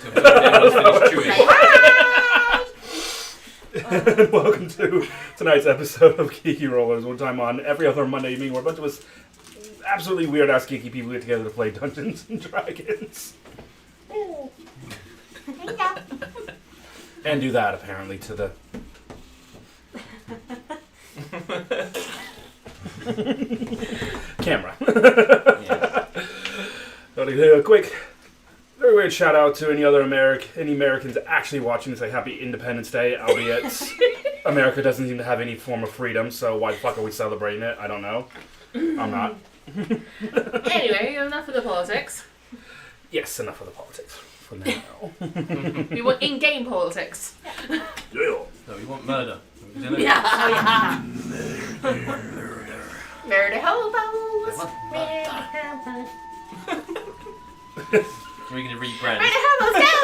And welcome to tonight's episode of Geeky Rollers. One time on every other Monday evening, where a bunch of us absolutely weird-ass geeky people get together to play Dungeons and Dragons. And do that, apparently, to the... camera. A quick, very weird shout out to any Americans actually watching to say Happy Independence Day, albeit America doesn't seem to have any form of freedom, so why the fuck are we celebrating it? I don't know. I'm not. Anyway, enough of the politics. Yes, enough of the politics for now. We want in-game politics. Yeah. No, we want murder. Yeah. Murder hobos. We're going to rebrand. Murder hobos, go!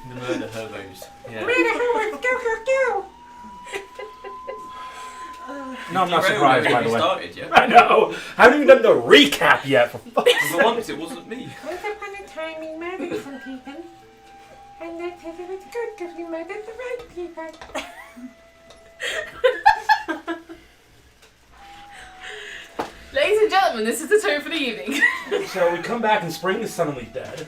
The murder herbos. Yeah. Murder hobos, go, go, go! No, I'm not surprised, by the way. Started, yeah? I know. I haven't even done the recap yet. For fuck's sake. For once, it wasn't me. Once upon a time, we murdered some people. And that says it was good because we murdered the right people. Ladies and gentlemen, this is the tone for the evening. So we come back and spring is suddenly dead.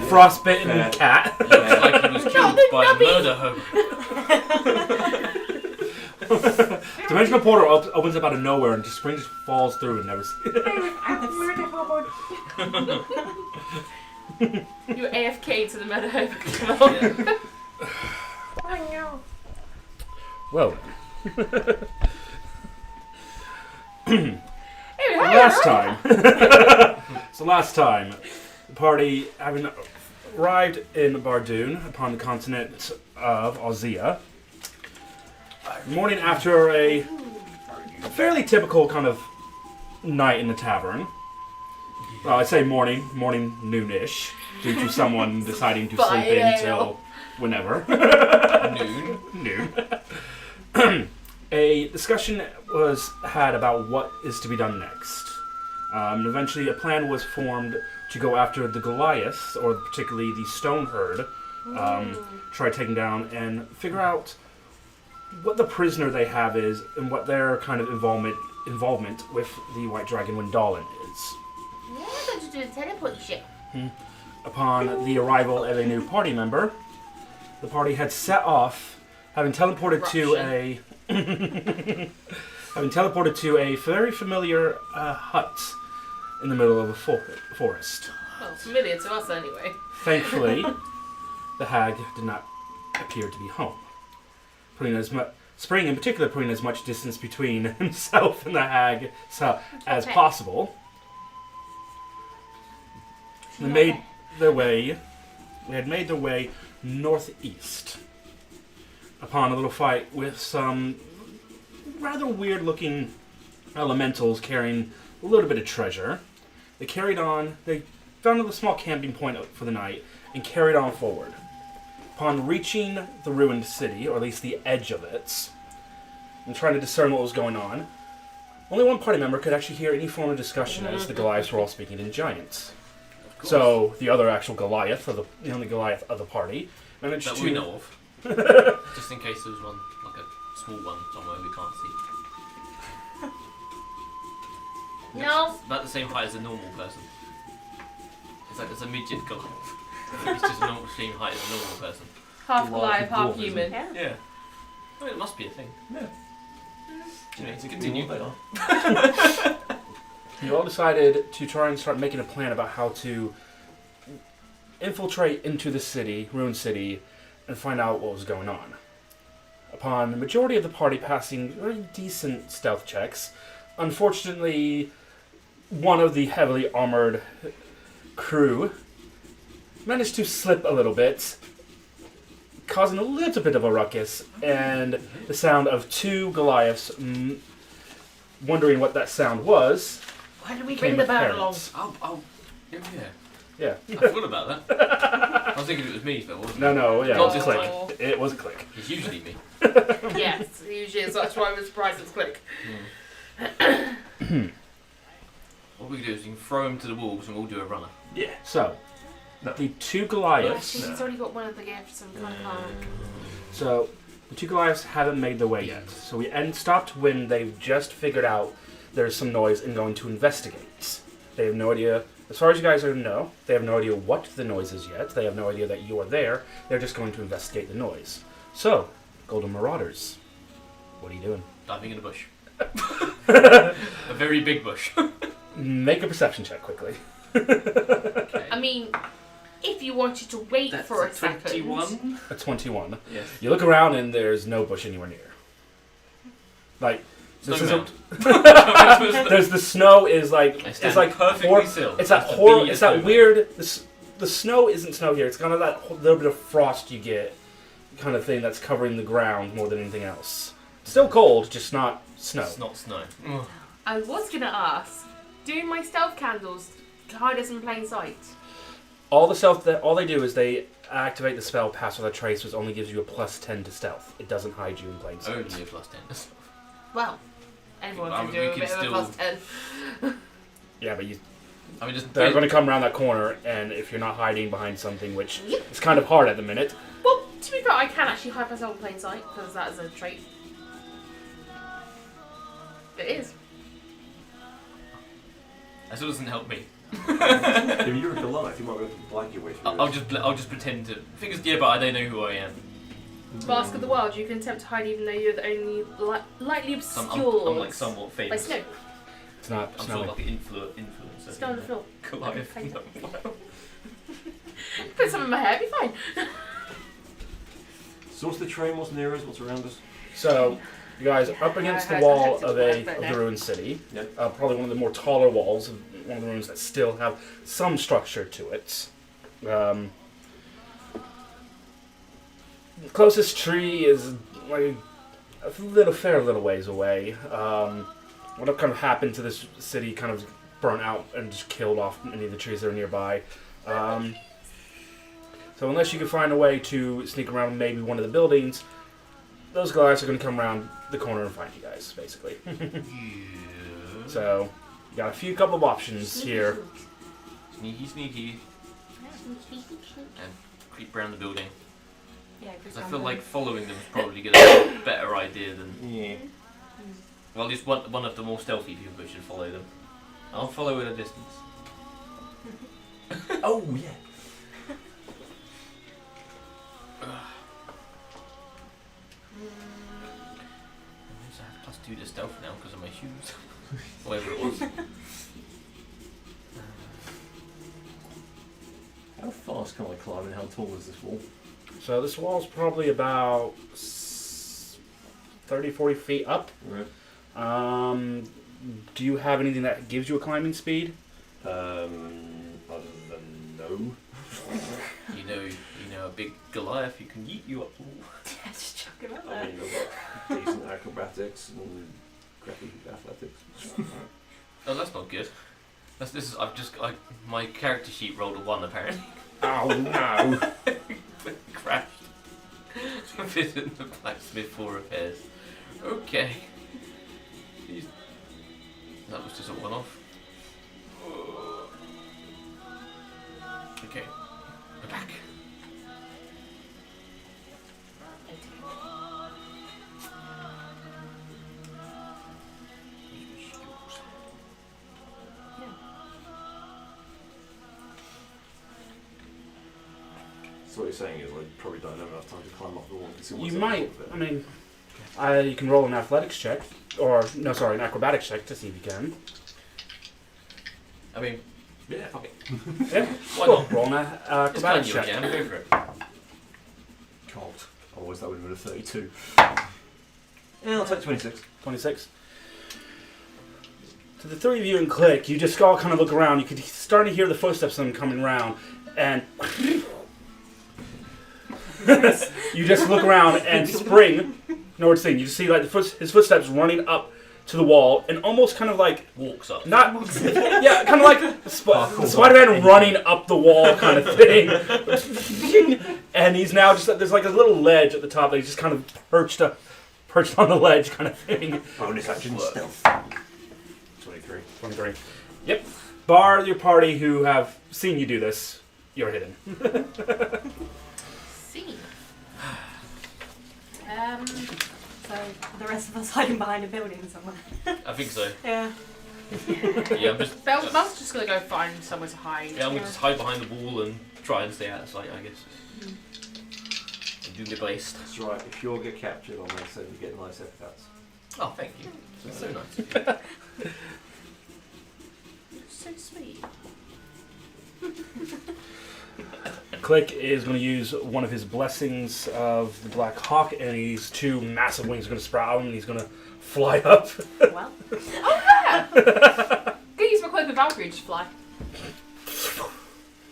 Frostbitten cat. Yeah, like he was killed by a murder hobo. Dimensional portal opens up out of nowhere and just spring just falls through and never sees it. I was murder hobo. You were AFK to the murder hobo. Yeah. Oh no. Well, Anyway, last time, the party, having arrived in Bardoon upon the continent of Ozia, morning after a fairly typical kind of night in the tavern. Well, I'd say morning noonish, due to someone deciding to sleep in till whenever. Noon. A discussion was had about what is to be done next. Eventually, a plan was formed to go after the Goliath, or particularly the Stone Herd, try taking down and figure out what the prisoner they have is and what their kind of involvement with the White Dragon Wendalin is. Yeah, I'm going to do the teleport shit. Upon the arrival of a new party member, the party had set off, having teleported to a very familiar hut in the middle of a forest. Well, familiar to us anyway. Thankfully, the hag did not appear to be home. Spring in particular putting as much distance between himself and the hag as possible. They had made their way northeast upon a little fight with some rather weird-looking elementals carrying a little bit of treasure. They found a small camping point for the night and carried on forward. Upon reaching the ruined city, or at least the edge of it, and trying to discern what was going on, only one party member could actually hear any form of discussion as the Goliaths were all speaking in giants. So the other actual Goliath, or the only Goliath of the party, managed that to... we know of. Just in case there was one, like a small one somewhere we can't see. No. It's about the same height as a normal person. It's like there's a midget Goliath. It's just the same height as a normal person. Half alive, half dwarf, human. Yeah. I mean, it must be a thing. Yeah. You know, to continue. You all decided to try and start making a plan about how to infiltrate into the city, ruined city, and find out what was going on. Upon the majority of the party passing very decent stealth checks, unfortunately, one of the heavily armored crew managed to slip a little bit, causing a little bit of a ruckus, and the sound of two Goliaths wondering what that sound was. Why did we Came bring the with bird along? parents. Yeah. Yeah. I forgot about that. I was thinking it was me, but it wasn't. No, yeah, it was Not Click. Oh. It was Click. It's usually me. Yes, usually is. That's why I was surprised it's quick. What we can do is we can throw him to the wolves and we'll do a runner. Yeah. So, No. the two Yeah, Goliaths. she's already got one of the gifts and kind of can't. So, the two Goliaths haven't made their way yet. So we stopped when they've just figured out there's some noise and going to investigate. They have no idea, as far as you guys know, they have no idea what the noise is yet. They have no idea that you are there. They're just going to investigate the noise. So, Golden Marauders, what are you doing? Diving in a bush. A very big bush. Make a perception check quickly. Okay. I mean, if you wanted to wait That's for a 21. second. A 21. Yes. You look around and there's no bush anywhere near. Like, this Snowman. isn't. There's the snow is like I it's stand like perfectly still. It's that That's the horror. biggest It's that snowman. weird. The snow isn't snow here. It's kind of that little bit of frost you get, kind of thing that's covering the ground more than anything else. Still cold, just not snow. It's not snow. I was gonna ask, do my stealth candles hide us in plain sight? All they do is they activate the spell Pass Without Trace, which only gives you a +10 to stealth. It doesn't hide you in plain sight. Only a +10. Well, everyone I can mean, do we a could bit of a still- +10. Yeah, but I mean, just they're going to come around that corner, and if you're not hiding behind something, which is kind of hard at the minute. Well, to be fair, I can actually hide myself in plain sight because that is a trait. It is. That still doesn't help me. If you're a Goliath, you might be able to blag your way through I'll just pretend to. Fingers, yeah, but I don't know who I am. Mask of the Wild, you can attempt to hide even though you're the only lightly obscured I'm like somewhat by famous. snow. It's not I'm snowing. sort of like an influencer. Snow on the floor. Goliath. Okay. No. Put some in my hair, be fine. So what's the terrain? What's near us? What's around us? So, you guys are up against the I wall had to of work right the now. ruined city. Yep. Probably one of the more taller walls, one of the ruins that still have some structure to it. The closest tree is like a fair little ways away. What kind of happened to this city kind of burnt out and just killed off any of the trees that are nearby. So unless you can find a way to sneak around maybe one of the buildings, those guys are going to come around the corner and find you guys, basically. So, you got a couple of options here. Sneaky, sneaky, and creep around the building. Yeah, Because I feel like following them is probably going to be a better idea than. Yeah. Well, at least one of the more stealthy people should follow them. I'll follow at a distance. Oh yeah. So I have +2 to stealth now because of my shoes. Whatever it was. How fast can I climb and how tall is this wall? So this wall's probably about 30, 40 feet up. Right. Do you have anything that gives you a climbing speed? Other than no. You know, a big Goliath, you can yeet you up. Ooh. Yeah, just chuck him up I there. mean, I've got decent acrobatics and crappy athletics. Oh, that's not good. My character sheet rolled a 1 apparently. Oh no! Crashed. Visit the blacksmith for repairs. Okay. Jeez. That was just a one-off. Okay. We're back. So what you're saying is I probably don't have enough time to climb up the wall and see what's You up might. there. I mean, you can roll an athletics check, or no, sorry, an acrobatics check to see if you can. I mean, Yeah, fuck it. Yeah, why cool. not? Roll an It's acrobatics kind of check. your jam, go for it. God. Otherwise that would have been a 32. Yeah, I'll take 26. 26. To the three of you in Click, you just all kind of look around. You could start to hear the footsteps of them coming around, and you just look around and spring. No word thing. You just see like his footsteps running up to the wall, and almost kind of like Walks up. not yeah, kind of like Spider-Man running up the wall kind of thing. And he's now just there's like a little ledge at the top that he's just kind of perched on the ledge kind of thing. Bonus action stealth. 23. 23. Yep. Bar your party who have seen you do this, you're hidden. Scene. So the rest of us hiding behind a building somewhere. I think so. Yeah. Yeah, I'm just. Bel's just gonna go find somewhere to hide. Yeah, I'm gonna just hide behind the wall and try and stay out of sight, I guess. And do the best. That's right. If you all get captured on that, so you get nice epithets. Oh, thank you. That's so nice. So sweet. Click is going to use one of his blessings of the Black Hawk, and his 2 massive wings are going to sprout out, and he's going to fly up. Well. Oh yeah! Go use my cloak with Valkyrie to fly.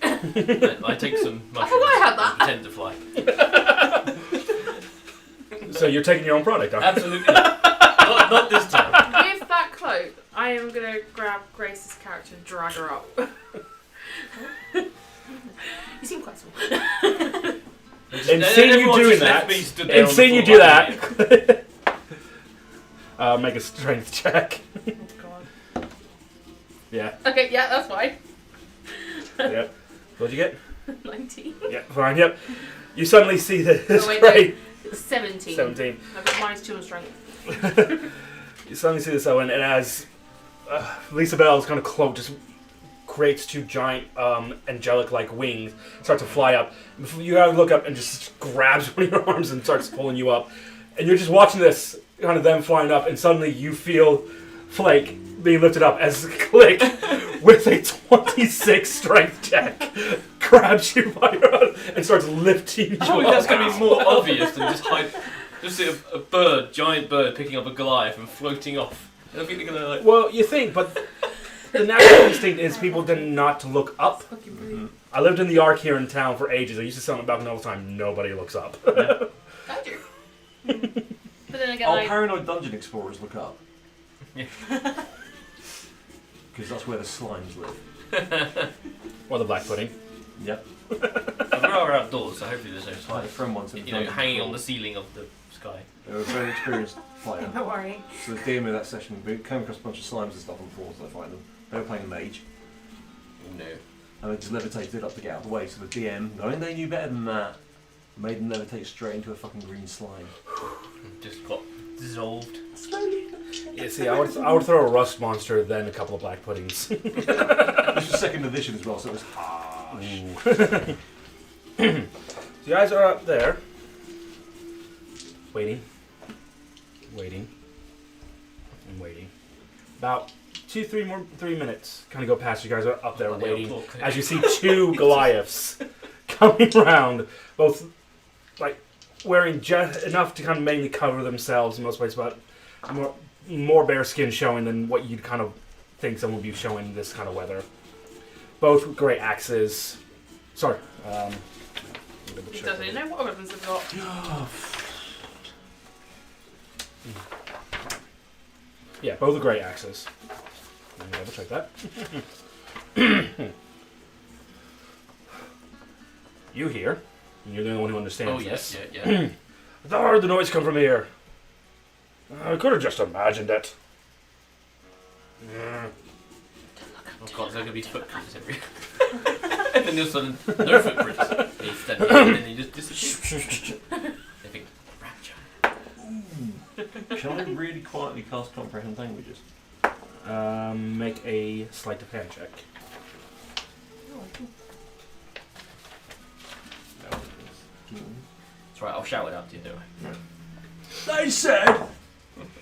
I take some mushrooms I forgot I had that. and pretend to fly. So you're taking your own product, aren't you? Absolutely not. Not this time. With that cloak, I am gonna grab Grace's character and drag her up. You seem quite small. And seeing you doing that, make a strength check. Oh god. Yeah. Okay, yeah, that's fine. Yep. What'd you get? 19. Yep, fine, yep. You suddenly see this Oh, wait, great... no. 17. 17. I've got -2 on strength. You suddenly see this, Owen, and as Lisa Bell's kind of cloak just creates 2 giant angelic-like wings, start to fly up. Before you look up and just grabs one of your arms and starts pulling you up. And you're just watching this, kind of them flying up, and suddenly you feel Flake being lifted up as Click, with a 26 strength check, grabs you by your arm and starts lifting you Surely up. that's going to be more obvious than just hide. Just see a bird, giant bird, picking up a Goliath and floating off. I don't think they're going to like. Well, you think, but the natural instinct is people tend not to look up. Mm-hmm. I lived in the Ark here in town for ages. I used to sit on the balcony all the time. Nobody looks up. I do. But then again, Oh, I... paranoid dungeon explorers look up. Yeah. Because that's where the slimes live. Or the black pudding. Yep. But we are outdoors, so hopefully there's no I had a spiders. friend once in the dungeon Hanging on before. the ceiling of the sky. They were a very experienced player. Don't worry. So the DM of that session, we came across a bunch of slimes and stuff on the floor, so I find them. They were playing a mage, Oh no. and they just levitated it up to get out of the way. So the DM, knowing they knew better than that, made them levitate straight into a fucking green slime. Just got dissolved. Yeah, see, I would throw a rust monster, then a couple of black puddings. This was 2nd edition as well, so it was harsh. So you guys are up there, waiting, and waiting. About 3 minutes kind of go past. You guys are up there Bloody waiting hell, talk. as you see 2 Goliaths coming around, both like wearing just enough to kind of mainly cover themselves in most places, but more bare skin showing than what you'd kind of think someone would be showing in this kind of weather. Both with great axes. Sorry. He doesn't even know what weapons they've got. Yeah, both with great axes. Let me double check that. You hear, and you're the only one who understands Oh yes, this. yeah. I thought I heard the noise come from here. I could have just imagined it. Oh god, there's going to be footprints everywhere. And then all of a sudden, no footprints. And he's standing there, and then he just disappears. They think, rapture. Shall I really quietly cast comprehend languages? Make a sleight of hand check. That's right, I'll shout it out to you, don't I? They said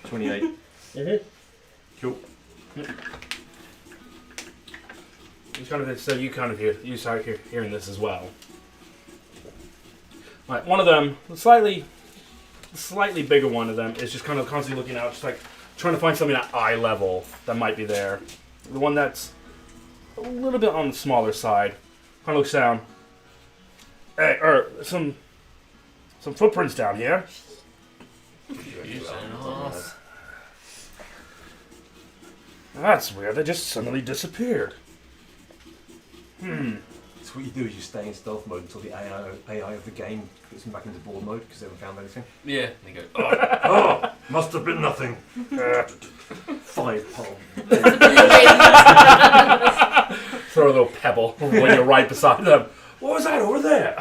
28. Cool. So you kind of start hearing this as well. Right, one of them, the slightly bigger one of them, is just kind of constantly looking out, just like trying to find something at eye level that might be there. The one that's a little bit on the smaller side kind of looks down. Hey, some footprints down here. That's weird. They just suddenly disappeared. So what you do is you stay in stealth mode until the AI of the game puts them back into board mode because they haven't found anything. Yeah, and they go, oh, Oh, must have been nothing. 5 palm. Throw a little pebble when you're right beside them. What was that over there?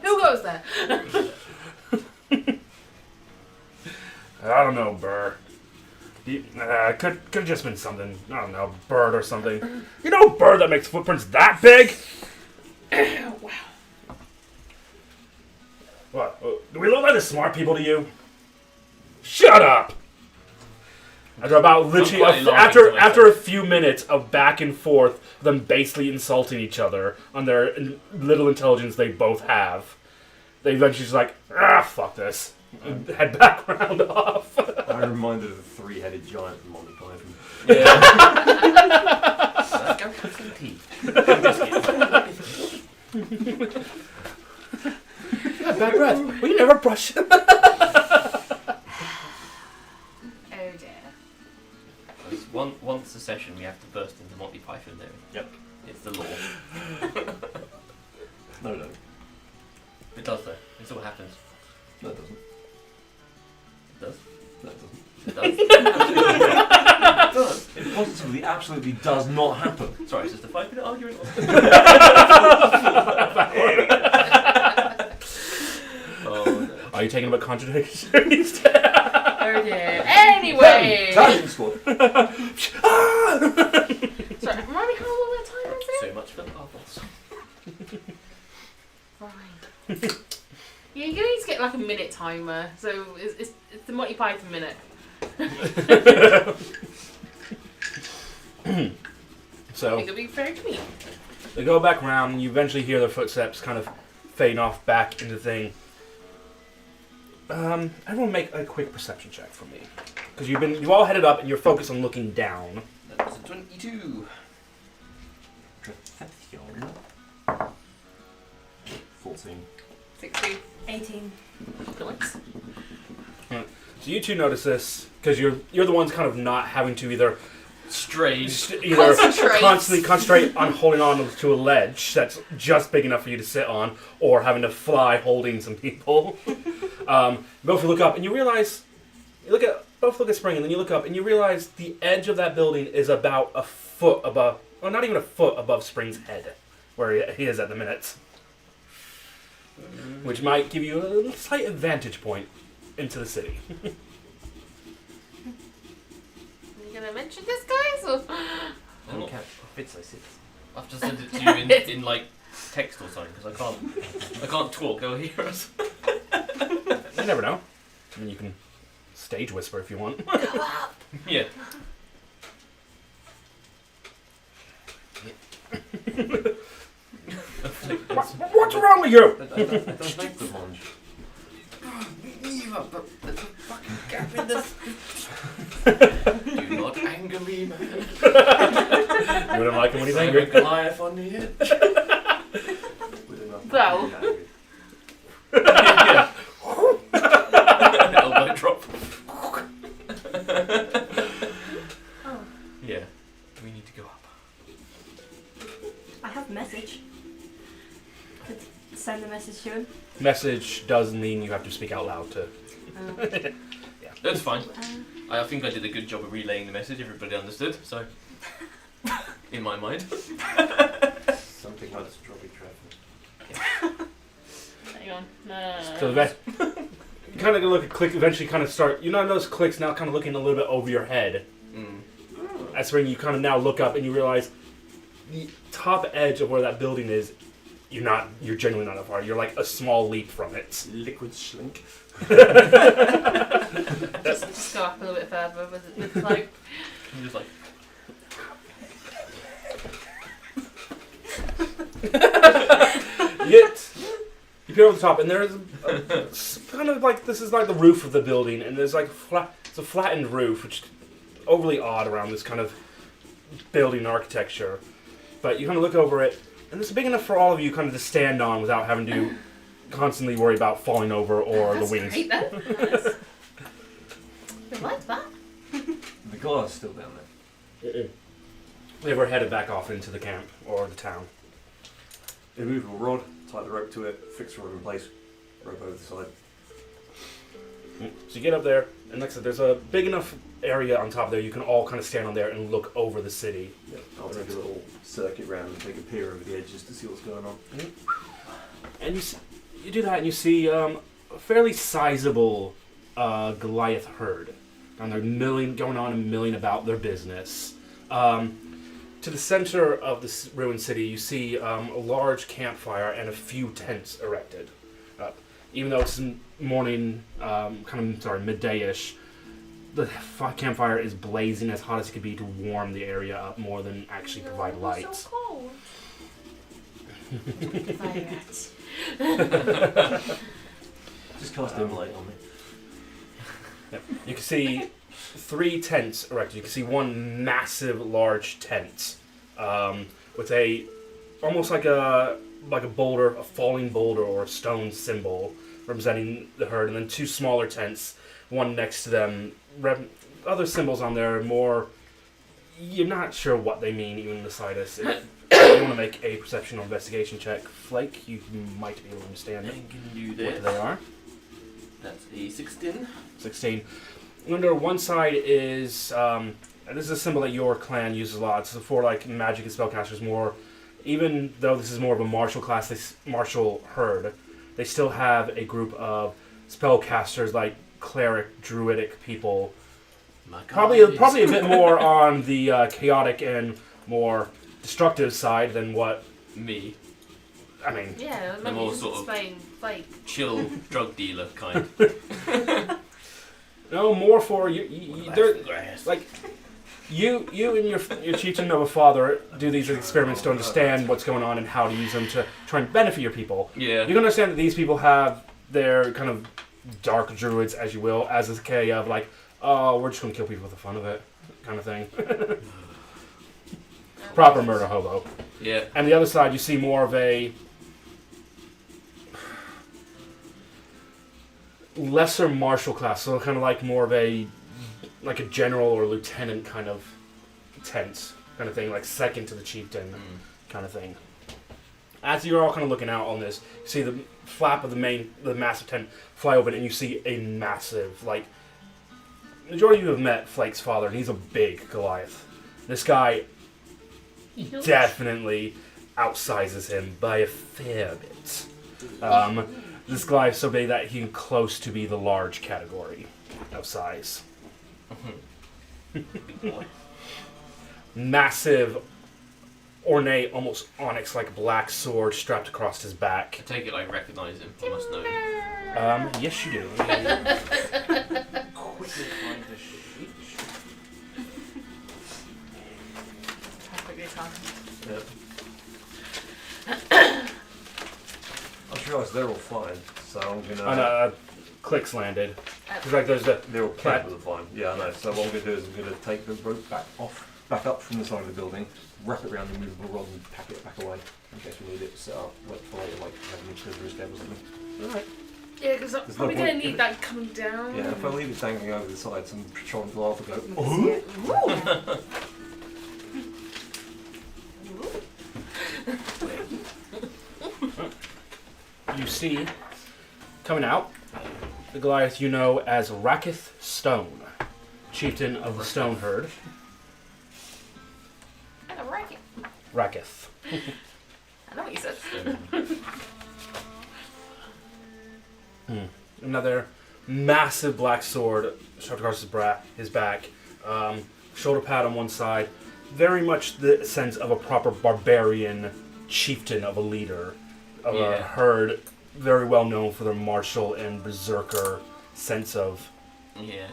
Who goes there? I don't know, Burr. Could have just been something. I don't know, bird or something. You know, a bird that makes footprints that big? Wow. What? Do we look like the smart people to you? Shut up! After about literally, quite laughing to after a few minutes of back and forth, them basically insulting each other on their little intelligence they both have, they eventually just like, fuck this. And head back round off. I'm reminded of the 3-headed giant from Monty Python. yeah. Let's go have some tea. Bad breath. We never brush it. Oh dear. Once a session, we have to burst into Monty Python there. Yep. It's the law. No, no. It does though. It's what happens. No, it doesn't. It does. No, it doesn't. It does. It does. It positively, absolutely does not happen. Sorry, it's just a 5-minute argument. Oh, no. Are you taking about contradictions? Oh dear. Anyway. Italian squad. Sorry, remind me how long that time is So much for the bubbles. Right. Yeah, you're gonna need to get like a minute timer. So it's the Monty Python minute. I So think it'll be very clean. they go back around, and you eventually hear their footsteps kind of fading off back into the thing. Everyone make a quick perception check for me, because you've all headed up and you're focused on looking down. That was a 22. 14. 60. 18. Nice. So you two notice this because you're the ones kind of not having to either Strange. Concentrate. constantly concentrate on holding on to a ledge that's just big enough for you to sit on, or having to fly holding some people. Both look up and you realize, both look at Spring and then you look up and you realize the edge of that building is about a foot above, or not even a foot above Spring's head, where he is at the minute. Which might give you a slight advantage point into the city. Are you gonna mention this, guys? Or? I'm not- Fits I sit. I've just sent it to you in like text or something because I can't talk. They'll hear us. You never know. I mean, you can stage whisper if you want. Yeah. What's wrong with you? That does make the lunge. But there's a fucking gap in this. Do not anger me, man. You wouldn't like him when he's I'm a angry. Goliath on the edge. Well. Yeah. Elbow drop. Oh, Yeah. We need to go up. I have a message. Could send the message to him. Message does mean you have to speak out loud to. That's fine. I think I did a good job of relaying the message. Everybody understood. So, in my mind. Something like strawberry traffic. Hang on. So you kind of look at click. Eventually, kind of start. You know those clicks now, kind of looking a little bit over your head. Mm. That's when you kind of now look up and you realize the top edge of where that building is. You're genuinely not that far. You're like a small leap from it. Liquid slink. just go up a little bit further with the cloak. I'm just like. You peer over the top, and there's kind of like this is like the roof of the building, and there's like it's a flattened roof, which is overly odd around this kind of building architecture. But you kind of look over it, and it's big enough for all of you kind of to stand on without having to constantly worry about falling over or That's the wings. great then. Nice. I like that. The Goliath's still down there. They were headed back off into the camp or the town. immovable rod, tie the rope to it, fix the rod in place, rope over the side. So you get up there, and like I said, there's a big enough area on top there you can all kind of stand on there and look over the city. Yeah, I'll take a little circuit round and take a peer over the edge just to see what's going on. And you do that, and you see a fairly sizable Goliath herd. And they're going on and milling about their business. To the center of this ruined city, you see a large campfire and a few tents erected. Even though it's morning, midday-ish, the campfire is blazing as hot as it could be to warm the area up more than actually provide light. It's so cold. Fire rats. Just cast dim light on me. Yep. You can see 3 tents erected. You can see one massive, large tent with a almost like a boulder, a falling boulder or a stone symbol representing the herd, and then 2 smaller tents, one next to them. Other symbols on there, more you're not sure what they mean, even the slightest. If you want to make a perception or investigation check, Flake, you might be able to understand I can do this. what they are. That's a 16. 16. Under one side is, and this is a symbol that your clan uses a lot. So for like magic and spellcasters, more, even though this is more of a martial class, this martial herd, they still have a group of spellcasters like cleric, druidic people. Probably a bit more on the chaotic and more destructive side than what me. I mean. Yeah, The let more me sort of- explain. Like, Chill drug dealer kind. No, more for you. Like you and your chieftain of a father do these experiments to understand what's going on and how to use them to try and benefit your people. Yeah. You can understand that these people have their kind of dark druids, as you will, as a K of like, oh, we're just gonna kill people for the fun of it, kind of thing. Proper murder hobo. Yeah. And the other side, you see more of a lesser martial class, so kind of like more of a general or lieutenant kind of tent kind of thing, like second to the chieftain kind of thing. As you're all kind of looking out on this, you see the flap of the massive tent fly open, and you see a massive, like, majority of you have met Flake's father, and he's a big Goliath. This guy definitely outsizes him by a fair bit. This Goliath is so big that he's close to be the large category of size. Big boy. Massive, ornate, almost onyx-like black sword strapped across his I back. take it I recognise him. I must know him. Yes, you do. Quickly find the sheet. perfectly timed. Yep. I just realised they're all flying, so I'm gonna. And clicks landed. It's like there's a They're all capable of flying. Yeah, I know. So what I'm gonna do is I'm gonna take the rope back up from the side of the building, wrap it around the movable rod, and pack it back away in case we need it. So I'll wait for later, like having a scissors cable or something. Alright. Yeah, because I'm There's no probably going point- to need that coming down. Yeah, if I leave it dangling over the side, some patrolling Goliath will go. Ooh. You see, coming out, the Goliath you know as Rakith Stone, chieftain of the Stone Herd. I like it. Rakith. I know what you said. Another massive black sword strapped across his back. Shoulder pad on one side. Very much the sense of a proper barbarian chieftain of a leader of a herd. Very well known for their martial and berserker sense of Yeah.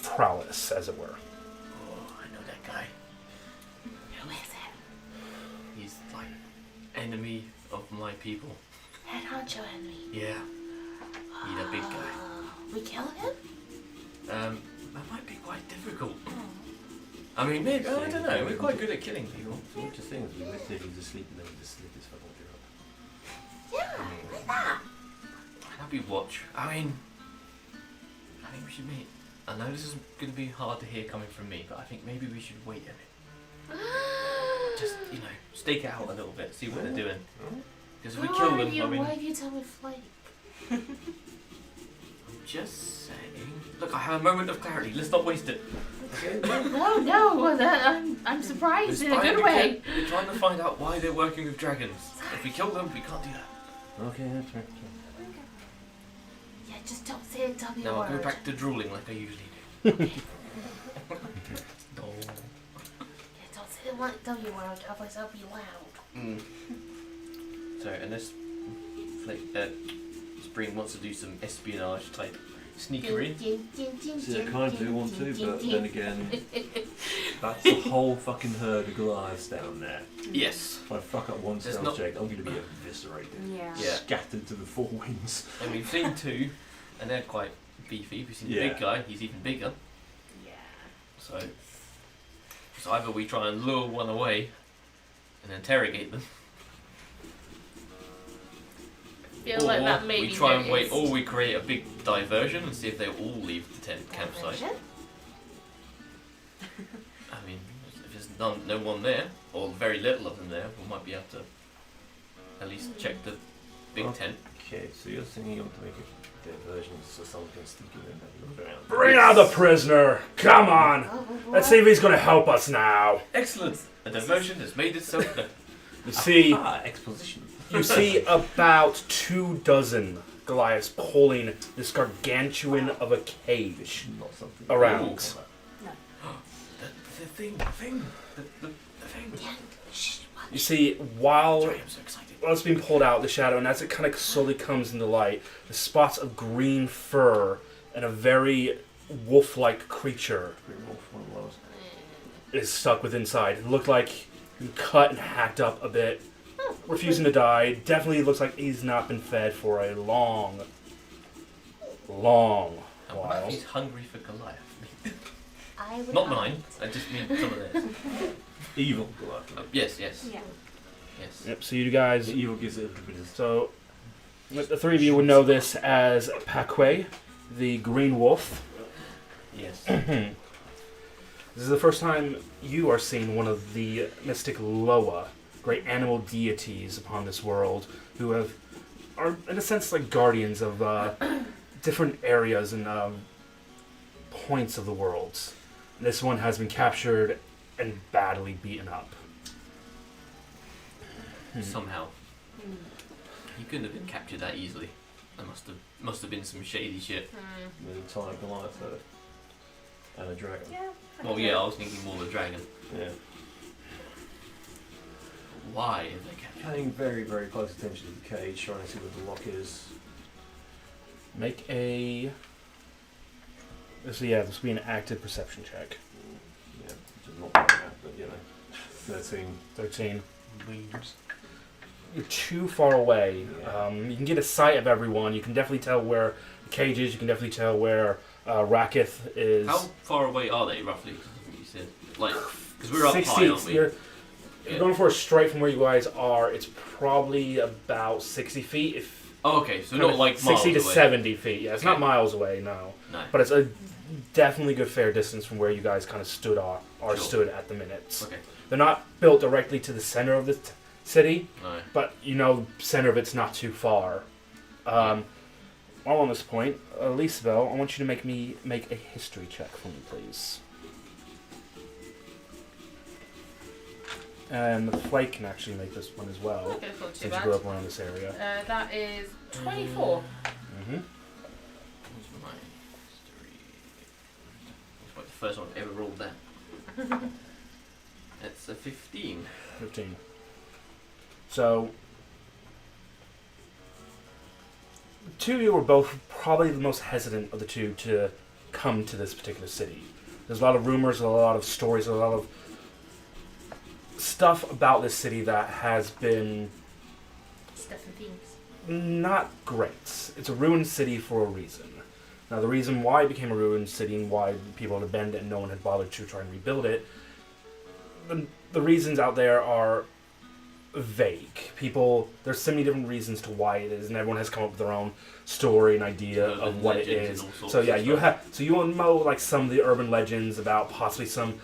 prowess, as it were. Oh, I know that guy. Who is it? He's like enemy of my people. Head honcho enemy. Yeah. He's a big guy. We kill him? That might be quite difficult. I mean, maybe, I don't know. We're quite good at killing people. So what you're saying is we wait till he's asleep and then we just slip his fucking gear up. Yeah, like that. That'd be watch. I mean, I think we should meet. I know this is going to be hard to hear coming from me, but I think maybe we should wait a bit. Just, stake it out a little bit, see what they're doing. Because if we kill them, I mean, why have you done with Flake? just saying. Look, I have a moment of clarity. Let's not waste it. No, I'm surprised It's in a fine, good way. We're trying to find out why they're working with dragons. If we kill them, we can't do that. Okay, that's right. Yeah, just don't say a W Now word. I'll go back to drooling like I usually do. No. Yeah, don't say the W word, otherwise I'll be loud. Mm. So, unless Spring wants to do some espionage type sneakery. See, I kind of do want to, but then again, that's a whole fucking herd of Goliaths down there. Yes. If I fuck up one There's stealth not- check, I'm going to be eviscerated. Yeah. Yeah. Scattered to the four winds. And we've seen two, and they're quite beefy. We've seen the Yeah. big guy, he's even bigger. Yeah. So either we try and lure one away and interrogate them, Feel or like that may we be try and wait, noticed. or we create a big diversion and see if they all leave the tent campsite. Diversion? I mean, if there's no one there, or very little of them there, we might be able to at least check the big Oh. tent. Okay, so you're saying you want to make a diversion so someone can sneak in and have a look around. Bring out the prisoner! Come on! Oh, Let's see if he's gonna help us now. Excellent! A diversion has made itself known. You see, Exposition. you see about 24 Goliaths pulling this gargantuan of a cage Not something. around. The thing. You see, while Sorry, I'm so excited. it's being pulled out of the shadow, and as it kind of slowly comes into light, the spots of green fur and a very wolf-like creature Green Wolf, one of those. is stuck with inside. It looked like he cut and hacked up a bit, refusing to die. Definitely looks like he's not been fed for a long And what if while. he's hungry for Goliath? I would Not not. mine, I just mean some of theirs. Evil Goliath. Yes. Yeah. Yes. Yep, so you guys, The evil gives it a little bit of... so the three of you would know this as Pakwe, the green wolf. Yes. This is the first time you are seeing one of the mystic Loa, great animal deities upon this world, who are in a sense like guardians of different areas and points of the world. This one has been captured and badly beaten up. Somehow. He couldn't have been captured that easily. There must have been some shady shit. An entire Goliath herd. And a dragon. Yeah. Well, yeah, I was thinking more the dragon. Yeah. Why have they captured him? Paying very, very close attention to the cage, trying to see what the lock is. Make a... this will be an active perception check. Yeah, which is not bad, but you know. 13. 13. You're too far away. You can get a sight of everyone. You can definitely tell where the cage is. You can definitely tell where Rakith is. How far away are they, roughly? You said, like, because we're up 60, high, aren't we? You're going for a straight from where you guys are. It's probably about 60 feet. If Oh, okay, so not like miles 60 to away. 70 feet. Yeah, it's not Okay. miles away, no. No. But it's a definitely good fair distance from where you guys kind of stood Sure. stood at the minutes. Okay. They're not built directly to the center of the city, No. but you know, center of it's not too far. All on this point, Lisabel, I want you to make a history check for me, please. And Flake can actually make this one as well, Okay, that's not too since you grew bad. up around this area. That is 24. Mm-hmm. What's my history? It's like the first one I've ever rolled that. It's a 15. 15. So, the two of you were both probably the most hesitant of the two to come to this particular city. There's a lot of rumors, a lot of stories, a lot of stuff about this city that has been Stuff and things. not great. It's a ruined city for a reason. Now, the reason why it became a ruined city and why people had abandoned it and no one had bothered to try and rebuild it, the reasons out there are vague. There's so many different reasons to why it is, and everyone has come up with their own story and idea Urban of what it legends is. and all sorts So yeah, of you stuff. will know like some of the urban legends about possibly some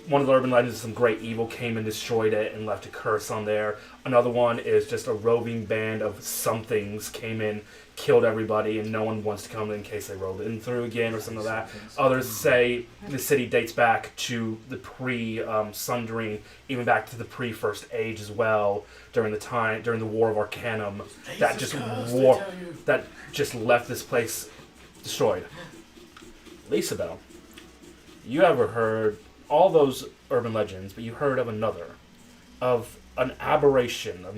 one of the urban legends is some great evil came and destroyed it and left a curse on there. Another one is just a roving band of somethings came in, killed everybody, and no one wants to come in case they rolled in through again or something like that. Others say the city dates back to the pre-Sundering, even back to the pre-First Age as well, during the War of Arcanum, that just left this place destroyed. Lisabel, you ever heard all those urban legends, but you heard of another, of an aberration, a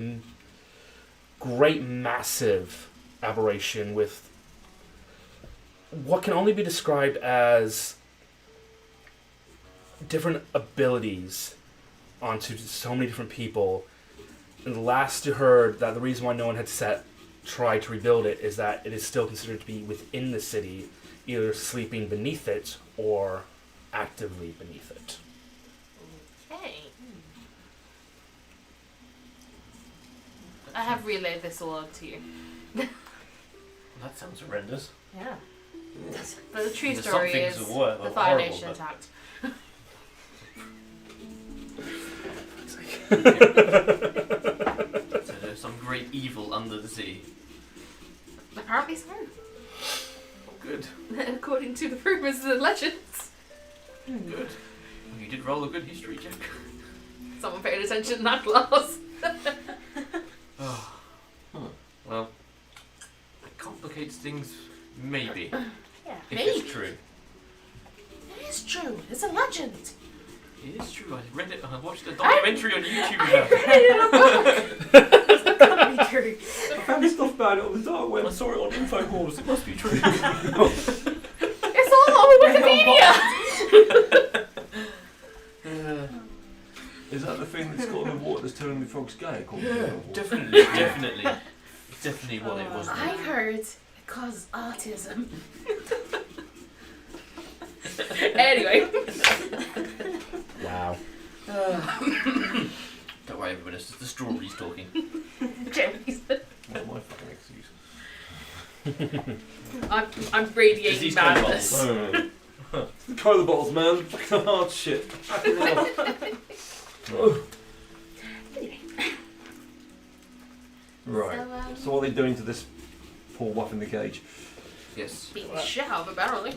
great massive aberration with what can only be described as different abilities onto so many different people. And the last you heard that the reason why no one had tried to rebuild it is that it is still considered to be within the city, either sleeping beneath it or actively beneath it. Okay. I have relayed this all on to you. That sounds horrendous. Yeah. But the true There's story some is things that were the Fire horrible, Nation but- attacked. So there's some great evil under the sea. Apparently so. Oh, good. According to the rumours and legends. Good. Well, you did roll a good history check. Someone paid attention in that class. Oh. Well, it complicates things, maybe. Yeah. If Maybe. it's true. It is true. It's a legend. It is true. I read it. I watched a documentary on YouTube I about it. read it in a book. It's not gonna be true. I found stuff about it on the dark web. I saw it on Infowars. It must be true. It's all on Wikipedia. Is that the thing that's got in the water that's turning the frogs gay? Definitely. It's definitely what it was. I heard it causes autism. Anyway. Wow. Don't worry, everyone. It's just the strawberries talking. Jeremy's. What my fucking excuse? I'm Is radiating these madness. The cola bottles, man. Fucking hard shit. Right. So what are they doing to this poor wuff in the cage? Yes. Beating the shit out of it, apparently.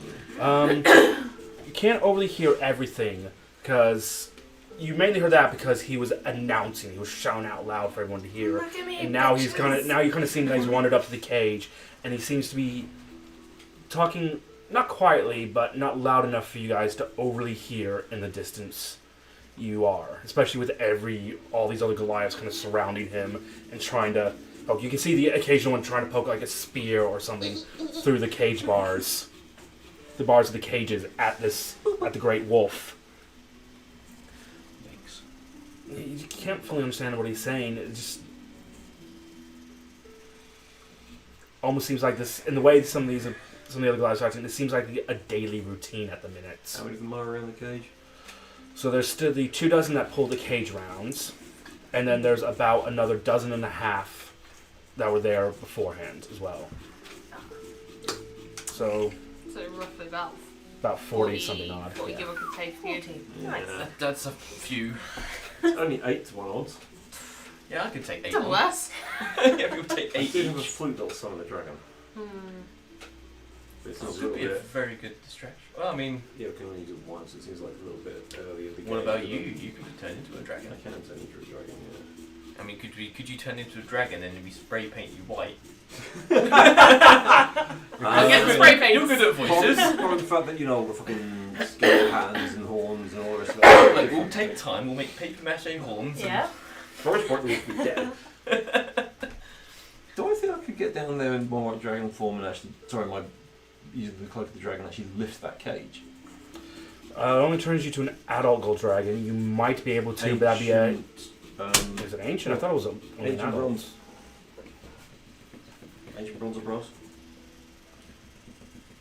You can't overly hear everything because you mainly heard that because he was announcing, he was shouting out loud for everyone to hear. Look at me, And now bitches. you kind of see that he's wandered up to the cage, and he seems to be talking not quietly, but not loud enough for you guys to overly hear in the distance you are, especially with all these other Goliaths kind of surrounding him and trying to poke. You can see the occasional one trying to poke like a spear or something through the cage bars. The bars of the cages at the great wolf. Yikes. You can't fully understand what he's saying. It just almost seems like this, in the way some of the other guys are acting, it seems like a daily routine at the minute. How many of them are around the cage? So there's still the 24 that pull the cage rounds, and then there's about another 12 that were there beforehand as well. So roughly about 40 something odd. 40 Yeah. give or take for your team. Nice. That's a few. It's only 8 to 1 odds. Yeah, I could take 8. It's less. Yeah, we'll take I 8 did have a each. flute that'll summon a dragon. But it's not This a would little be a bit. very good distraction. Well, I mean, Yeah, we can only do it once. It seems like a little bit early in the game. what about you? You could turn into a dragon. I can turn into a dragon, yeah. I mean, could you turn into a dragon and then we spray paint you white? I'll get the spray paint. You're good at voices. Or the fact that, you know, we're fucking scared hands and horns and all the rest of that. Like, we'll take time. We'll make paper mache horns. Yeah. First part, we'll be dead. Do I think I could get down there in more dragon form and actually, using the cloak of the dragon, actually lift that cage? It only turns you to an adult gold dragon. You might be able to, but that'd be a... Is it ancient? I thought it was only an Ancient adult. bronze. Ancient bronze or bronze?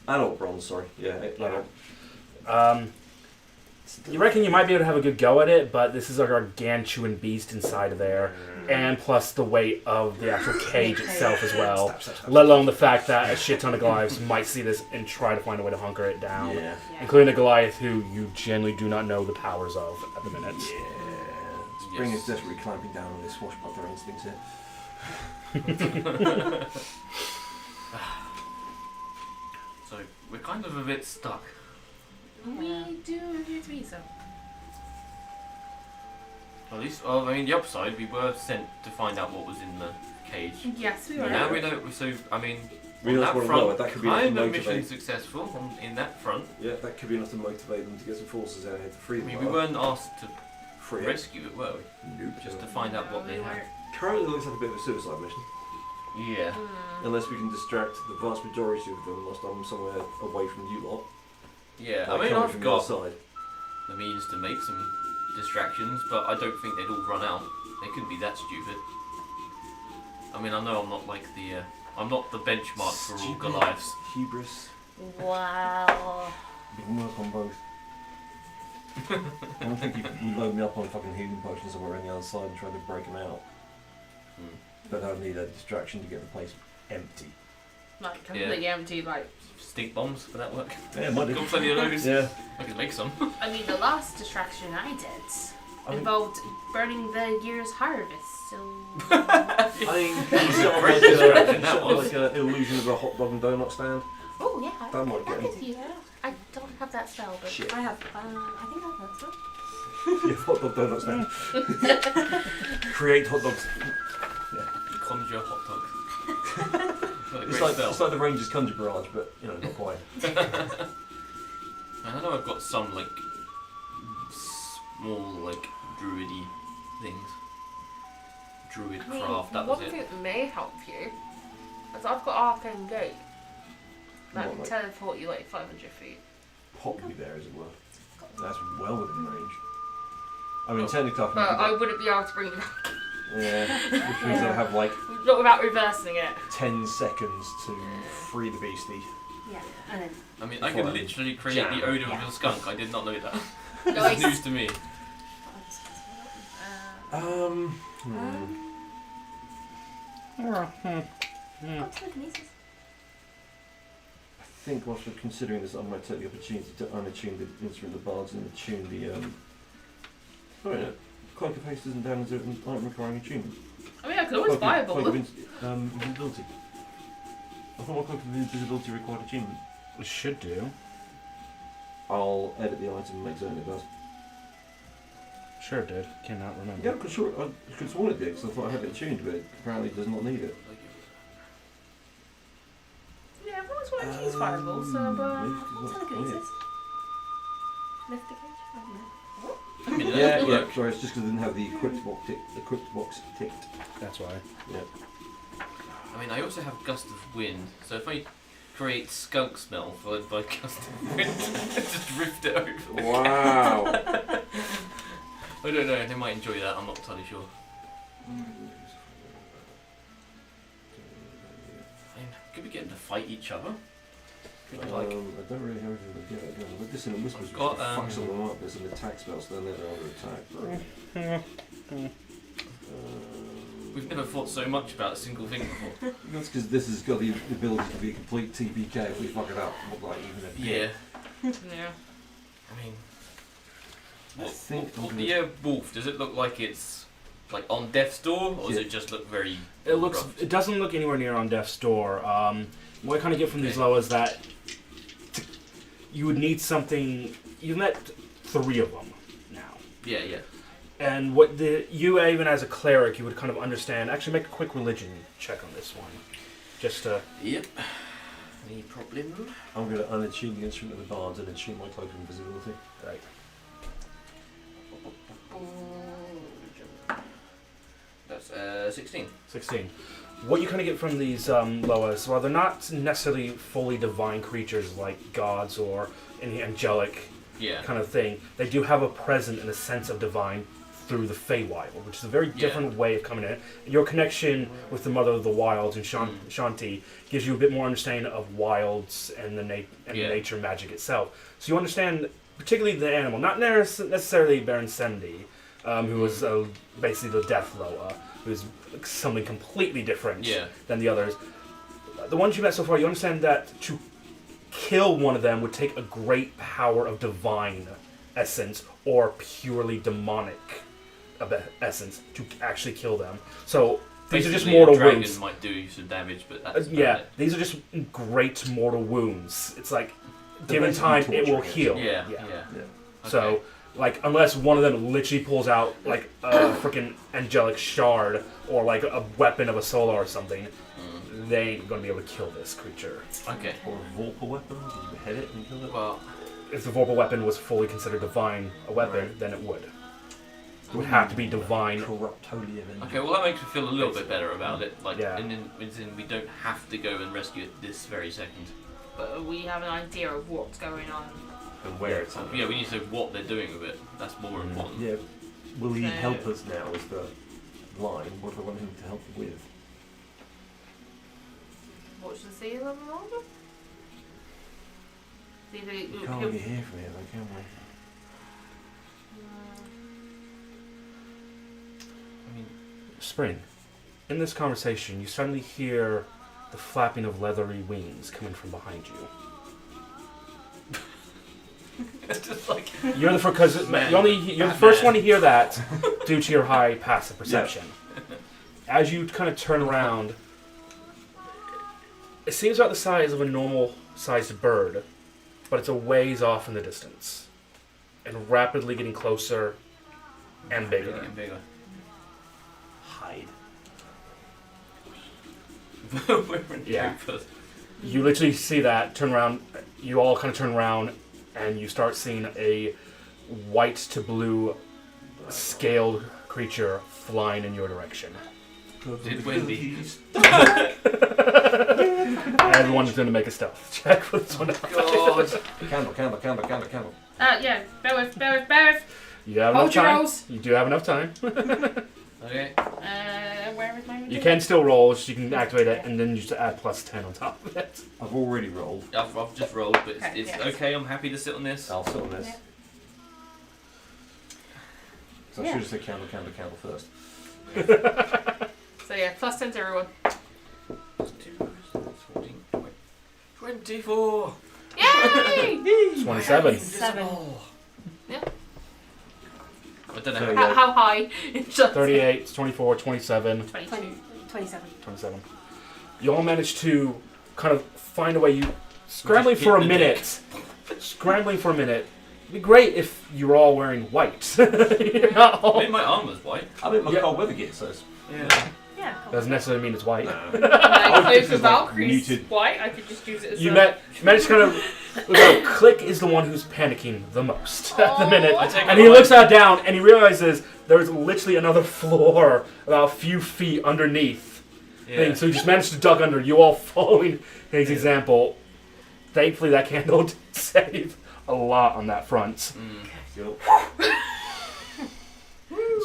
Adult bronze, sorry. Yeah, adult. You reckon you might be able to have a good go at it, but this is a gargantuan beast inside of there, and plus the weight of the actual cage itself as well. Stop. Let alone the fact that a shit ton of Goliaths might see this and try to find a way to hunker it down. Yeah. Including a Goliath who you generally do not know the powers of at the minute. Yeah. Spring is desperately clamping down on his swashbuckler instincts here. So we're kind of a bit stuck. We do appear to be so. At least, well, I mean, the upside, we were sent to find out what was in the cage. Yes, we were. Now we don't. So I mean, We on also that want to front, know that could be enough to kind of mission motivate. successful in that front. Yeah, that could be enough to motivate them to get some forces out here to free I them. mean, we weren't asked to free it. rescue it, were we? Nope. Just to find out what No, they we had. weren't. Currently, it looks like a bit of a suicide mission. Yeah. Unless we can distract the vast majority of them whilst I'm somewhere away from you lot. Yeah. I Like mean, coming I've from got the other side. the means to make some distractions, but I don't think they'd all run out. They couldn't be that stupid. I mean, I know I'm not like the I'm not the benchmark for all Stupid. Goliaths. Hubris. Wow. We can work on both. I don't think you can load me up on fucking healing potions somewhere on the other side and try to break them out. Hmm. But I need a distraction to get the place empty. Like completely empty, like. Stink bombs, would that work? Yeah, might do. Got plenty of those. Yeah. I could make some. I mean, the last distraction I did I mean, involved burning the year's harvest, so. I mean, It's sort a of great like distraction, that sort of was. like an illusion of a hot dog and donut stand. Oh, yeah. That might get I him. could do that. I don't have that spell, but. Shit. I have. I think I've heard so. Yeah, hot dog donut stand. Create hot dogs. Conjure hot dogs. What a It's great like, spell. it's like the Rangers Conjure Barrage, but you know, not quite. And I know I've got some like small like druidy things. Druid I mean, craft, that was one it. thing that may help you is I've got Arcane Gate. That What, can like- teleport you like 500 feet. Possibly there, as it were. That's well within range. I mean, technically, I can But do I that. wouldn't be able to bring it back. Yeah, which means I have like Not without reversing it. 10 seconds to free the beastie. Yeah. And then. I mean, I could Fine. literally create Jam. the odour Yeah. of a skunk. I did not know that. Nice. It's news to me. I'll just cast it up. Got telekinesis. I think whilst we're considering this, I might take the opportunity to unattune the instrument of the bards and attune the. Oh, yeah. Cloak of Haste isn't down as an item requiring attunement. I mean, I could always Cloak of- fireball Cloak of them. Invisibility. I thought my Cloak of Invisibility required attunement. It should do. I'll edit the item and make certain it does. Sure it did. Cannot remember. Yeah, because sure, I could have sworn it did, because I thought I had it attuned, but it apparently does not need it. Yeah, I've always wanted to use fireball, so Telekinesis. Lift the cage. I don't know. I mean, Yeah, that'll yeah, work. sorry, it's just because I didn't have the equipped box ticked. That's why. I mean, I also have gust of wind, so if I create skunk smell followed by gust of wind, just drift it over. Wow! I don't know. They might enjoy that. I'm not entirely sure. I mean, could we get them to fight each other? Could we, like, I don't really have anything to get it going. But Dissonant Whispers I've got, fucks all them up. There's an attack spell, so then they're under attack. we've never thought so much about a single thing before. That's because this has got the ability to be a complete TPK if we fuck it up. Not like even a Yeah. Yeah. I mean, I think I'm what gonna- the wolf, does it look like it's like on death's door, or does Yeah. it just look very? It looks. rough? It doesn't look anywhere near on death's door. What I kind of get from these Okay. low is that you would need something. You met 3 of them now, Yeah, yeah. and what you even as a cleric you would kind of understand. Actually, make a quick religion check on this one, just to. Yep. Any problem? I'm going to unattune the instrument of the bards and attune my cloak of invisibility. Right. That's 16. 16. What you kind of get from these Loas, while they're not necessarily fully divine creatures like gods or any angelic Yeah. kind of thing, they do have a present and a sense of divine through the Feywild, which is a very different way of coming in. Your connection with the Mother of the Wilds and Shanti gives you a bit more understanding of wilds and the nature magic itself. So you understand particularly the animal, not necessarily Baron Sendi, who was basically the Death Loa, who's something completely different than the others. The ones you met so far, you understand that to kill one of them would take a great power of divine essence or purely demonic essence to actually kill them. So these are just mortal wounds. Might do you some damage, but that's these are just great mortal wounds. It's like, given time, it will heal. Yeah. So, like, unless one of them literally pulls out like a freaking angelic shard or like a weapon of a solar or something, they ain't gonna be able to kill this creature. Okay. Or a Vorpal weapon? Did you hit it and kill it? Well, If the Vorpal weapon was fully considered divine a weapon, then it would. It would have to be divine. Corruptolia. okay, well that makes me feel a little bit better about it. Like, Yeah. and then we don't have to go and rescue it this very second. But we have an idea of what's going on. And where it's at. Yeah, we need to know what they're doing with it. That's more important. Yeah. Will he So- help us now is the line. What do I want him to help with? Watch the seal of the marble? We can't really hear from here though, can we? I mean, Spring, in this conversation, you suddenly hear the flapping of leathery wings coming from behind you. it's just like You're the first one to hear that due to your high passive perception. As you kind of turn around, it seems about the size of a normal-sized bird, but it's a ways off in the distance, and rapidly getting closer and bigger. getting bigger. Hide. We're in Yeah. first. You literally see that, turn around, you all kind of turn around, and you start seeing a white to blue scaled creature flying in your direction. Did Wendy? Everyone's going to make a stealth check for this one. God. Candle. Yeah, bear with. You have Hold enough your time. rolls. You do have enough time. Okay. Where is my You can still roll, so you can activate it, and then you just add plus 10 on top of it. I've already rolled. I've just rolled, but Okay, it's yeah. okay. I'm happy to sit on this. I'll sit on this. Yeah. So I should have said candle first. So yeah, plus 10 to everyone. 14, 24. Yay! 27. 7. I don't know. So, how- How high? 38, 24, 27, 22. 27. 27. You all managed to kind of find a way. You scrambling for a minute. Scrambling for a minute. It'd be great if you were all wearing white. You're not I all. mean, my armor's white. I mean, my Yeah. cold weather gear says. Yeah. Yeah, cool. Doesn't necessarily mean it's white. I close the It's like Valkyrie's muted. white. I could just use it as You a... managed to kind of. Look, Click is the one who's panicking the most at the minute. I take And it he away. looks down and he realizes there's literally another floor about a few feet underneath. Thing. So he just managed to duck under. You all following his example. Thankfully, that candle did save a lot on that front. Mm. Yo.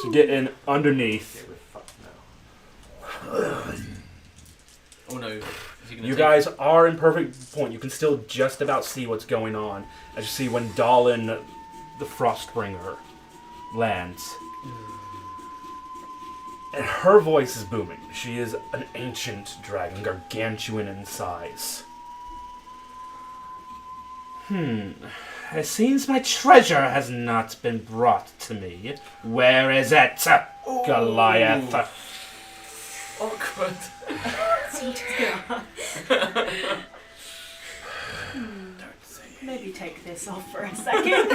So get in underneath. Yeah, we're fucked now. Oh no. Is he gonna You take- guys are in perfect point. You can still just about see what's going on. As you see when Wendalin, the Frostbringer, lands. And her voice is booming. She is an ancient dragon, gargantuan in size. It seems my treasure has not been brought to me. Where is it, Goliath? Awkward. Maybe take this off for a second.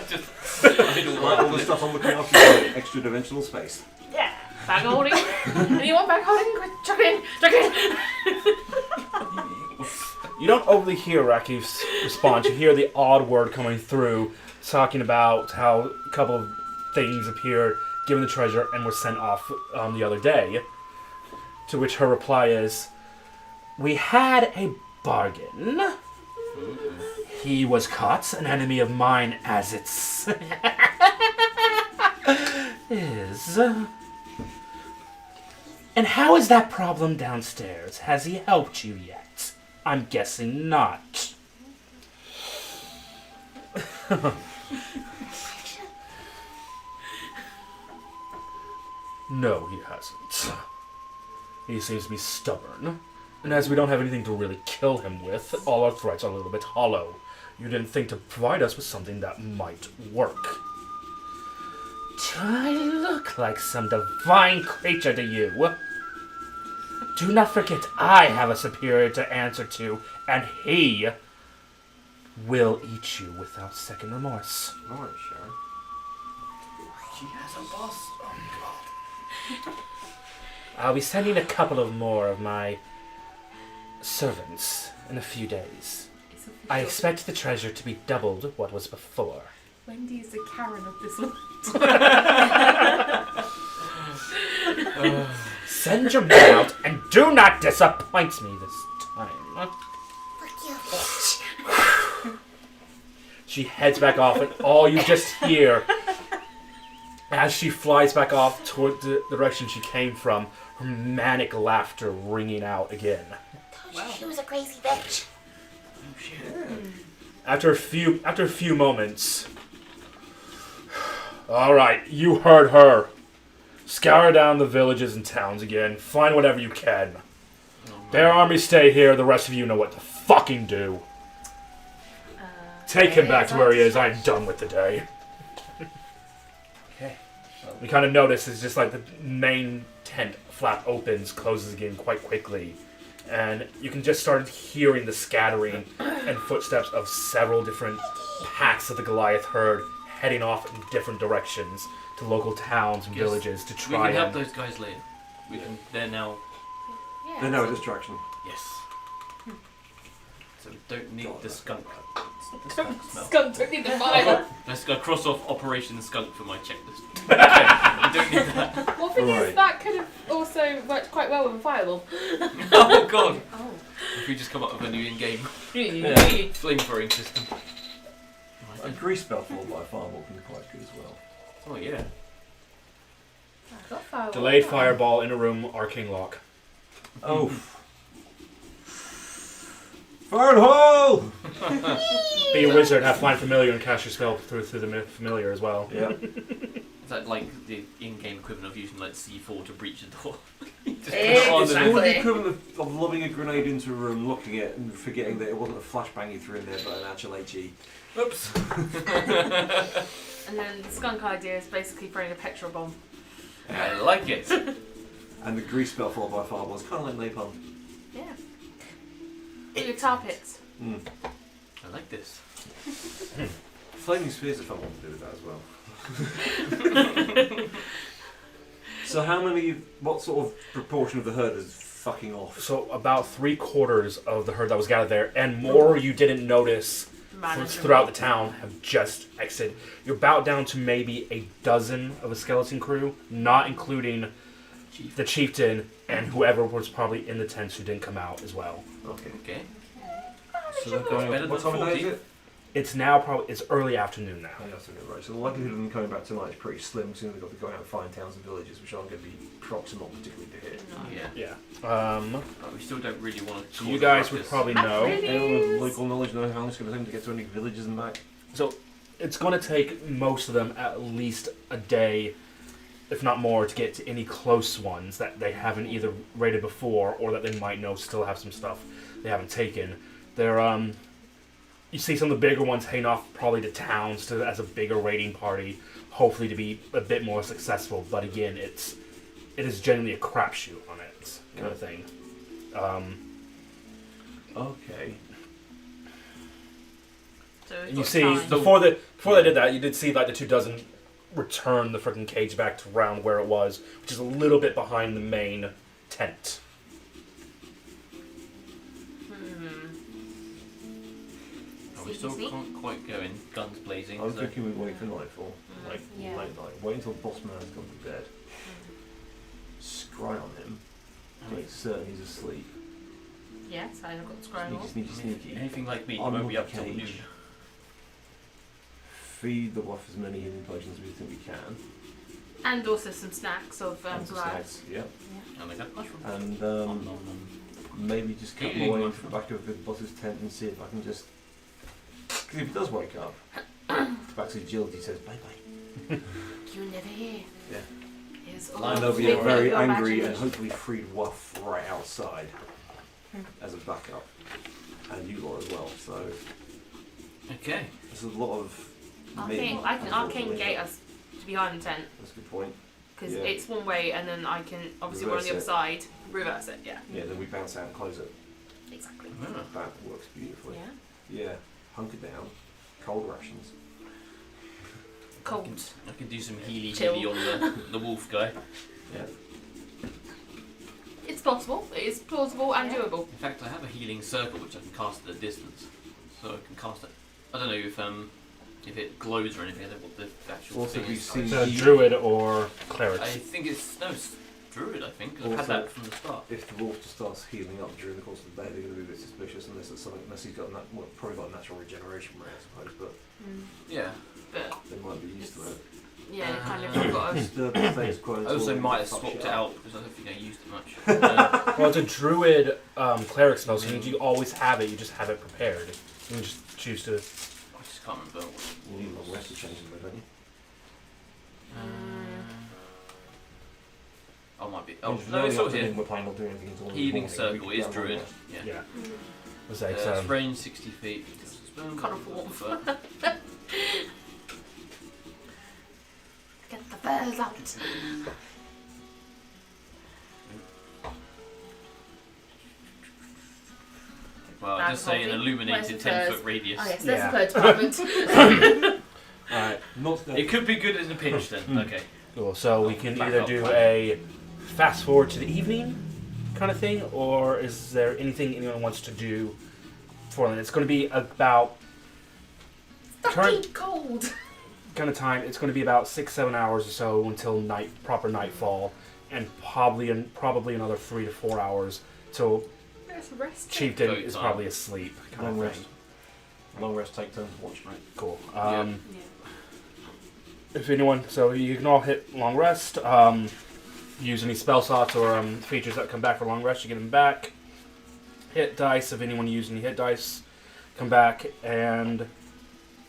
Just Right, all the stuff I'm looking after is extra dimensional space. Yeah. Bag holding. Anyone bag holding? Quick, chuck it in. Chuck it in. You don't overly hear Rakif's response. You hear the odd word coming through, talking about how a couple of things appeared, given the treasure, and were sent off the other day. To which her reply is, "We had a bargain. He was caught, an enemy of mine as it's is. And how is that problem downstairs? Has he helped you yet? I'm guessing not." No, he hasn't. He seems to be stubborn. And as we don't have anything to really kill him with, all our threats are a little bit hollow. You didn't think to provide us with something that might work. Do I look like some divine creature to you? Do not forget I have a superior to answer to, and he will eat you without second remorse. Right, Sharon. She has a boss. Oh god. I'll be sending a couple of more of my servants in a few days. It's official. I expect the treasure to be doubled what was before. Wendy is the Karen of this one. Send your men out and do not disappoint me this time. Fuck you, bitch. She heads back off, and all you just hear as she flies back off toward the direction she came from, her manic laughter ringing out again. Told you she was a crazy bitch. Oh shit. After a few moments, all right, you heard her. Scour down the villages and towns again. Find whatever you can. Their army stay here. The rest of you know what to fucking do. Take him back to where he is. I am done with the day. Okay. We kind of notice it's just like the main tent flap opens, closes again quite quickly. And you can just start hearing the scattering and footsteps of several different packs of the Goliath herd heading off in different directions to local towns and Yes. villages to We try can help and... those guys later. We can. They're now. Yeah. They're no distraction. Yes. So we don't need God, the that's skunk. bad. The skunk smell. Scum took me the fire. Let's go cross off Operation Skunk for my checklist. We don't need that. Well, thing Right. is, that could have also worked quite well with a fireball. Oh god. Oh. If we just come up with a new in-game Yeah. flame-throwing system. A grease spell followed by a fireball can be quite good as well. Oh yeah. I got fireball. Delayed fireball in a room, arcane lock. Oh. Fire and hole! Be a wizard, have find familiar, and cast your spell through the familiar as well. Yeah. Is that like the in-game equivalent of using like C4 to breach a door? Just put It's it on It's and more Exactly. the equivalent of lobbing a grenade into a room, looking at it, and forgetting that it wasn't a flashbang you threw in there, but an actual HE. oops. And then the skunk idea is basically throwing a petrol bomb. I like it. And the grease spell followed by fireball is kind of like napalm. Yeah. Do your tar pits. Mm. I like this. Flaming spheres are fun one to do with that as well. So what sort of proportion of the herd is fucking off? So about 3/4 of the herd that was gathered there, and more you didn't notice throughout the town, have just exited. You're about down to maybe a dozen of a skeleton crew, not including the chieftain and whoever was probably in the tents who didn't come out as well. Okay. Okay. So they're going Better what than time of day is 40. it? It's now it's early afternoon now. Oh, yeah, that's right. So the likelihood of them coming back tonight is pretty slim, considering they've got to go out and find towns and villages, which aren't going to be proximal particularly to hit. Yeah. Yeah. But we still don't really want to. So you guys would probably know. Anyone with local knowledge know how long it's going to take them to get to any villages and back? So it's going to take most of them at least a day, if not more, to get to any close ones that they haven't either raided before or that they might know still have some stuff they haven't taken. They're you see some of the bigger ones heading off probably to towns as a bigger raiding party, hopefully to be a bit more successful. But again, it is generally a crapshoot on it kind of thing. Okay. So we've And you got see time. before they did that, you did see like the 2 dozen return the freaking cage back to around where it was, which is a little bit behind the main tent. We still can't quite go in guns blazing. I'm so- thinking we wait for nightfall, like Yeah. late night. Wait until Boss Man has gone to bed. Scry on him. Make certain he's asleep. Yes, I've got the scroll. Sneaky, sneaky. Anything like me, you I'm won't be not up till caged. noon. Feed the wolf as many hidden potions as we think we can. And also some snacks of And some glass. snacks, yeah. And I got mushrooms. And Nom, nom, nom. maybe just cut my way into the back of the boss's tent and see if I can just... Because if he does wake up, Back to agility says bye bye. You never hear. Yeah. It's And all And they'll be figment of very your angry and imagination. hopefully freed Wuff right outside as a backup. And you lot as well, so Okay. there's a lot of Arcane, I can arcane gate us to behind the tent That's a good point. because Yeah. it's one way, and then I can obviously we're on the other Reverse side, reverse it. Yeah, Yeah, then we bounce out and close it. exactly. Ah. That works beautifully. Yeah, Yeah. Hunker down. Cold rations. cold. I can do some healy Chill. on the wolf guy. Yeah. It's possible. It is plausible and Yeah. doable. In fact, I have a healing circle which I can cast at a distance, so I can cast it. I don't know if it glows or anything. I don't know what the actual Also, thing we is. see- So druid or cleric. I think it's druid. I think 'cause I've had Also- that from the start. If the wolf just starts healing up during the course of the day, they're going to be a bit suspicious unless it's something, unless he's got probably got a natural regeneration rate, I suppose, but Yeah. But they might be used to it. yeah, kind of you've got to. Disturb the status quo. I also until might they have fuck swapped shit it up. out because I don't think I used it much. Well, it's a druid cleric spell, so you always have it. You just have it prepared. You can just choose to. I just can't remember. You need a long rest to change them, don't you? Oh, might be. Oh, Usually no, it's up all to here. him, we're planning on doing anything until the Healing morning, we circle could is get a long druid. rest. Yeah. Yeah. It's like It's range 60 feet. Kind of warmth. But Get the furs out. well, Bad just say an coffee. illuminated Where's the 10-foot furs? radius. Oh yes, Yeah. there's the third department. Alright, Not that. It could be good in a pinch then. Okay. cool. So we can Back either up, do fine. a fast forward to the evening kind of thing, or is there anything anyone wants to do for them? It's going to be about Fucking cold. kind of time. It's going to be about 6-7 hours or so until proper nightfall, and probably another 3 to 4 hours till There's a rest. Chieftain Boat is time. probably asleep. Kind Long of rest. thing. Long rest, take turns watch. Right, cool. Yeah. Yeah. If anyone, so you can all hit long rest. Use any spell slots or features that come back for long rest, you get them back. Hit dice, if anyone using any hit dice, come back, and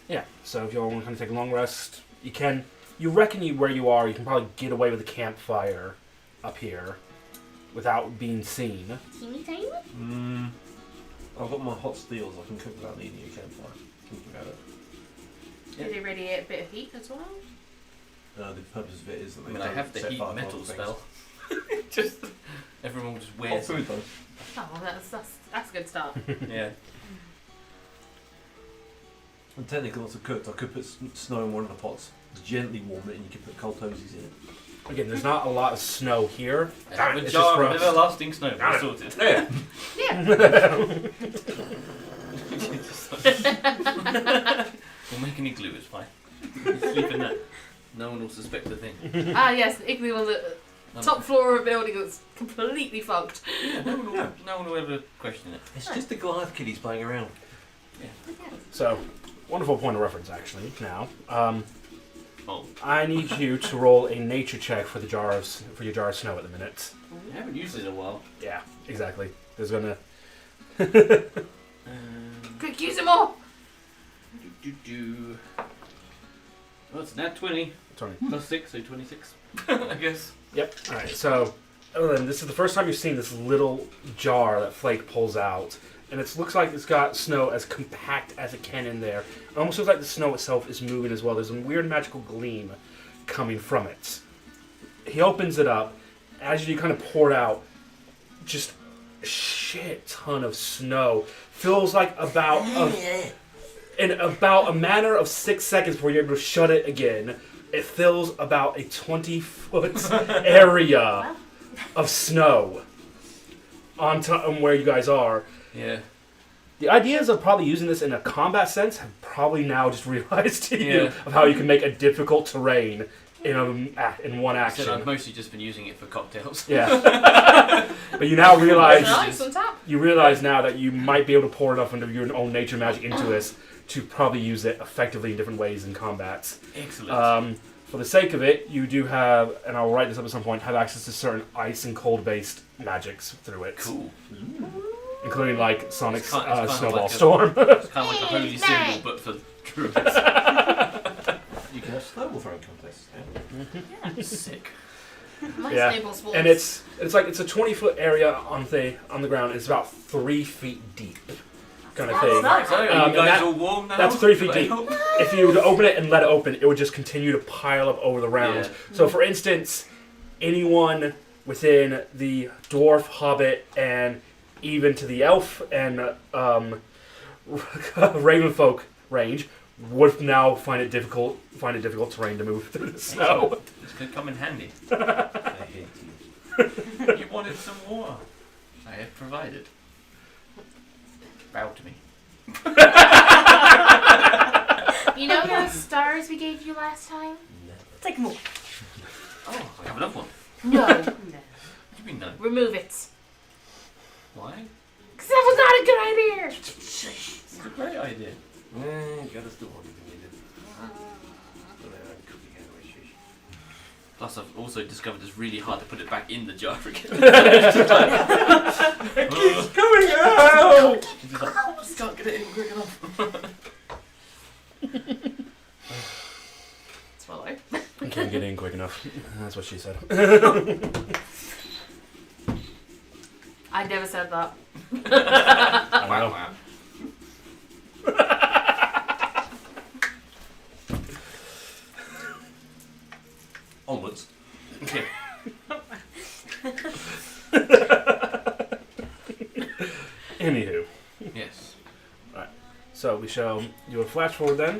yeah. So if you all want to kind of take a long rest, you can. You reckon where you are, you can probably get away with a campfire up here without being seen. Teeny tiny. I've got my hot steels. I can cook without needing a campfire. Thinking about it. Did it radiate a bit of heat as well? The purpose of it is that I they mean, I don't have the set heat fire to metal other things. spell. Just everyone will just Hot wear. food though. Oh, well, that's a good start. Yeah. And technically, once it's cooked, I could put snow in one of the pots, gently warm it, and you could put cold toesies in it. Again, there's not a lot of snow here. Have a It's jar just of frost. everlasting snow. Damn it. Sorted. Yeah. Yeah. We'll make an igloo. It's fine. Sleep in that. No one will suspect a thing. Ah, yes, igloo on the top floor of a building that's completely fucked. Yeah, no one will ever question it. It's just the Goliath kiddies playing around. So, wonderful point of reference, actually. Now, Oh, I need you to roll a nature check for your jar of snow at the minute. I haven't used it in a while. Yeah, exactly. There's gonna. Quick, use them all! Well, it's nat 20 Tony. plus 6, so 26. I guess. Yep. All right. So, Elwyn, this is the first time you've seen this little jar that Flake pulls out, and it looks like it's got snow as compact as it can in there. It almost looks like the snow itself is moving as well. There's a weird magical gleam coming from it. He opens it up. As you kind of pour it out, just a shit ton of snow. Feels like in about a matter of 6 seconds before you're able to shut it again, it fills about a 20-foot area of snow on where you guys are. Yeah. The ideas of probably using this in a combat sense have probably now just realized to you Yeah. of how you can make a difficult terrain in one I said I've action. mostly just been using it for cocktails. Yeah. But you now realize Nice on top. now that you might be able to pour enough of your own nature magic into this to probably use it effectively in different ways in combat. Excellent. For the sake of it, you do have, and I'll write this up at some point, have access to certain ice and cold-based magics through it. Cool. Including, like, Sonic's It's kind of Snowball like Storm. It's kind of like a holy symbol, but for druids. You can have snowball throwing contests. Yeah. Sick. My Yeah. snowball sports. And it's like it's a 20-foot area on the ground. It's about 3 feet deep, kind of That's thing. nice. So, are and you guys that- all warm now? that's 3 feet Do I deep. help? If you were to open it and let it open, it would just continue to pile up over the round. Yeah. So, for instance, anyone within the dwarf, hobbit, and even to the elf and ravenfolk range would now find it difficult terrain to move through the snow. This could come in handy. I hate you. You wanted some water. I have provided. Bow to me. You know those stars we gave you last time? Take more. Oh, I have enough one. No. What do you mean no? Remove it. Why? Because that was not a good idea. It's a great idea. Got us the one if we needed. Cooking anyway, sheesh. Plus, I've also discovered it's really hard to put it back in the jar again. Coming out! It's just like, I just can't get it in quick enough. Swallow. Can't get in quick enough. That's what she said. I never said that. I know. Wow. Onwards. Okay. Anywho, Yes. so we shall do a flash forward then,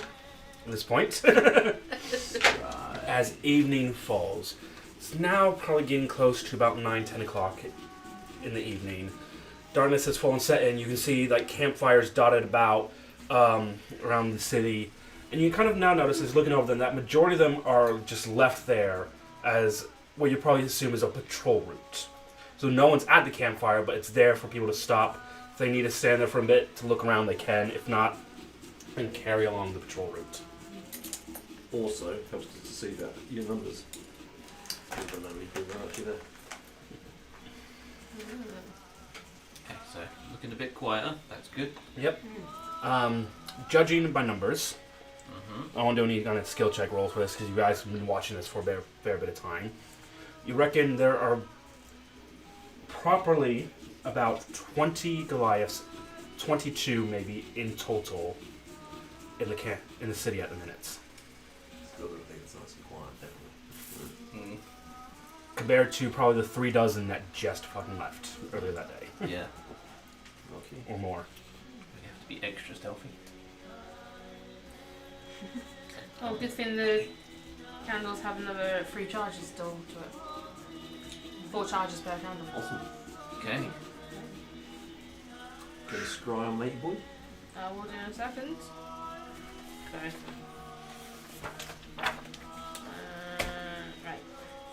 at this point. As evening falls. It's now probably getting close to about 9-10 o'clock in the evening. Darkness has fallen set in. You can see like campfires dotted about around the city. And you kind of now notice, as looking over them, that majority of them are just left there as what you probably assume is a patrol route. So no one's at the campfire, but it's there for people to stop. If they need to stand there for a bit to look around, they can. If not, then carry along the patrol route. Also, helps us to see that your numbers. People know people are actually there. Okay, so looking a bit quieter. That's good. Yep. Judging by numbers, I won't do any kind of skill check rolls for this because you guys have been watching this for a fair bit of time. You reckon there are properly about 20 Goliaths, 22 maybe in total in the city at the minute, Still don't think it's nice and quiet, definitely. compared to probably the 3 dozen that just fucking left earlier that day Yeah. Lucky. or more. We have to be extra stealthy. Oh, good thing the candles have another 3 charges still to it. 4 charges per candle. Awesome. Okay. Get a scry on Lady Boy. We'll do in a second. Sorry. Right.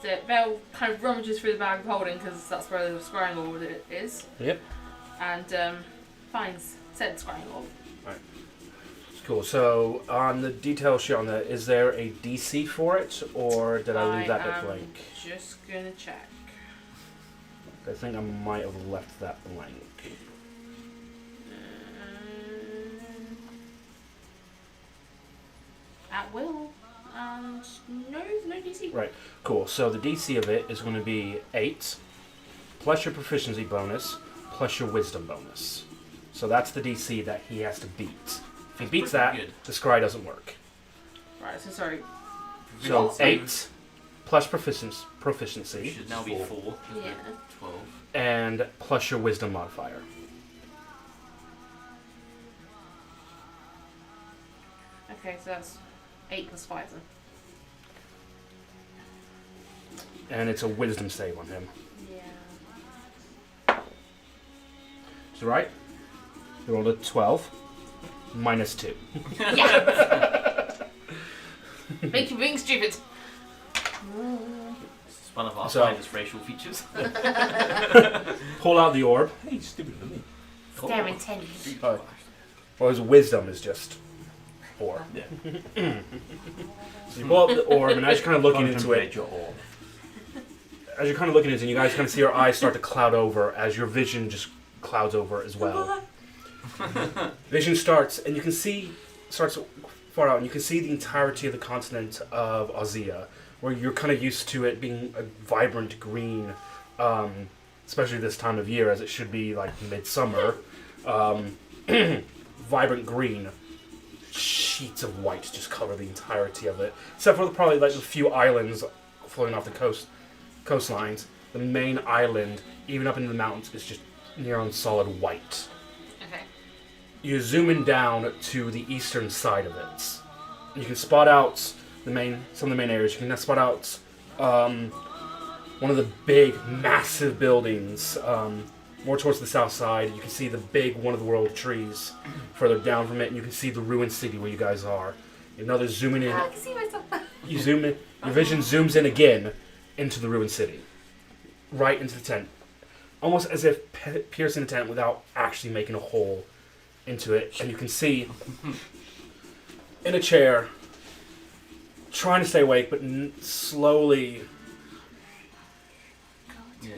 So Belle kind of rummages through the bag of holding because that's where the scrying orb is. Yep. And finds said scrying orb. Cool. So on the detail sheet on that, is there a DC for it, or did I leave that bit blank? Just gonna check. I think I might have left that blank. At will. And no DC. Right. Cool. So the DC of it is going to be 8, plus your proficiency bonus, plus your wisdom bonus. So that's the DC that he has to beat. If he beats that, Good. the scry doesn't work. Right, so sorry. So So 8 plus It proficiency, should now be 4. Yeah. 12. and plus your wisdom modifier. Okay, so that's 8 plus 5 then. And it's a wisdom save on him. Yeah. Is that right? You rolled a 12, minus 2. Make you being stupid. This is one of our So- finest racial features. Pull out the orb. Hey, he's stupider than me. Scare intended. Oh. Well, his wisdom is just 4. Yeah. So you pull out the orb, and as you're kind of looking into it, Your orb. as you're kind of looking into it, you guys kind of see your eyes start to cloud over as your vision just clouds over as well. Vision starts, and you can see starts far out, and you can see the entirety of the continent of Ozia, where you're kind of used to it being a vibrant green, especially this time of year, as it should be like midsummer. Vibrant green. Sheets of white just cover the entirety of it, except for probably like a few islands floating off the coastlines. The main island, even up into the mountains, is just near on solid white. Okay. You zoom in down to the eastern side of it. You can spot out some of the main areas. You can spot out one of the big, massive buildings. More towards the south side, you can see the big one-of-the-world trees further down from it, and you can see the ruined city where you guys are. Another zooming in. I can see myself. You zoom in. Your vision zooms in again into the ruined city, right into the tent, almost as if piercing the tent without actually making a hole into it. And you can see in a chair, trying to stay awake, but slowly. Yeah.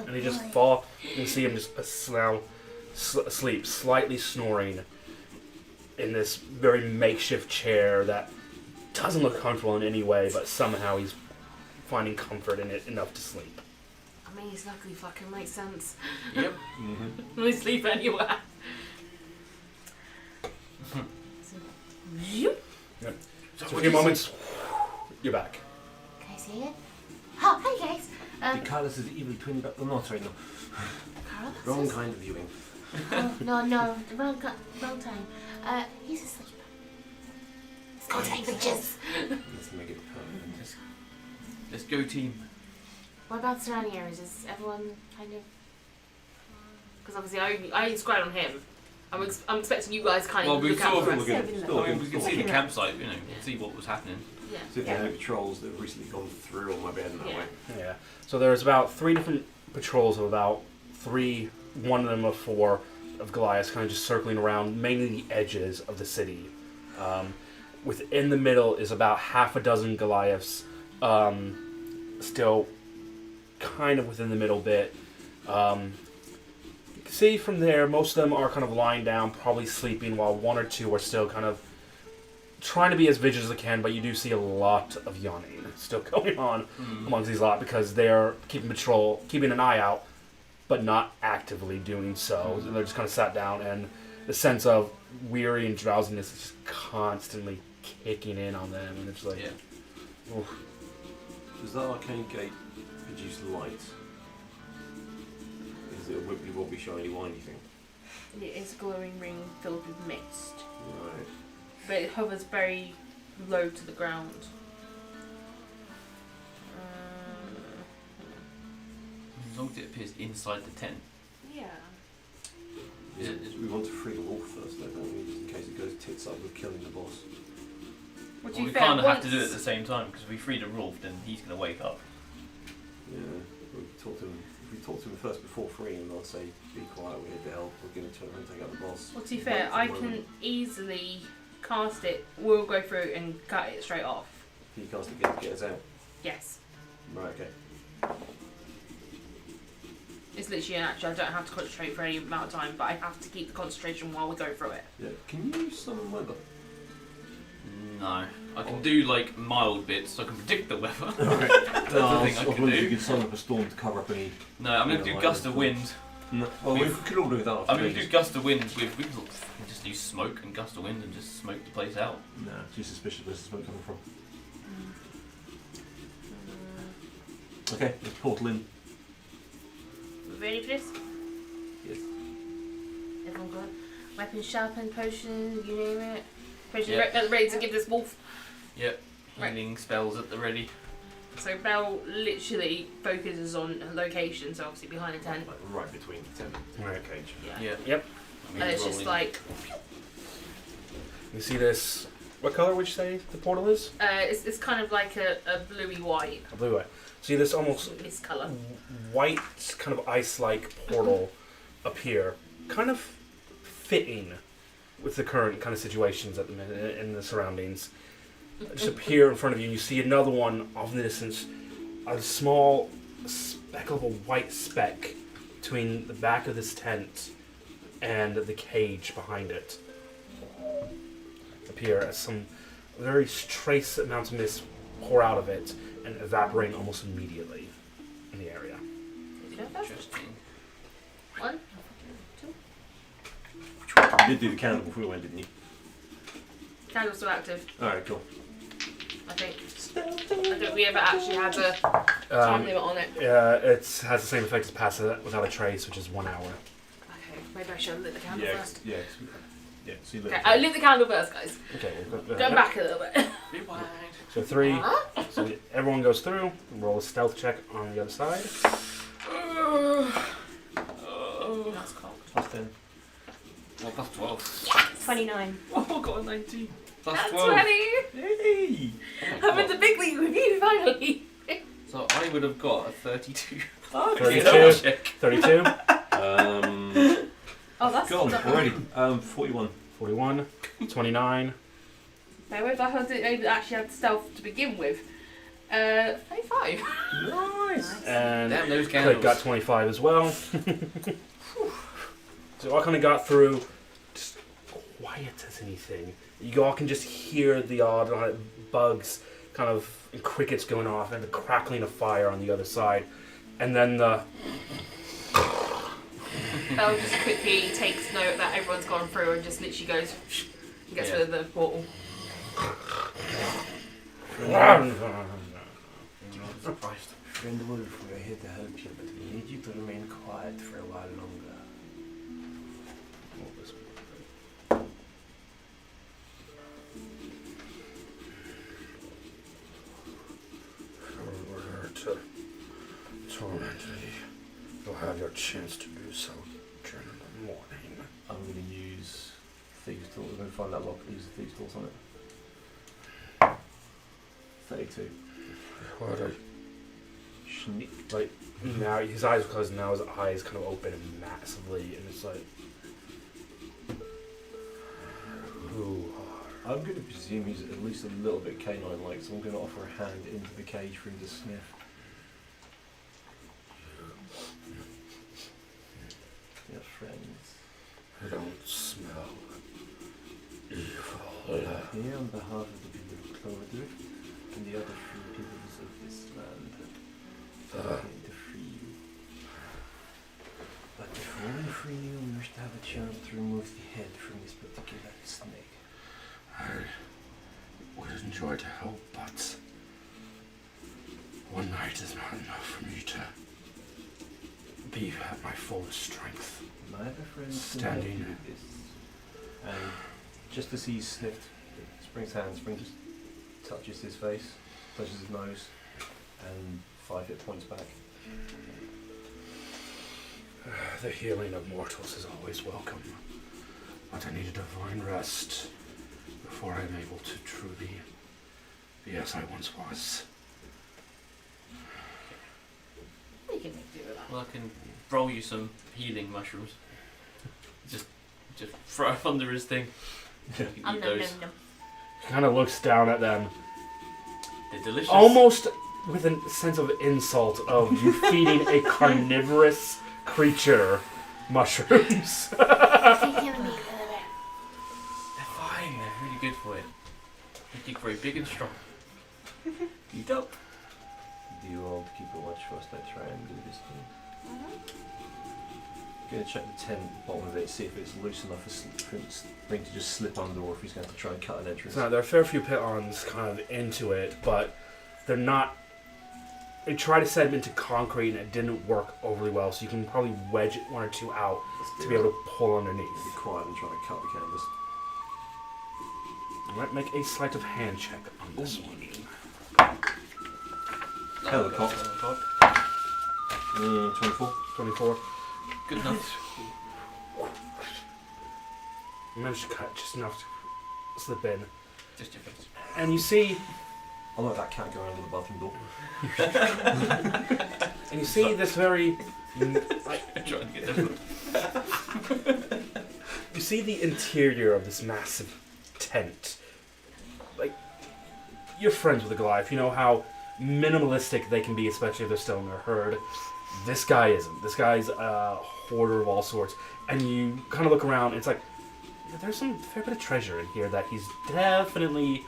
And he just fall. You can see him just now asleep, slightly snoring in this very makeshift chair that doesn't look comfortable in any way, but somehow he's finding comfort in it enough to sleep. I mean, his luckily fucking makes sense. Yep. We sleep anywhere. Yep. So for a few moments, you're back. Can I see it? Oh, hi guys. Carlos is evil twin, but no, sorry, no. Carlos? Wrong kind of viewing. Oh, no, the wrong time. He's asleep. Let's go to adventures. Let's make it permanent. Let's go, team. What about surrounding areas? Is everyone kind of... Because obviously I inscribed on him. I'm expecting you guys kind of we look out sort for of us. we can see the campsite, you know, we can see what was happening. Yeah. So if there are any patrols that have recently gone through on my bed in that Yeah. way. Yeah. So there's about 3 different patrols of about 3, one of them of 4 of Goliaths, kind of just circling around, mainly the edges of the city. Within the middle is about half a dozen Goliaths, still kind of within the middle bit. You can see from there, most of them are kind of lying down, probably sleeping, while 1 or 2 are still kind of trying to be as vigilant as they can, but you do see a lot of yawning still going on amongst these lot because they're keeping an eye out, but not actively doing so. They're just kind of sat down, and the sense of weary and drowsiness is just constantly kicking in on them, and it's like, oof. Does that arcane gate produce light? Is it a wibbly wobbly shiny windy thing? It is a glowing ring filled with mist. Right. But it hovers very low to the ground. As long as it appears inside the tent. Yeah. We want to free the wolf first, though, don't we? Just in case it goes tits up with killing the boss. What do Well, you we think? kind of have to do it at the same time because if we free the wolf, then he's going to wake up. Yeah. We talk to him. If we talk to him first before freeing him, I'll say, "Be quiet. We're here to help. We're going to turn around and take out the boss." Well, to be fair, I can easily cast it. We'll go through and cut it straight off. Can you cast it again to get us out? Yes. Right. Okay. It's literally an action. I don't have to concentrate for any amount of time, but I have to keep the concentration while we go through it. Yeah. Can you use summon weather? No. I can do like mild bits, so I can predict the weather. Right. That's the thing I can You do. can summon up a storm to cover up any. No, I'm going to do gust of wind. No. Well, we could all do that. I'm going to do gust of wind with. We can just use smoke and gust of wind and just smoke the place out. No. Too suspicious. Where's the smoke coming from? Okay. Let's portal in. Ready for this? Yes. Everyone got weapons sharpened, potion, you name it. Potion Yeah. ready to give this wolf. Yep. Right. Healing spells at the ready. So Belle literally focuses on a location, so obviously behind a tent. Like right between the tent and Right. the cage. Yeah. Yeah. Yep. I mean, And it's just rolling. like You see this. What color would you say the portal is? it's kind of like a bluey white A blue eye. See this almost this colour. white, kind of ice-like portal appear, kind of fitting with the current kind of situations at the minute in the surroundings. just appear in front of you. And you see another one off in the distance, a small speck of a white speck between the back of this tent and the cage behind it. Appear as some very trace amounts of mist pour out of it and evaporate almost immediately in the area. Interesting. 1, 2. You did do the candle before we went, didn't you? Candle's still active, Alright, cool. I think. I don't think we ever actually had a time limit on it. It has the same effect as Pass It Without a Trace, which is 1 hour. Okay, maybe I should have lit the candle first. Yeah, so you Okay, I lit the candle first, guys. Okay, we'll Go back a little bit. Rewind. So 3. So everyone goes through. Roll a stealth check on the other side. That's cold. Plus 10. Well, plus 12. 29. Oh, got a 19. Plus That's 12. 20! Hey! Having the big league with you, finally! So I would have got a 32. Oh, 32. Check. 32. Oh, that's Gone not already. 41. 41. 29. Maybe if I had actually had stealth to begin with. 35. Nice. And Damn those Click candles. got 25 as well. So all kind of got through, just quiet as anything. You all can just hear the odd bugs kind of and crickets going off and the crackling of fire on the other side. And then the... Belle just quickly takes note that everyone's gone through and just literally goes and gets rid of the portal. Surprised. Friend Wolf, we are here to help you, but we need you to remain quiet for a while longer. In order to torment me, you'll have your chance to do so during the morning. I'm going to use Thieves' Tool. We're going to find that lock. Use the Thieves' Tools on it. 32. What a... Schnick. Like, now, his eyes are closed, now his eyes kind of open massively, and it's like... Who are... I'm going to presume he's at least a little bit canine-like, so I'm going to offer a hand into the cage for him to sniff. Your friends. I don't smell evil. Here on behalf of the people of Cloverdrift and the other free peoples of this land, I'm going to free you. But before we free you, we must have a chance to remove the head from this particular snake. I would enjoy to help, but one night is not enough for me to be at my fullest strength. My other friends can help you Standing. with this. And just as he's sniffed, Spring's hand, Spring just touches his face, touches his nose, and 5 hit points back. The healing of mortals is always welcome, but I need a divine rest before I'm able to truly be as I once was. We can make do with that. Well, I can roll you some healing mushrooms. Just throw them under his thing. You can eat those. He kind of looks down at them, They're delicious. almost with a sense of insult of you feeding a carnivorous creature mushrooms. They're fine. They're really good for it. Make you very big and strong. Eat up. Do you all keep a watch whilst I try and do this thing? Going to check the tent, bottom of it, see if it's loose enough for Spring to just slip under, or if he's going to try and cut an entrance. So there are a fair few pitons kind of into it, but they're not... They tried to set them into concrete and it didn't work overly well, so you can probably wedge it 1 or 2 out to be able to pull underneath. Be quiet and try and cut the canvas. I might make a sleight of hand check on this one. Helicopter. 24. 24. Good enough. You managed to cut just enough to slip in. Just your face. And you see... I'll let that cat go under the bathroom door. And you see this very... I'm trying to get them. You see the interior of this massive tent. Like, you're friends with the Goliath. You know how minimalistic they can be, especially if they're still in their herd. This guy isn't. This guy's a hoarder of all sorts. And you kind of look around, and it's like, yeah, there's some fair bit of treasure in here that he's definitely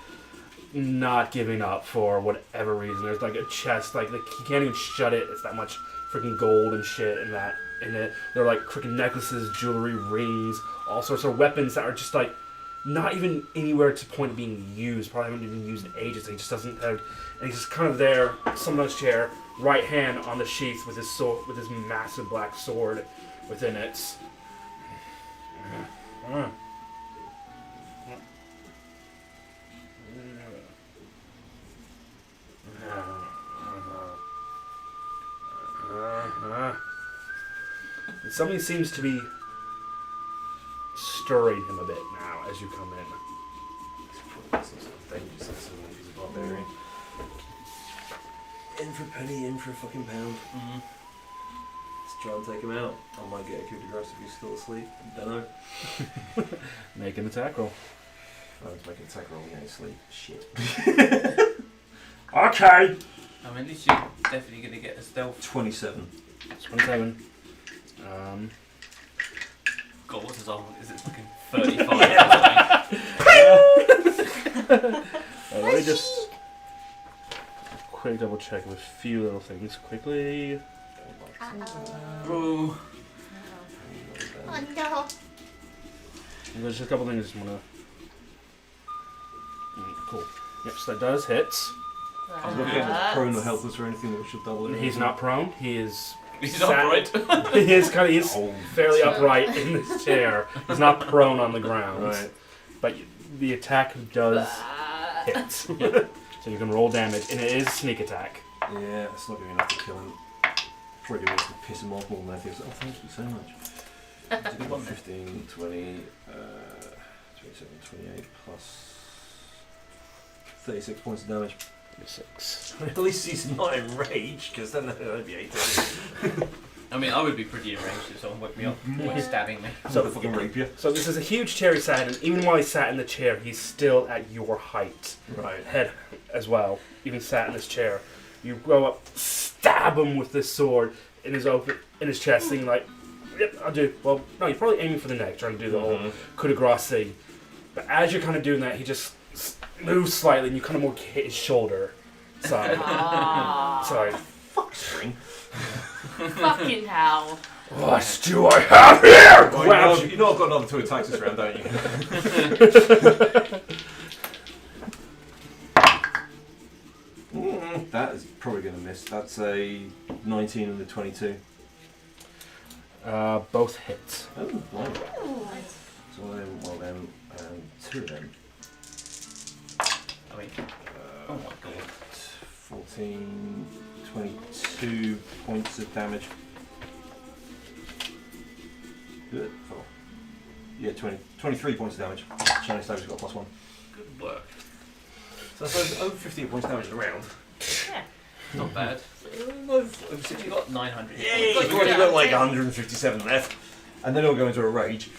not giving up for whatever reason. There's like a chest, like he can't even shut it. It's that much freaking gold and shit in that. In it, there are like freaking necklaces, jewelry, rings, all sorts of weapons that are just like not even anywhere to point of being used. Probably haven't even used in ages. He just doesn't have. And he's just kind of there, sitting on his chair, right hand on the sheath with his sword, with his massive black sword within it. Something seems to be stirring him a bit now as you come in. Some sort of dangerous assassin if he's a barbarian. In for a penny, in for a fucking pound. Mm-hmm. Let's try and take him out. I might get a coup de grace if he's still asleep. Don't know. Make an attack roll. I was making an attack roll, he ain't asleep. Shit. Okay! I mean, at least you're definitely going to get a stealth. 27. 27. God, what's his armor? Is it fucking 35 or something? Let me just quick double check with a few little things quickly. Ooh. Oh no. There's just a couple things I just want to... Cool. Yep, so that does hit. I was looking at prone or helpless or anything that we should double it. He's not prone. He is... He's upright. He is kind of... He's fairly upright in this chair. He's not prone on the ground. Right. But the attack does hit. So you can roll damage, and it is sneak attack. Yeah, it's not going to be enough to kill him. Probably going to piss him off more than anything. Oh, thank you so much. That's a good one. 15, 20, 27, 28 plus 36 points of damage. 6. At least he's not enraged, because then that'd be 8. I mean, I would be pretty enraged if someone woke me up while he's stabbing me. So fucking rapier. So this is a huge chair he sat in. Even while he sat in the chair, he's still at your height. Right. Head as well. Even sat in this chair. You go up, stab him with this sword in his chest, thinking like, yep, I'll do. Well, no, you're probably aiming for the neck, trying to do the whole coup de grace thing. But as you're kind of doing that, he just moves slightly, and you kind of more hit his shoulder side. Sorry. Fuck string. Fucking hell. What do I have here? Well, you know I've got another 2 attacks this round, don't you? That is probably going to miss. That's a 19 and a 22. Both hits. Oh, right. So one of them, and 2 of them. I mean, oh my god. 14, 22 points of damage. Good. Oh. Yeah, 23 points of damage. Chinese David's got +1. Good work. So I suppose over 15 points of damage a round. Yeah. Not bad. Over 6, you got 900. Yeah, you've already got like 157 left. And then it'll go into a rage.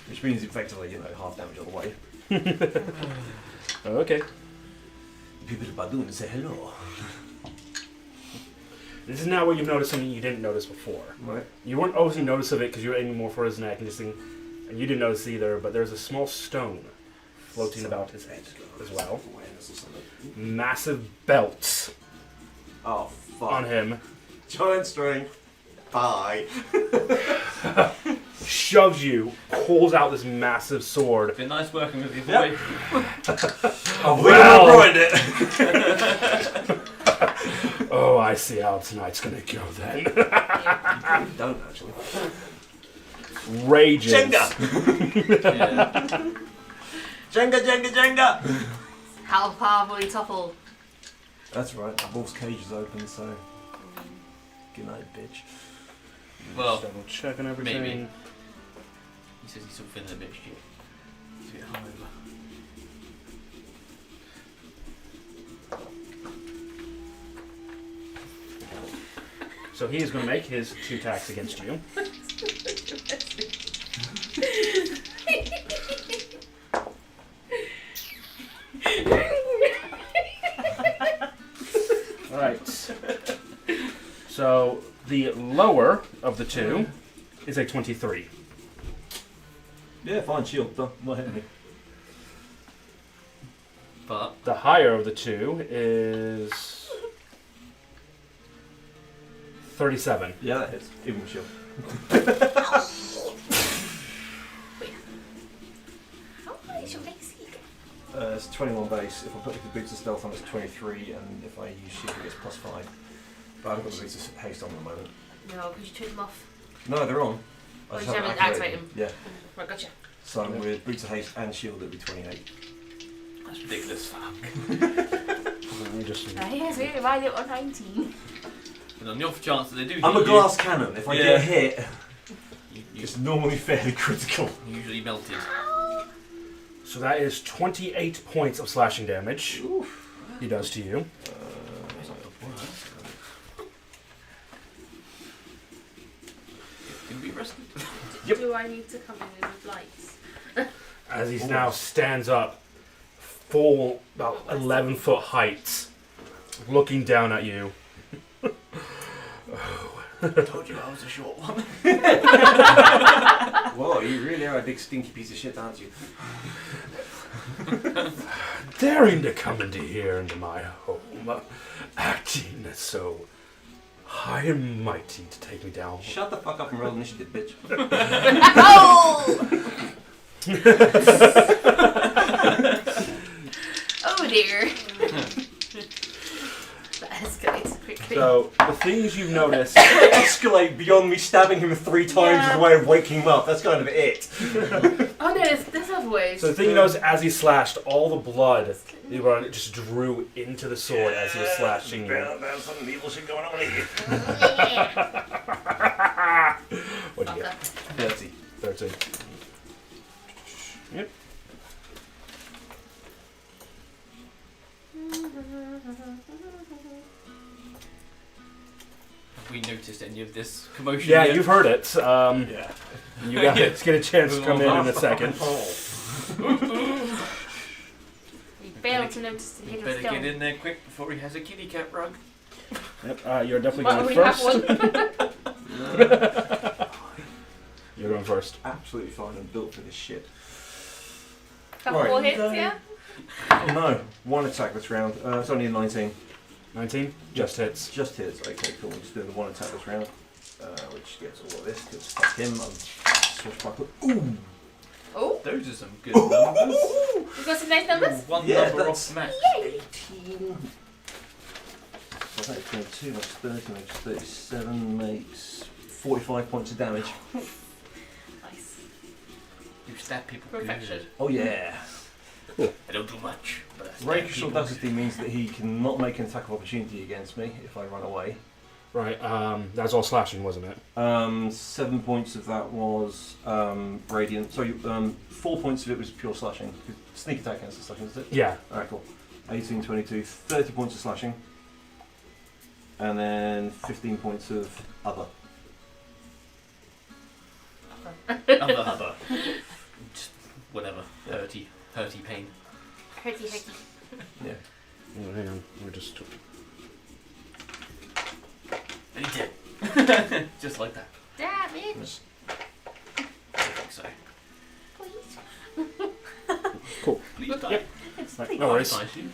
Which means effectively, half damage all the way. Okay. People at Badoon and say hello. This is now where you've noticed something you didn't notice before. Right. You weren't obviously notice of it because you were aiming more for his neck and and you didn't notice either. But there's a small stone floating about his head as well. Massive belts Oh, fuck. on him. Giant strength. Bye. Shoves you, pulls out this massive sword. Been nice working with you, boy. Yep. I've Well. ruined it. Oh, I see how tonight's gonna go then. Don't actually. Rages. Jenga! Yeah. Jenga, Jenga, Jenga! How far will he topple? That's right, the wolf's cage is open, so. Good night, bitch. Well, Just double checking everything. maybe. He says he's still feeling a bit shit. He's a bit hungover. So he is going to make his 2 attacks against you. So the lower of the two is a 23. Yeah, fine, shield. Not hitting me. But The higher of the two is 37. Yeah, that hits. Even with shield. How high is your AC? It's 21 base. If I put the boots of stealth on, it's 23, and if I use shield, it gets +5. But I haven't got the boots of haste on at the moment. No, because you took them off. No, they're on. Oh, you just haven't activated activated them. Yeah. Right, gotcha. So with boots of haste and shield, it'd be 28. that's ridiculous. Fuck. Let me just. Yes, we divided it on 19. And on the off chance that they do hit I'm a you, glass cannon. If I Yeah. get hit, you it's normally fairly critical. usually melted. So that is 28 points of slashing damage. He does to you. Can be rested. Yep. Do I need to come in with lights? As he now stands up, full about 11-foot height, looking down at you. I told you I was a short one. Whoa, you really are a big stinky piece of shit, aren't you? Daring to come into here, into my home, acting so high and mighty to take me down. Shut the fuck up and roll initiative, bitch. Oh! Oh dear. That escalates quickly. So, the things you've noticed, Escalate beyond me stabbing him 3 times as a way of waking him up. That's kind of it. Oh no, there's other ways. so the thing you noticed as he slashed, all the blood it just drew into the sword as he was slashing you. There's some evil shit going on here. What'd you get? 30. 13. Yep. Have we noticed any of this commotion Yeah, yet? you've heard it. Yeah. You guys get a chance to come in a second. We failed to notice the hidden Better stone. get in there quick before he has a kitty cat rug. Yep, you're definitely Well, going we have first. one. You're going first. Absolutely fine. I'm built for this shit. Couple Right. more hits, yeah? Oh no. 1 attack this round. It's only a 19. 19? Just hits. Just hits. Okay, cool. We're just doing the 1 attack this round. Which gets all of this. Because fuck him. I'm swashbuckler. Ooh! Oh, Those are some good numbers. we've got some nice numbers. One Yeah, number that's- off match. 18. So that's 22 makes 30 makes 37 makes 45 points of damage. Nice. You stab people Perfection. good. Oh yeah. I don't do much, but I stab Racial people. audacity means that he cannot make an attack of opportunity against me if I run away. Right, that's all slashing, wasn't it? 7 points of that was radiant. Sorry, 4 points of it was pure slashing. Sneak attack against the slashing, is it? Yeah. Alright, cool. 18, 22, 30 points of slashing. And then 15 points of other. Other. Just whatever. Yeah. Hurty pain. Hurty, hurty. Yeah. Oh, hang on, we're just... And he did. Just like that. Damage. I think so. Please. Cool. Please die. Yep. Right, no worries. Nice, you.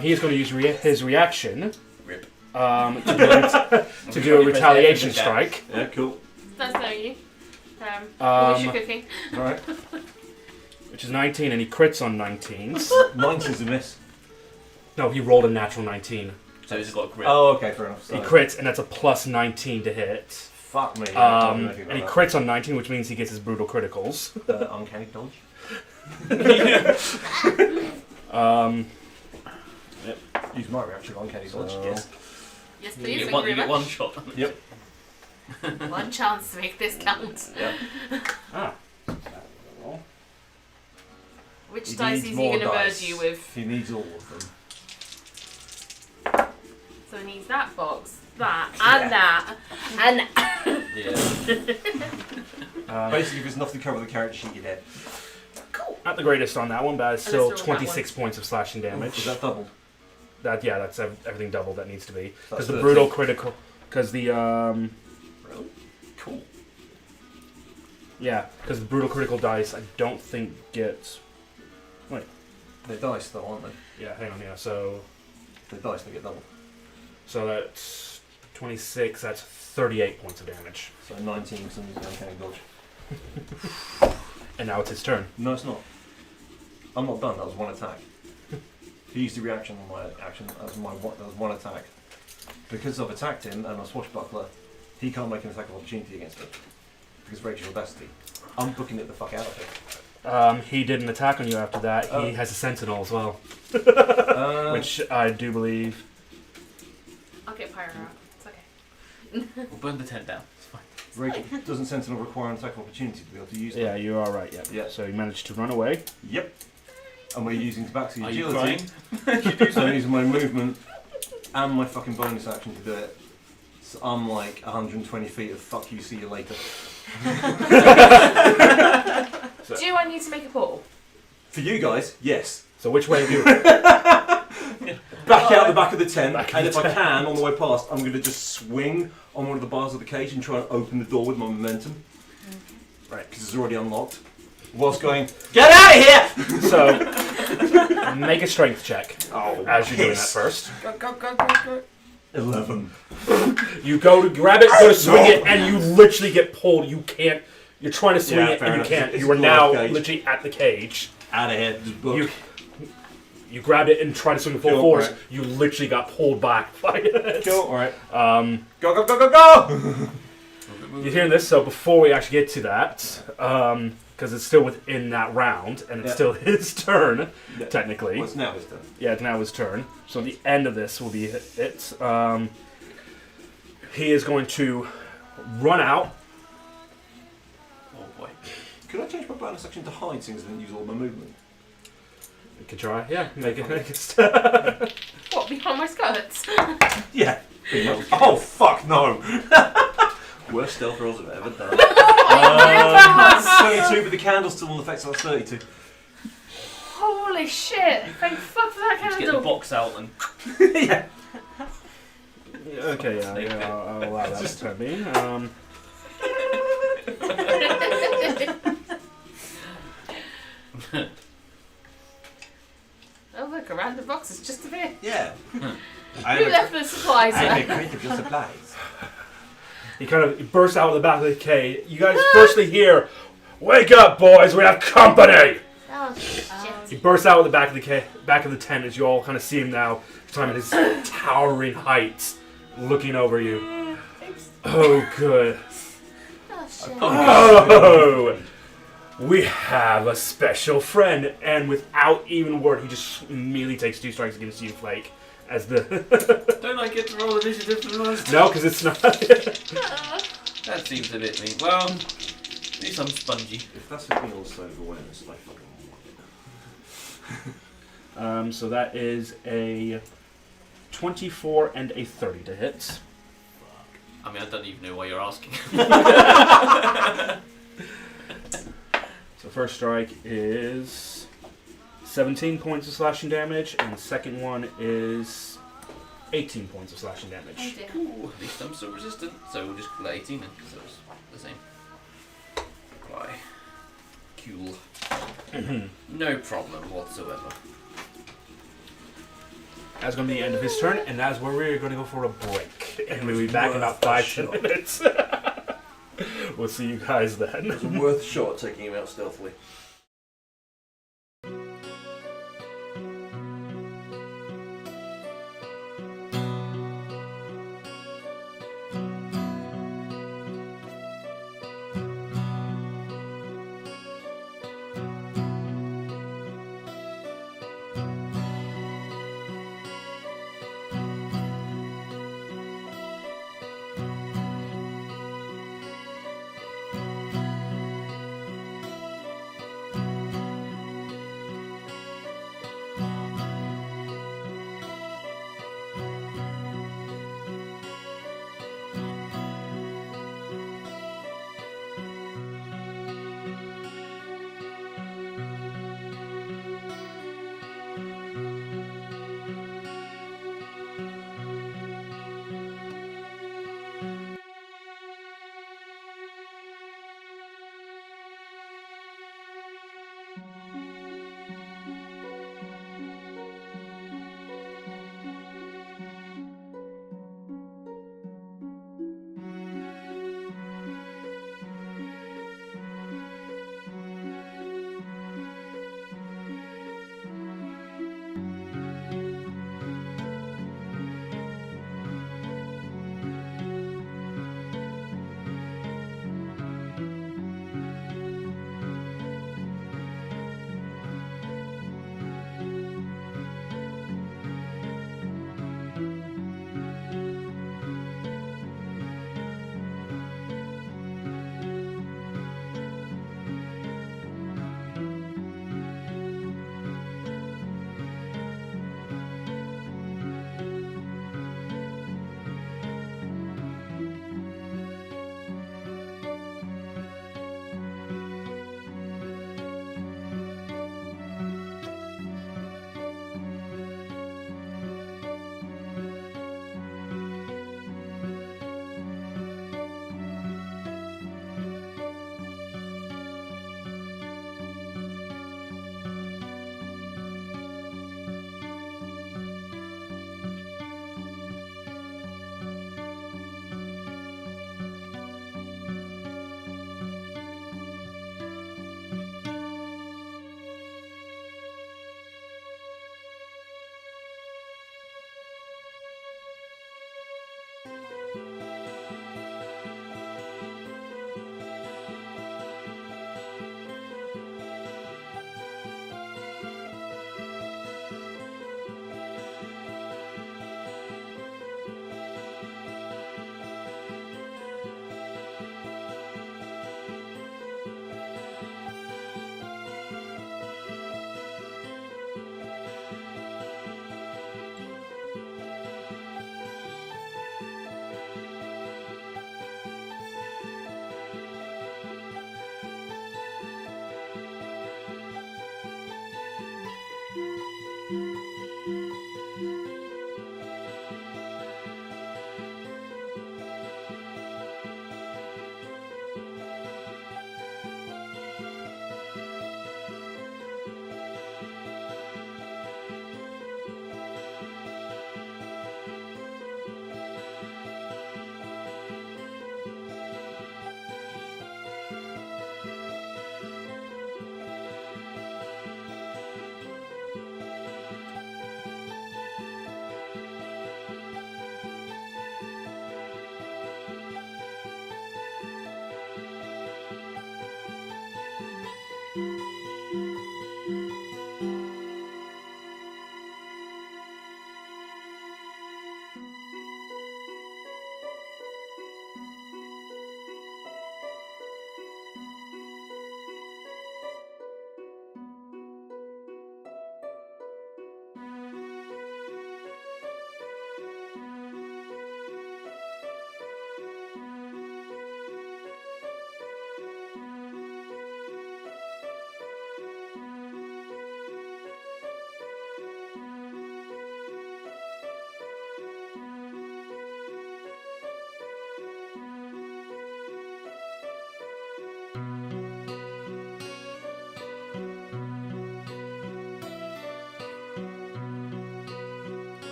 He is going to use his reaction Rip. to do a retaliation strike. Yeah, cool. That's no you. Finish your cooking. Alright. Which is 19, and he crits on 19s. 19's a miss. No, he rolled a natural 19. So he's got a grip. Oh, okay, fair enough. He So- crits, and that's a plus 19 to hit. Fuck me. I don't know anything And he about crits on 19, which means he gets his brutal criticals. that. Uncanny dodge. Use my reaction on uncanny dodge. So- Yes. Yes, You please. get Thank one, you you very get one much. shot. Yep. One chance to make this count. Yeah. Ah. Which He dice needs is he more going to merge dice. you with? He needs all of them. So he needs that box, that, and that, and that. Yeah. Basically, if it's enough to cover the character sheet, you're dead. Cool. Not the greatest on that one, but it's Unless still they're all that 26 points of slashing Is damage. that double? That's everything doubled that needs to be. Because That's the 13. brutal critical... Because the... Really? Cool. Yeah, because the brutal critical dice, I don't think gets... Wait. They're dice though, aren't they? Yeah, hang on, yeah, so... They're dice, they get double. So that's 26, that's 38 points of damage. So 19 some uncanny dodge. And now it's his turn. No, it's not. I'm not done. That was one attack. He used the reaction on my action. That was one attack. Because I've attacked him and I'm a swashbuckler, he can't make an attack of opportunity against me. Because of Rachel's audacity. I'm booking it the fuck out of him. He did an attack on you after that. Oh. He has a sentinel as well. Which I do believe... I'll get Pyro out. It's okay. We'll burn the tent down. It's fine. Rachel, doesn't Sentinel require an attack of opportunity to be able to use Yeah, that? you are right, yeah. Yeah. So you managed to run away. Yep. And we're using Tabaxi Are you agility. So I'm using my movement and my fucking bonus action to do it. So I'm like 120 feet of fuck you, see you later. Do I need to make a portal? For you guys, yes. So which way do you... Back out the back of the tent, Back of and the if I tent. can, on the way past, I'm going to just swing on one of the bars of the cage and try and open the door with my momentum. Right, because it's already unlocked. Whilst going, get out of here! So, make a strength check Oh, as you're doing that piss. first. Go. 11. You go to grab it, go to swing it, and you literally get pulled. You can't... You're trying to swing Yeah, it, fair and you enough. can't. It's You are a now glass cage. literally at the cage. Out of here, just book. You grabbed it and tried to swing it full Cool, force. right. You literally got pulled back by it. Cool, alright. Go! You're hearing this, so before we actually get to that, because it's still within that round, and it's Yeah. still his turn, Yeah. technically. Well, it's now his turn. Yeah, it's now his turn. So the end of this will be it. He is going to run out. Oh boy. Could I change my bonus action to hide since I didn't use all my movement? You can try, yeah, make it. What, behind my skirts? Yeah. Oh, fuck no! Worst stealth rolls I've ever done. 22, but the candle's still in effect, so that's 32. Holy shit! Thank fuck for that Just get the candle. box out and Yeah. Okay, yeah, I'll allow that to me. Oh look, a random box has just appeared. Yeah. Who left the supplies there? crate of your supplies. He kind of bursts out of the back of the cave. You guys firstly hear, "Wake up, boys! We have company!" Oh shit. He bursts out of the back of the back of the tent as you all kind of see him now, climbing his towering heights, looking over you. Oh, good. Oh shit. Oh, we have a special friend, and without even word, he just immediately takes 2 strikes against you, Flake. As the don't I get to roll initiative first? no, because it's not. That seems a bit mean. Well, at least I'm spongy. If that's a meal state of awareness, I fucking want it. So that is a 24 and a 30 to hit. I mean, I don't even know why you're asking. So first strike is 17 points of slashing damage, and the second one is 18 points of slashing Oh damage. dear. Ooh, at least I'm still resistant, so we'll just call it 18 then, so it's the same. Why? Cool. No problem whatsoever. That's going to be the end of his turn, and that's where we're going to go for a break. And we'll be back in about 5-10 minutes. We'll see you guys then. It's worth a shot taking him out stealthily.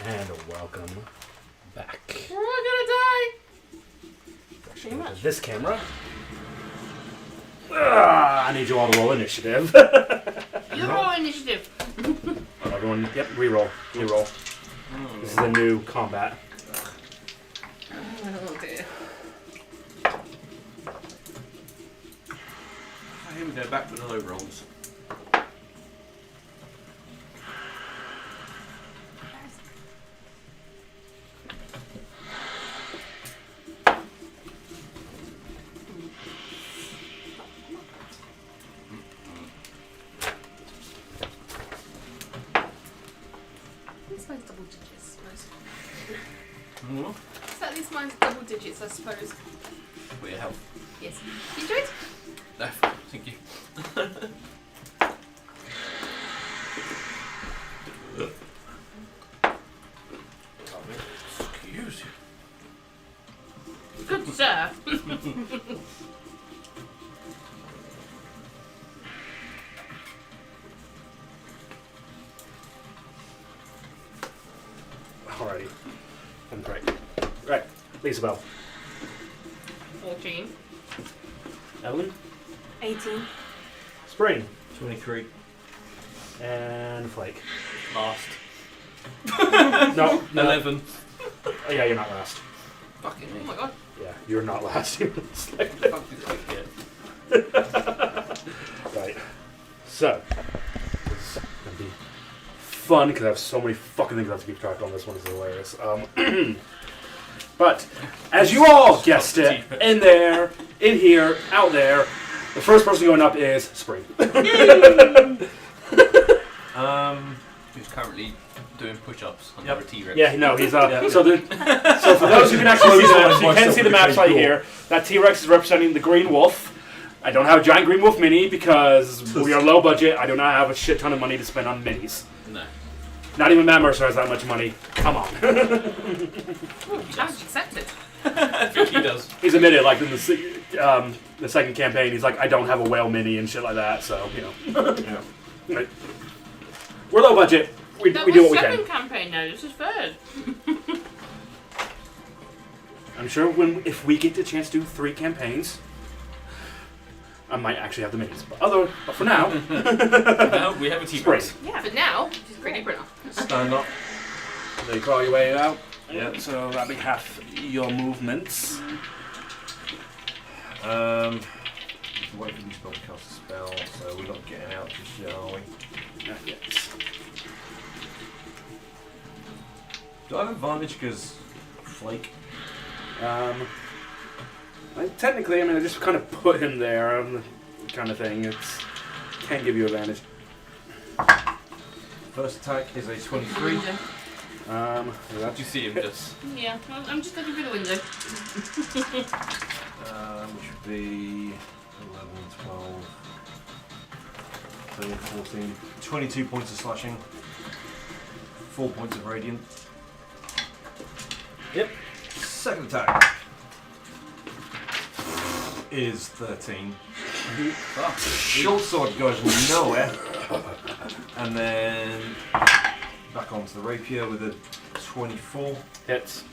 And welcome back. We're all gonna die. Actually, into this camera. I need you all to roll initiative. You roll initiative. Everyone, yep, reroll. Reroll. This is a new combat. Oh dear. Here we go, back to the low rolls. This mine's double digits, I suppose. What? So at least mine's double digits, I suppose. For your health. Yes. You enjoyed? No, thank you. Excuse you. Good sir. Alrighty. I'm great. Right. Lisabel. 14. Elwyn. 18. Spring. 23. And Flake. Last. No. 11. Oh, yeah, you're not last. Fucking Oh me. my god. Yeah, you're not last. It's like- Fuck this like right. So, this is going to be fun because I have so many fucking things I have to keep track on. This one is hilarious. But, as you all guessed it, in there, in here, out there, the first person going up is Spring. Who's currently doing push-ups on Yep. a T-Rex. Yeah, no, he's Yeah. so for those who can actually see the maps, you can Myself see the became maps right cool. here. That T-Rex is representing the Green Wolf. I don't have a giant Green Wolf mini because we are low budget. I do not have a shit ton of money to spend on minis. No. Not even Matt Mercer has that much money. Come on. Challenge accepted. I think he does. He's admitted, like in the second campaign, he's like, I don't have a whale mini and shit like that. So you know, Yeah. Right. We're low budget. We That do was what we second can. campaign now, this is third. I'm sure if we get the chance to do 3 campaigns, I might actually have the minis. But for now, Now we have a T-Rex. Spring. Yeah. But now, she's pretty printer. Stand up. They crawl your way out. Yeah. So that'll be half your movements. We can wait for these spell to cast a spell, so we're not getting out just yet, are we? Not yet. Do I have advantage because Flake? Technically, I just kind of put him there, kind of thing. It's can give you advantage. First attack is a 23. Did you see him just? Yeah, I'm just looking through the window. Which would be 11, 12, 13, 14, 22 points of slashing, 4 points of radiant. Yep. Second attack is 13. Short sword goes nowhere. And then back onto the rapier with a 24. Hits.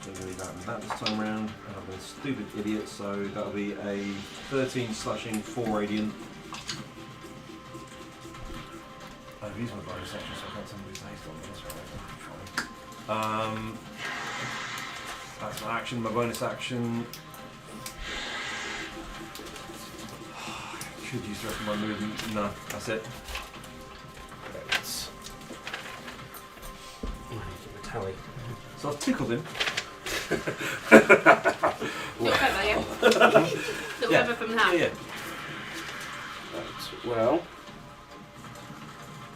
So do that and that this time around. And I'm a stupid idiot, so that'll be a 13 slashing, 4 radiant. I've used my bonus action, so I can't tell who's haste on this, right? That's my action, my bonus action. Could use the rest of my movement. No, that's it. Tally. So I've tickled him. Little feather, yeah? Little Yeah. feather from the hat. Yeah. Right, well,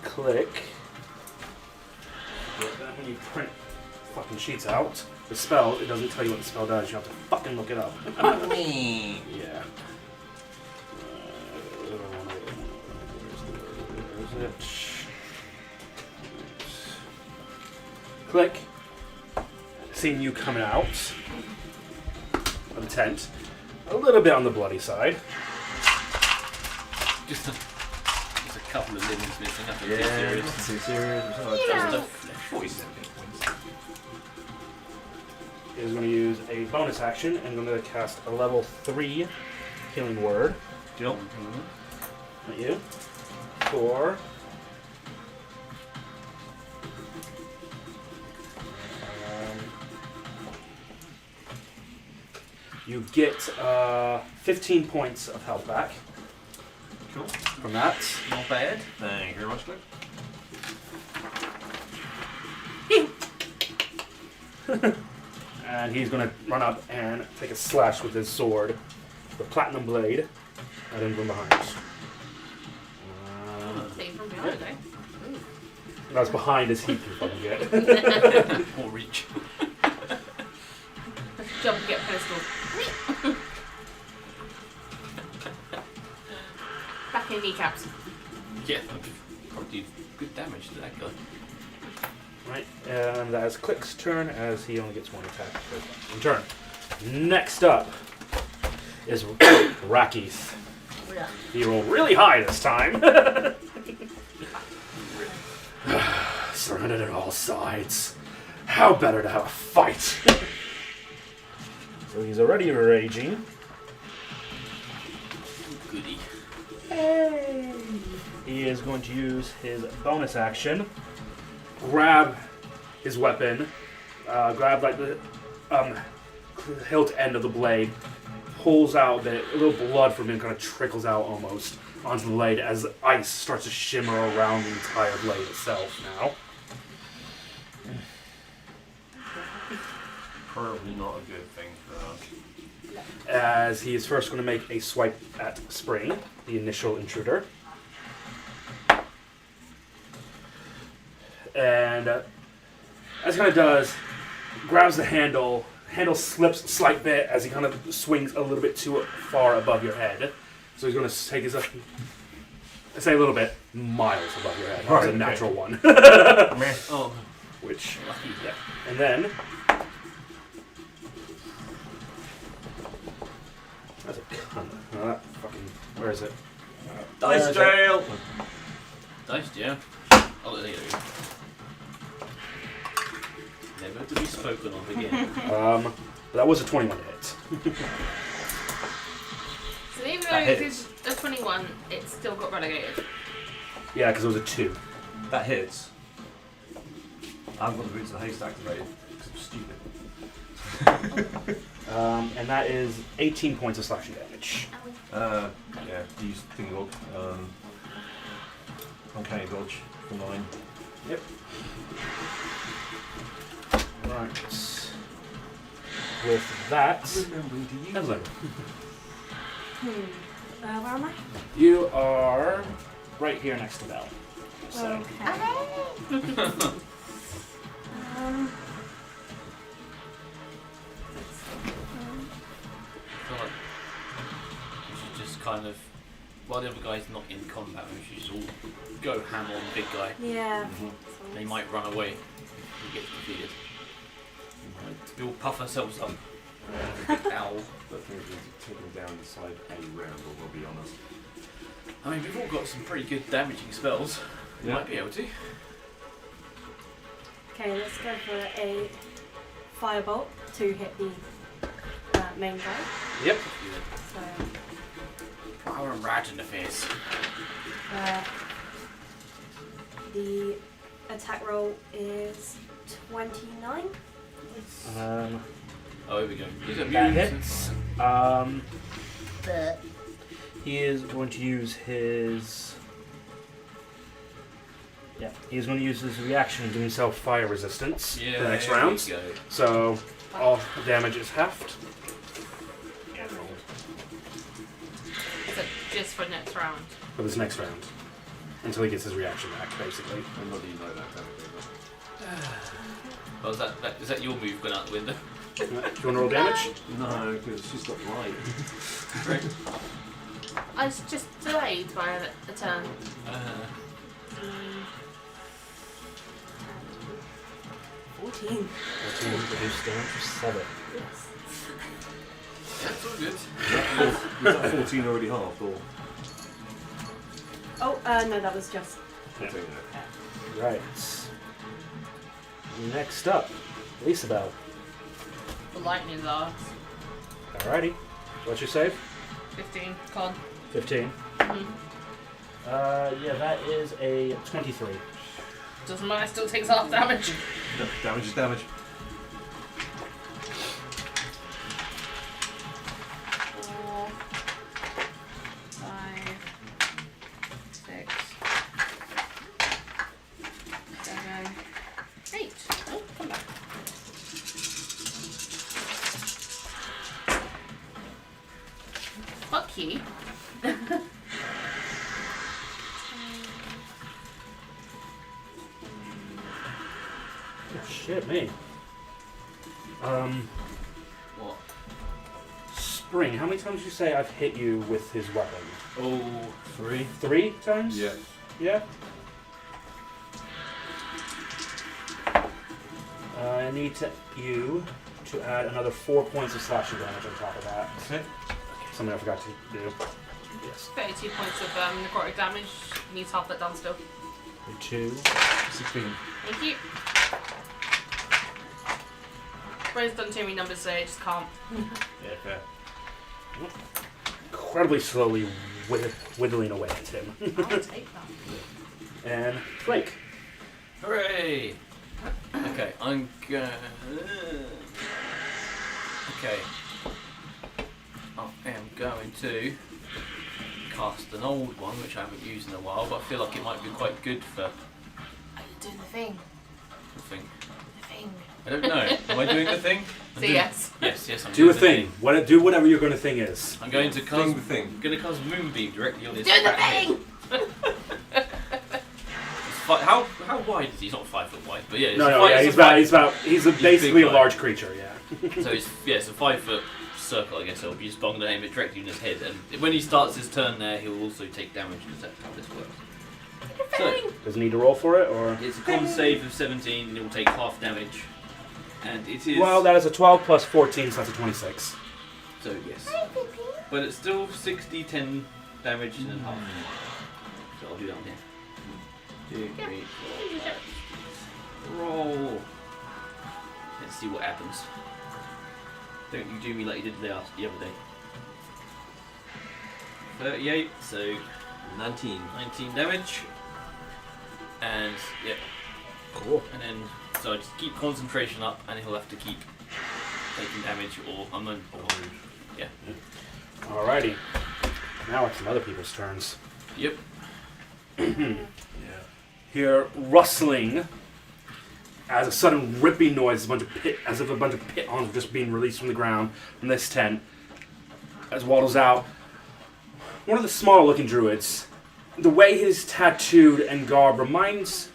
click. When you print fucking sheets out, the spell, it doesn't tell you what the spell does. You have to fucking look it up. Yeah. Where's it? Click. Seeing you coming out of the tent. A little bit on the bloody side. Just There's a couple of limbs missing. Nothing too Yeah, serious. not too serious. Yeah. Just a flesh. 47 hit points. Is going to use a bonus action and going to cast a level 3 healing word. Jill? Not you. For. You get 15 points of health back Cool. from that. Not bad. Thank you very much, Luke. And he's going to run up and take a slash with his sword, the platinum blade, at him from behind. Take from behind, eh? That's behind his heap, you fucking get. More reach. Jump and get pedestal. Back in kneecaps. Yeah, probably do good damage to that guy. Right, and that is Click's turn, as he only gets one attack per turn. Next up is Rakith. Yeah. He rolled really high this time. Surrounded on all sides. How better to have a fight? So he's already raging. Goody. He is going to use his bonus action, grab his weapon, grab like the hilt end of the blade, pulls out a little blood from him, kind of trickles out almost onto the blade as ice starts to shimmer around the entire blade itself now. Probably not a good thing for us. As he is first going to make a swipe at Spring, the initial intruder. And as he kind of does, grabs the handle slips a slight bit as he kind of swings a little bit too far above your head. So he's going to take his, I say a little bit, miles above your head. That was a Right, natural one. Oh, Which, lucky. yeah. And then, that's a cunt. Oh, that fucking, where is it? Dice jail! Nice, yeah. Oh, there you go. Never to be spoken of again. That was a 21 to hit. So even though That it hits. is a 21, it still got relegated. Yeah, because it was a 2. That hits. I haven't got the boots of the haystack activated because I'm stupid. And that is 18 points of slashing damage. Yeah, use Thinglog. Uncanny dodge for 9. Yep. Right. With that, Remembering to use Elwyn, Where am I? you are right here next to Belle. So, Okay. I feel like we should just kind of, while the other guy's not in combat, we should just all go ham on the big guy. Yeah. They might run away if we get defeated. We'll puff ourselves up. Ow. But things are taking down inside a round, we'll be honest. I mean, we've all got some pretty good damaging spells. We Yeah. might be able to. Okay, let's go for a firebolt to hit the main guy. yep. So Power and rage in the face. the attack roll is 29. Oh, here we go. He's That immune. hits. He is going to use his. Yeah, he's going to use his reaction to give himself fire resistance Yeah, for the next here round. we go. So all damage is halved. Is it just for next round? For this next round. Until he gets his reaction back, basically. I'm not even know that. Oh, is that your move going out the window? Do you want to roll damage? No, because she's got light. Right. I was just delayed by a turn. 14. 14 reduced damage for 7. Yes. That's all good. Was that 14 already halved, or? Oh, no, that was just. Right. Next up, Isabel. The lightning last. Alrighty. What's your save? 15. Con. 15. Mhm. Yeah, that is a 23. Doesn't matter, still takes half damage. Damage is damage. 4, 5, 6, 7, 8. Oh, come back. Fuck you. Oh, shit, me. What? Spring, how many times did you say I've hit you with his weapon? Oh, 3. 3 times? Yeah. Yeah? I need you to add another 4 points of slashing damage on top of that. Okay. Something I forgot to do. Yes. 32 points of necrotic damage. Needs half that done still. 2. 16. Thank you. Brain's done too many numbers today, I just can't. Yeah, fair. Incredibly slowly whittling away at him. I'll take that. And Flake. Hooray! Okay, I'm gonna. Okay. I am going to cast an old one, which I haven't used in a while, but I feel like it might be quite good for Are you doing the thing? the thing. The thing. I don't know. Am I doing the thing? I'm So doing- yes. Yes, I'm Do a doing the thing. Do whatever your gonna thing is. I'm going to cast. Thing the thing. I'm going to cast Moonbeam directly on his Doing the fat head. thing! How wide is he? He's not 5 foot wide, but yeah. It's He's basically a guy. large creature, yeah. So it's a 5 foot circle, I guess. So you just bong to aim it directly in his head, and when he starts his turn there, he will also take damage. Is that how this works? So Does he need to roll for it, or? it's a con save of 17, and it will take half damage, and it is. Well, that is a 12 plus 14, so that's a 26. So yes, but it's still 60, 10 damage and half. So I'll do that on here. 2, 3, 4. Roll. Let's see what happens. Don't you do me like you did the other day. 38, so 19 damage. And yep. Cool. And then so I just keep concentration up, and he'll have to keep taking damage, or I'm not. Yeah. Alrighty. Now it's some other people's turns. Yep. Yeah. Hear rustling as a sudden ripping noise, as if a bunch of pitons were just being released from the ground from this tent. As waddles out one of the smaller looking druids. The way he's tattooed and garb reminds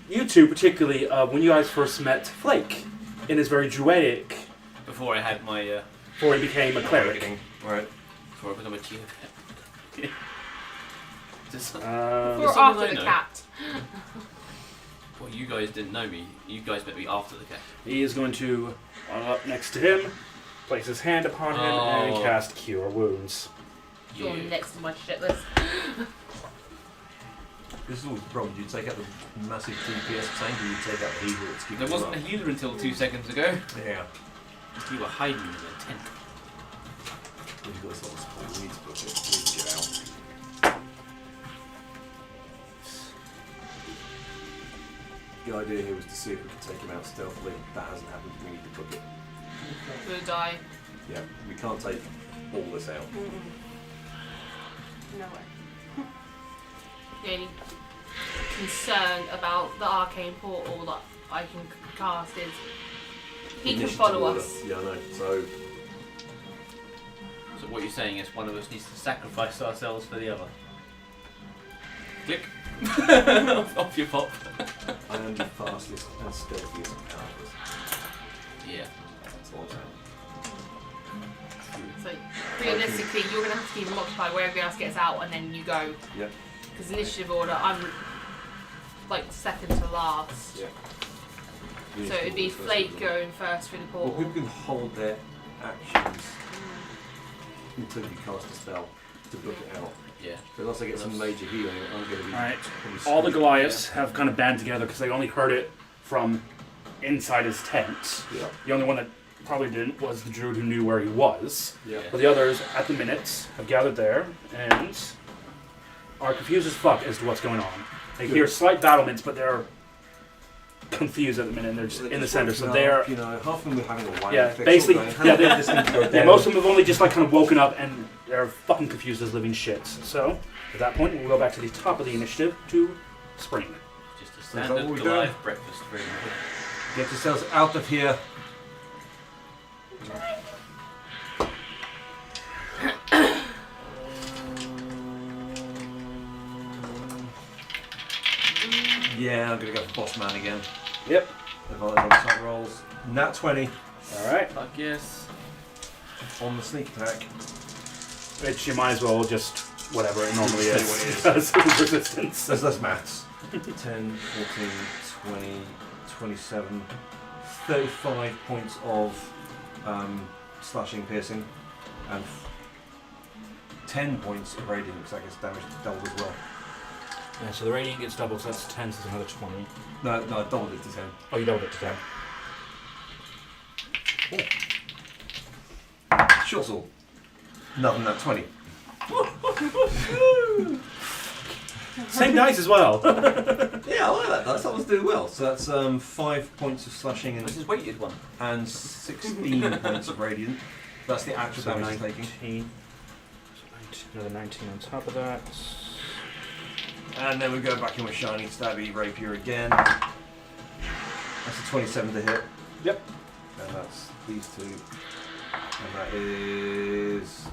you two particularly of when you guys first met Flake in his very druidic, Before I had my. before he became a cleric. Right. Before I become a geodet. Just. Or Someone after I the know. cat. Well, you guys didn't know me. You guys met me after the cat. He is going to run up next to him, place his hand upon him, and Oh. cast Cure Wounds. You're next to my shit list. This is always the problem. Do you take out the massive DPS tank, or do you take out the healer that's keeping There you wasn't a up? healer until 2 seconds ago. Yeah. You were hiding in the tent. We've got this little support. We need to book it. We need to get out. The idea here was to see if we could take him out stealthily. That hasn't happened. We need to book it. Gonna die. Yeah, we can't take all this out. No way. The only concern about the arcane portal that I can cast is he can Initiative follow order. us. Yeah, I know. So, So what you're saying is one of us needs to sacrifice ourselves for the other. Click. Off your pop. I am the fastest and stealthiest and powerless. Yeah. That's all I'm saying. So realistically, you're gonna have to keep him occupied where everybody else gets out, and then you go. Yep. Because initiative order, I'm like second to last. Yeah. So it'd be Flake going first through the Well, portal. people can hold their actions until you cast a spell to book it out. Yeah. But unless I get some major healing, I'm going to be. Alright. probably All the screwed. Goliaths have kind of band together because they only heard it from inside his tent. Yeah. The only one that probably didn't was the druid who knew where he was. Yeah. But the others, at the minute, have gathered there and are confused as fuck as to what's going on. They hear slight battlements, but they're confused at the minute, and they're just in the center. So they are, You know, half of them are having a wine. yeah, fix, basically, all going, yeah, "How did this thing go yeah, down?" most of them have only just like kind of woken up, and they're fucking confused as living shits. So at that point, we'll go back to the top of the initiative to Spring. Just a that standard what we're Goliath doing? breakfast for him. Get yourselves out of here. Yeah, I'm gonna go for boss man again. Yep. If I on top rolls. Nat 20 All right. Fuck yes. on the sneak attack. Which you might as well just whatever it normally Say is. what it is. Because resistance. There's less maths. 10, 14, 20, 27, 35 points of slashing, piercing, and 10 points of radiant, because that gets damage doubled as well. Yeah, so the radiant gets doubled, so that's 10, so it's another 20. No, I doubled it to 10. Oh, you doubled it to 10. Short sword. Nothing than 20. Same dice as well. Yeah, I like that dice. That was doing well. So that's 5 points of slashing This and, is weighted one. and 16 points of radiant. That's the actual So damage taking. 19. So 19, another 19 on top of that. And then we go back in with shiny stabby rapier again. That's a 27 to hit. Yep. And that's these two. And that is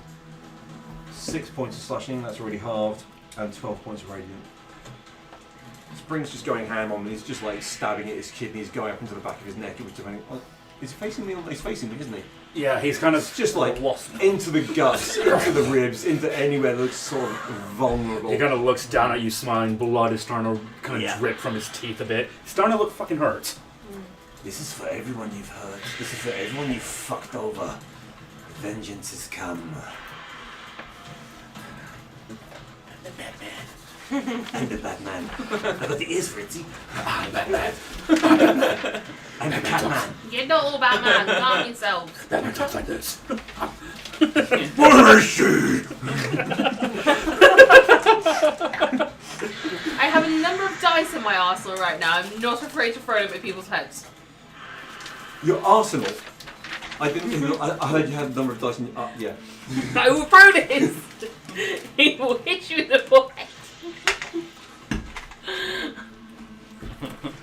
6 points of slashing, that's already halved, and 12 points of radiant. Spring's just going ham on me, he's just like stabbing at his kidneys, going up into the back of his neck. It was depending. He's facing me, he's facing me, isn't he? Yeah, he's kind of It's just like wasp. into the guts, into the ribs, into anywhere that looks sort of vulnerable. He kind of looks down at you, smiling. Blood is starting to kind of Yeah. drip from his teeth a bit. He's starting to look fucking hurt. This is for everyone you've hurt. This is for everyone you've fucked over. Vengeance has come. I'm the Batman. I got the ears for it, see? I'm Batman. I'm the Catman. You're not all Batman. Calm yourselves. Batman talks like this. Where is she? I have a number of dice in my arsenal right now. I'm not afraid to throw them at people's heads. Your arsenal. I didn't even. I heard you had a number of dice in your. Yeah. I will throw this. He will hit you in the forehead.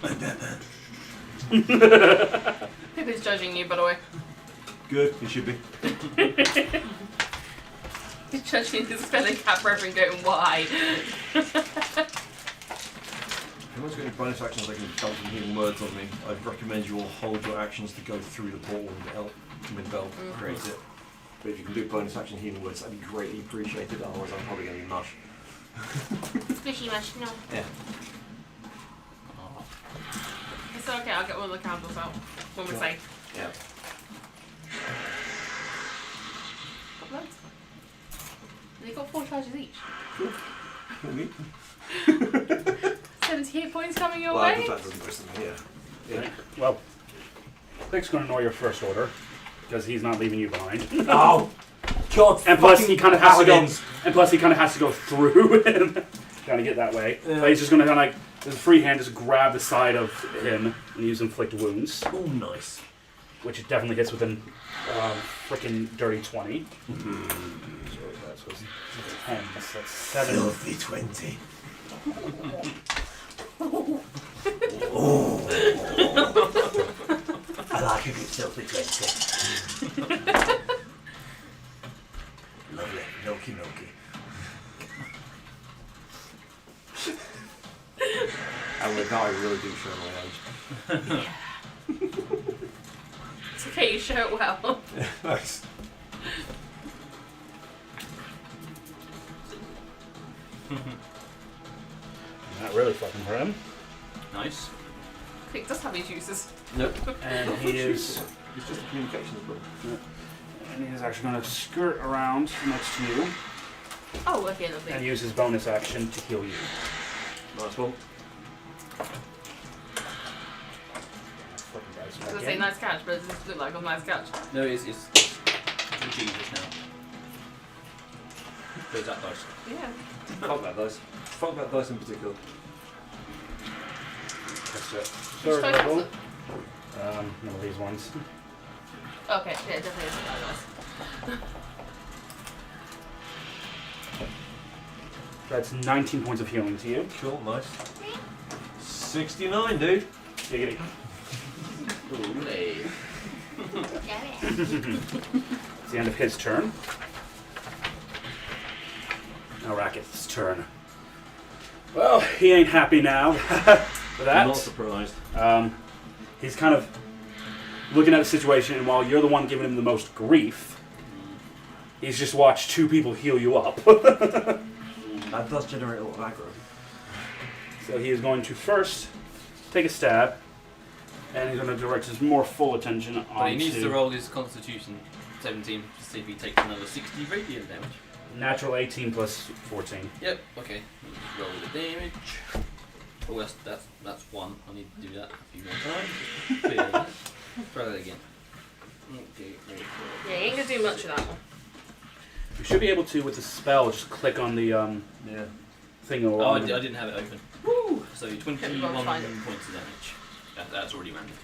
I'm Batman. Pippa's judging you, by the way. Good. You should be. He's judging his spelling cap reverend going, why? If anyone's got any bonus actions I can dump some healing words on me, I'd recommend you all hold your actions to go through the portal when Bell creates it. But if you can do bonus action healing words, that'd be greatly appreciated, otherwise I'm probably going to be mush. Squishy mush, no. Yeah. It's okay, I'll get one of the candles out when we're safe. Yeah. Couple They've got 4 charges each. Cool. 78 points coming your Well, way. that doesn't listen to me, yeah. Well, Click's going to ignore your first order because he's not leaving you behind. Oh! God, And plus, he kind of has to go. paladins. And plus, he kind of has to go through him, trying to get that way. Yeah. But he's just going to kind of like, with a free hand, just grab the side of him and use inflict wounds, Oh, nice. which it definitely hits with an freaking dirty 20. So that's what's 10. So that's 7. Filthy 20. I like a good filthy 20. Lovely. Milky, milky. And with that, I really do show my age. It's okay, you show it well. Nice. Not really fucking for him. Nice. Quick, does have his uses. Nope. And he is. It's just a communications book. And he's actually going to skirt around next to you. Oh, okay, lovely. and use his bonus action to heal you. Nice one. I was going to say nice catch, but it doesn't look like a nice catch. No, it's Jesus now. Where's that dice? Yeah. Fuck that dice. Fuck that dice in particular. That's it. Which Third dice level. was it? None of these ones. Okay, yeah, it definitely isn't that nice. That's 19 points of healing to you. Cool, nice. 69, dude. Giggity. Ooh, It's the end of his turn. Now Racket's turn. Well, he ain't happy now for that. Not surprised. He's kind of looking at the situation, and while you're the one giving him the most grief, he's just watched two people heal you up. That does generate a lot of aggro. So he is going to first take a stab, and he's going to direct his more full attention on. But he needs to roll his Constitution 17 to see if he takes another 60 radiant damage. Natural 18 plus 14. Yep. Okay. Roll the damage. Oh, that's one. I need to do that a few more times. Try that again. Okay. Yeah, you ain't going to do much of that one. You should be able to, with the spell, just click on the Yeah. thing Oh, along. I didn't have it open. Woo! So 21 Everyone find points of damage. That's already rounded.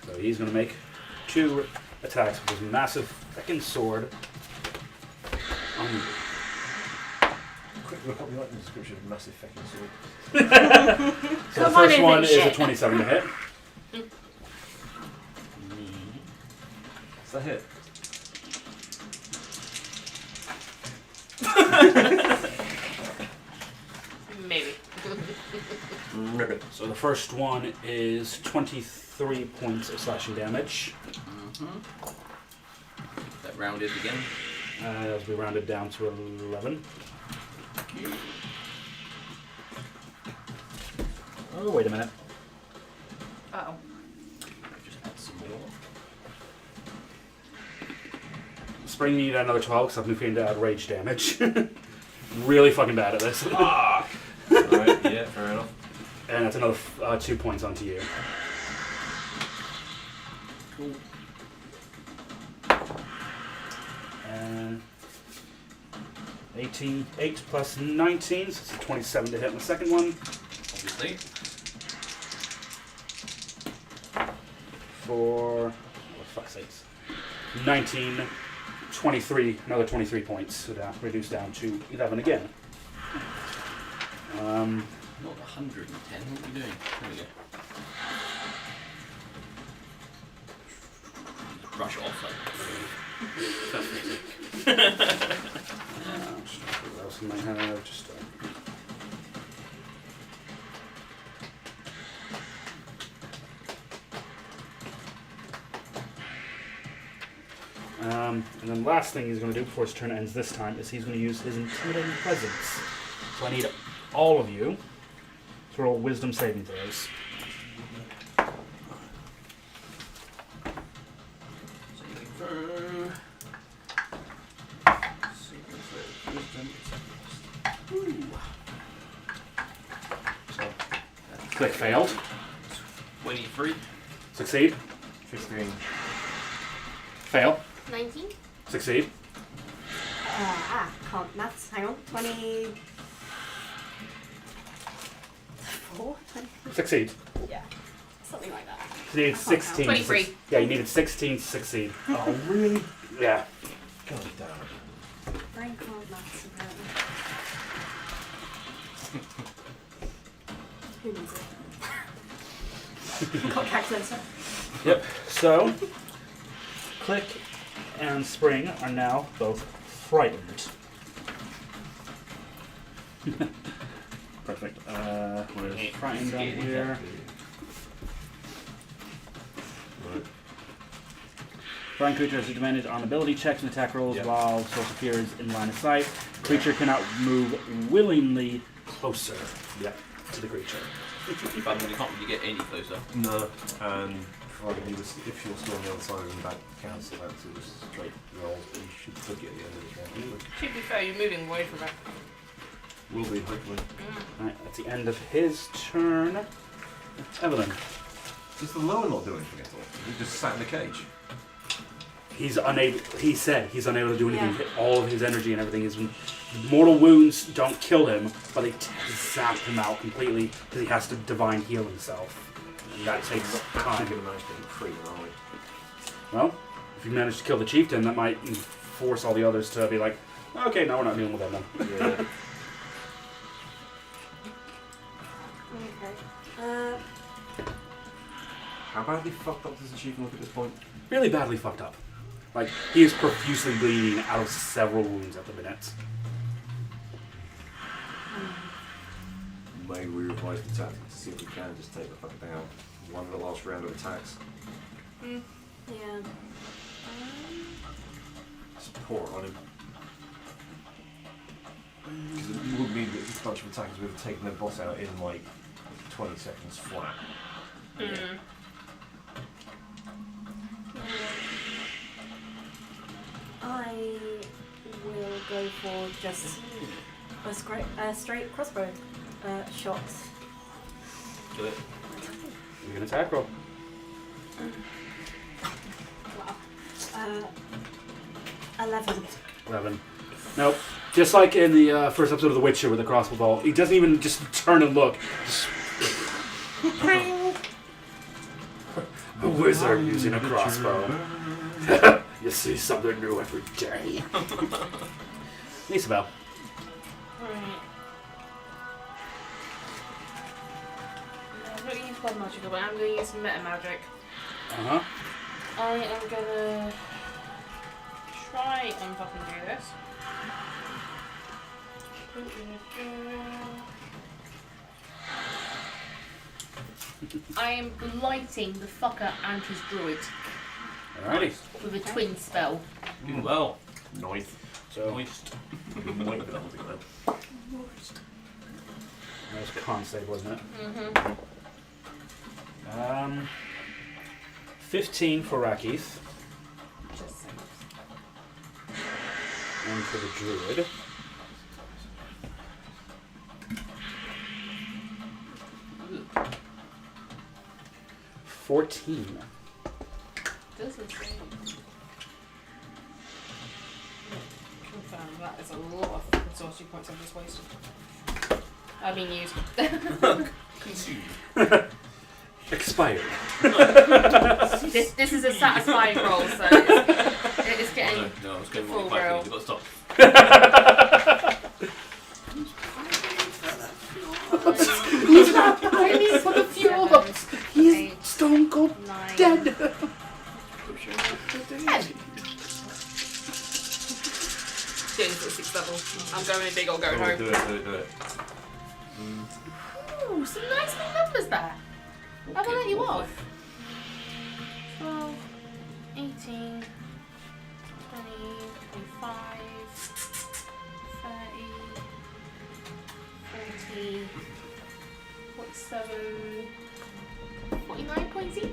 So he's going to make 2 attacks with his massive fucking sword. Quick look up the item description of massive fucking sword. So the Come on first in, one big is a shit. 27 to hit. Is that hit? Maybe. Ribbit. So the first one is 23 points of slashing damage. That rounded again. As we rounded down to 11. Oh, wait a minute. Uh-oh. Just add some more. Spring, you need another 12 because I've moved into add rage damage. Really fucking bad at this. Alright, yeah, fair enough. And that's another 2 points onto you. Cool. And 18, 8 plus 19, so it's a 27 to hit on the second one. Obviously. For, oh, fuck's sakes, 19, 23, another 23 points, so that reduced down to 11 again. Not 110. What are you doing? There we go. Brush it off like. Just trying to figure what else I might have. Just, and then the last thing he's going to do before his turn ends this time is he's going to use his intimidating presence. So I need all of you to roll wisdom saving throws. Saving throw. Saving throw. Wisdom. Ooh. So, click failed. 23. Succeed. 15. Fail. 19? Succeed. Can't maths. Hang on. 24? 20? Succeed. Yeah. Something like that. You needed 16. to 23. Yeah, you needed 16 to succeed. Oh, really? Yeah. God damn it. Brain can't maths, apparently. Who needs it? Got calculator. Yep. So, Click and Spring are now both frightened. Perfect. Where's frightened down here? Right. Frightened creature has advantage on ability checks and attack rolls Yep. while source appears in line of sight. Creature cannot move willingly closer to the creature. But you can't really get any closer. No, and Provided he was, if you're still on the other side of him, that counts as straight rolls, but you should still get the end of the round. To be fair, you're moving away from it. Will be, hopefully. Alright, that's the end of his turn. Evelyn. Does the lower not do anything at all? He just sat in the cage. He's unable. He said he's unable to do anything. All of his energy and everything is. Mortal wounds don't kill him, but they zap him out completely because he has to divine heal himself, and that takes time. Going to manage to hit free, aren't we? Well, if you manage to kill the chieftain, that might force all the others to be like, okay, now we're not dealing with them then. Yeah. Okay. How badly fucked up does the chief look at this point? Really badly fucked up. Like, he is profusely bleeding out of several wounds at the minute. Maybe we revise the tactics to see if we can just take the fuck down. One of the last round of attacks. Yeah. Just pour it on him. Because it would mean that a bunch of attackers would have taken their boss out in like 20 seconds flat. I will go for just a straight crossbow shot. Do it. You're gonna attack roll. Wow. 11. 11. Nope. Just like in the first episode of The Witcher with the crossbow bolt, he doesn't even just turn and look. Just a wizard using a crossbow. You see something new every day. Isabel. Right. I'm not going to use blood magic, but I'm going to use meta magic. Uh-huh. I am going to try and fucking do this. I am blighting the fucker and his druid Alrighty. with a twin spell. Doing well. Nice. So, Moist. Might be something like that. that was con save, wasn't it? Mm-hmm. 15 for Rakith. Just saying. And for the druid. Ooh. 14. Does the same. Confirm that is a lot of fucking sorcery points I've just wasted. I've been used. Consumed. Expired. This is a satisfying roll, so it's getting. No, I was going full more back. roll. You've got to stop. He's not pining for the fuel. He's stone cold 9. dead. 10. Doing for the 6th level. I'm going big or going home. Do it. Ooh, some nice big numbers there. How about let you off? 12, 18, 20, 25, 30, 40, 47, 49 points each?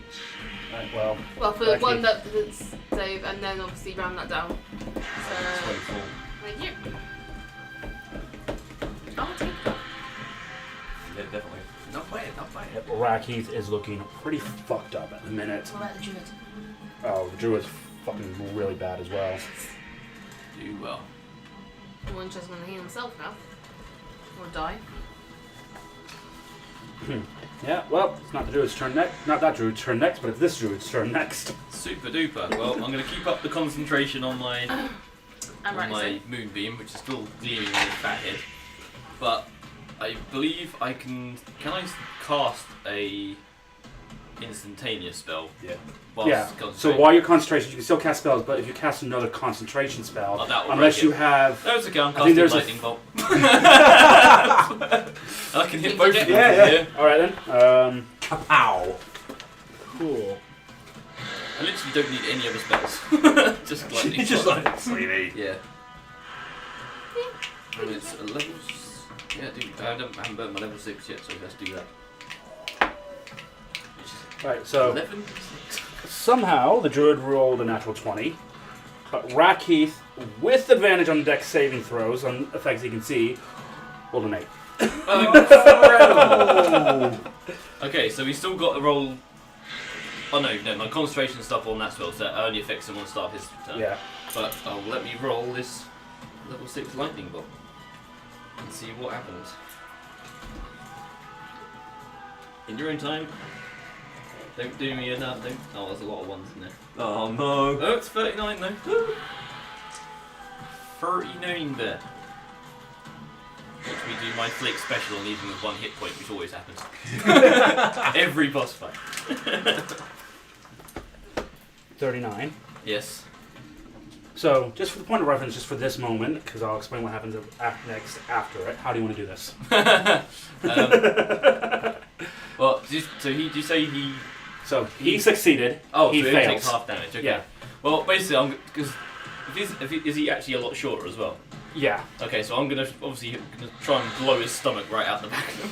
Right, well, Well, for the Lucky. one that's save, and then obviously round that down. So, 24. thank you. I'll take that. Yeah, definitely. Not bad, not bad. yep, Rakith is looking pretty fucked up at the minute. What about the druid? Oh, the druid's fucking really bad as well. Do well. One just want to heal himself now. Or die. Yeah, well, it's not the druid's turn next. Not that druid's turn next, but it's this druid's turn next. Super duper. Well, I'm going to keep up the concentration on my I'm right, my moonbeam, which is still gleaming in his fat head. But I believe I can. Can I cast a instantaneous spell? Yeah. Whilst Yeah. So concentrating? while you're concentration, you can still cast spells, but if you cast another concentration spell, Oh, that will unless break you it. have, No, it's okay. I'm I think casting there's a lightning bolt. I can hit both of them from yeah. here. All right then. Kapow! Cool. I literally don't need any other spells. Just lightning Just bolt. like, sweetie. Yeah. And it's a level. Yeah, dude. I haven't burned my level 6 yet, so let's do that. Which is Right. So 11? Somehow, the druid rolled a natural 20, but Rakeith, with advantage on dex saving throws on effects he can see, rolled an 8. Incredible! Okay, so we still got to roll. Oh no, my concentration stuff on that spell set only affects him on the start of his turn. Yeah. But let me roll this level 6 lightning bolt and see what happens. In your own time. Don't do me enough. Don't. Oh, there's a lot of ones in there. Oh no. Oh, it's 39 though. Woo. 39 there. Watch me do my flick special and leave him with 1 hit point, which always happens. Every boss fight. 39. Yes. So, just for the point of reference, just for this moment, because I'll explain what happens next after it, how do you want to do this? Well, did you say he... So, he succeeded, Oh, he so he fails. takes half damage, okay. Yeah. Well, basically, because is he actually a lot shorter as well? Yeah. Okay, so I'm gonna try and blow his stomach right out the back of him.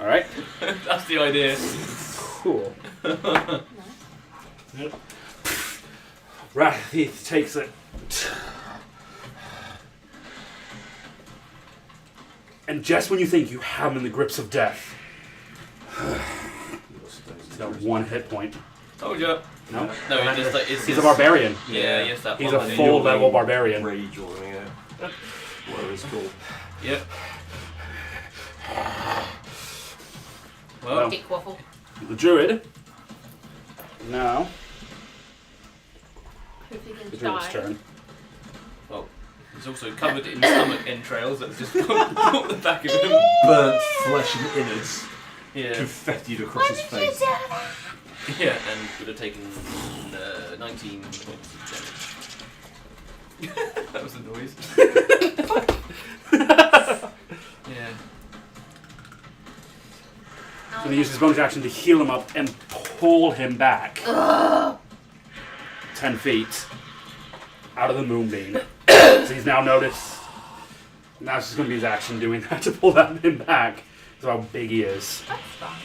Alright. That's the idea. Cool. Yep. Right, he takes it. And just when you think you have him in the grips of death, he's got 1 hit point. Told you. No? No, he just like, He's a barbarian. Yeah, yes, that He's one. a full level barbarian. Rage or whatever it's called. Yep. Well, Dick waffle. The druid. Now, Hopefully he the can druid's die. turn. well, he's also covered in stomach entrails that just got the back of him. Burnt flesh and innards Yeah. confettied across his face. Yeah, and would have taken 19 points of damage. That was the noise. Yeah. He's going to use his bonus action to heal him up and pull him back 10 feet out of the moonbeam. So he's now noticed. Now it's just going to be his action doing that to pull him back. So how big he is. That's fine.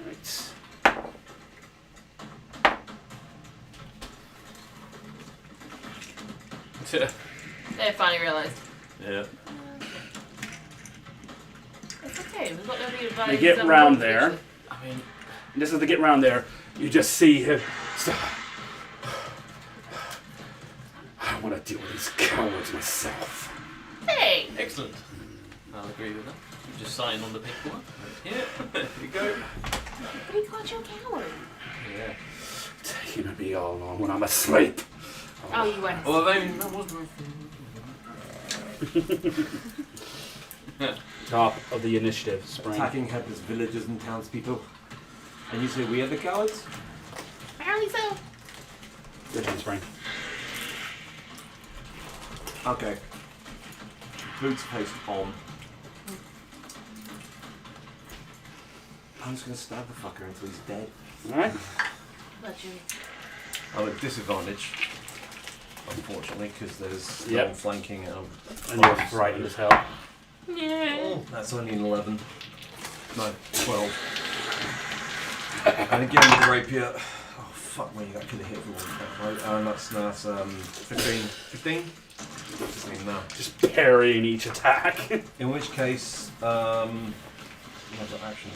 Right. They finally realised. Yeah. It's okay, we've got no need of They get round there. I mean, This is to get round there. You just see him. I want to deal with these cowards myself. Hey! excellent. I'll agree with that. You just sign on the paperwork. Here, there you go. But he called you a coward. Yeah. Taking a me all along when I'm asleep. Oh, you went. Well, that was Top of the initiative, Spring. Attacking helpless villagers and townspeople. And you say we are the cowards? Apparently so. Your turn, Spring. Okay. Boots placed on. I'm just gonna stab the fucker until he's dead. Alright. Legend. I'm at disadvantage, unfortunately, because there's no Yep. flanking and And you're frightened as hell. Yeah. that's only an 11. No, 12. And again with the rapier. Oh fuck me, that could have hit everyone. Right? That's 15. 15? 15 now. Just parrying each attack. In which case, I've got action.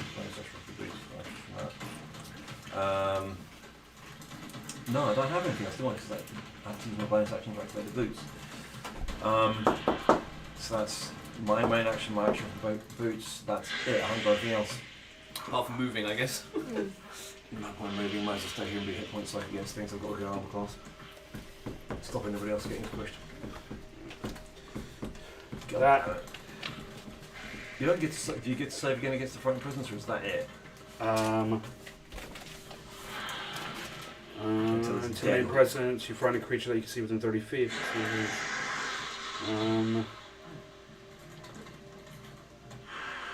No, I don't have anything else, do I? Because I have to use my bonus action to activate the boots. So that's my main action, my action for both boots. That's it. I haven't got anything else. apart from moving, I guess. No point moving. Might as well stay here and be hit points like against things I've got to go armor class. Stopping everybody else getting pushed. Got that. You don't get to. Do you get to save again against the frightened prisoners, or is that it? Until main presence, you find a creature that you can see within 30 feet.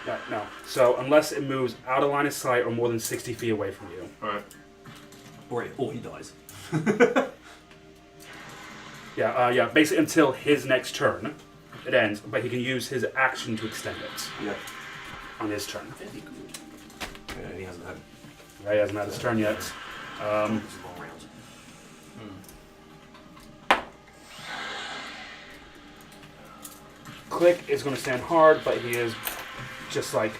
Yeah, no. So unless it moves out of line of sight or more than 60 feet away from you. Alright. Or he dies. Yeah, basically until his next turn, it ends. But he can use his action to extend it Yeah. on his turn. Yeah, he hasn't had Yeah, he hasn't had his turn yet. Click is going to stand hard, but he is just like,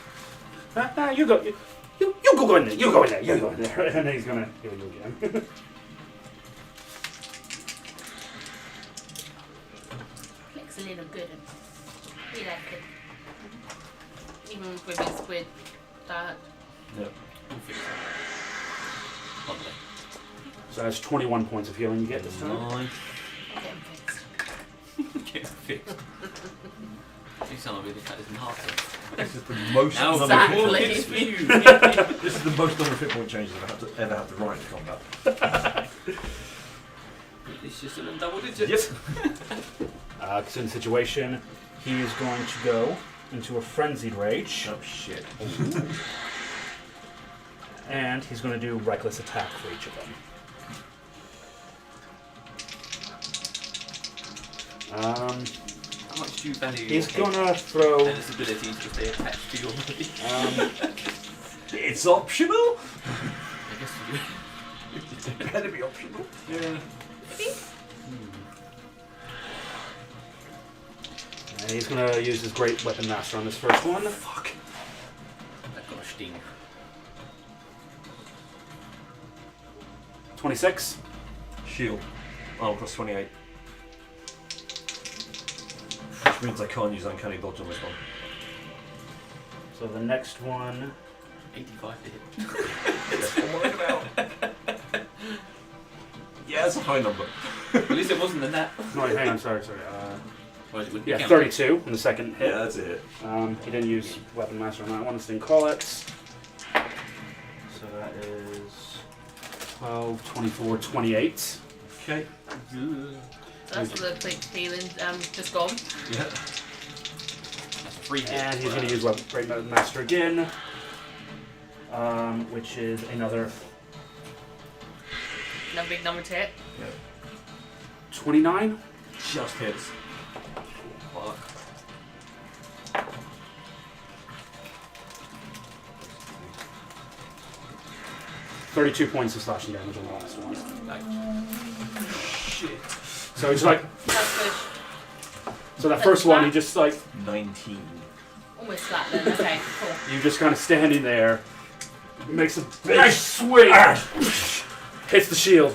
you go, you go in there, you go in there, you go in there, and then he's going to heal you again. Click's a little good. We like it. Even with his squid diet. Yep. We'll fix it. Lovely. So that's 21 points of healing you get this time. Nice. I'll get him fixed. Get fixed. You sound like really cut this in half. This is the most Now number Exactly. more hits for you. This is the most number of hit point changes I've ever had to write in combat. It's just in double digits. Yep. So in the situation, he is going to go into a frenzied rage. Oh shit. And he's going to do reckless attack for each of them. How much do you value He's your going to throw... and its ability to stay attached to your body? It's optional? I guess you do. It better be optional. Yeah. And he's going to use his great weapon master on this first one. Fuck. That got a sting. 26. Shield. Armor plus 28. Which means I can't use uncanny dodge on this one. So the next one... 85 to hit. That's what I'm worried about. Yeah, that's a high number. At least it wasn't the net. No, hang on, sorry. Well, it wouldn't Yeah, count. 32 in the second hit. Yeah, that's a hit. He didn't use weapon master on that one, so didn't call it. So that is 12, 24, 28. Okay. So that's the quick healing just gone. Yeah. That's 3 hits. And he's going to use weapon master again, which is another No big number to hit. 29. Just hits. Fuck. 32 points of slashing damage on the last one. Like, Shit. So it's like, That's good. so that first one, he just like, 19. Almost flat then. Okay, cool. you just kind of standing there, makes a big swing, hits the shield,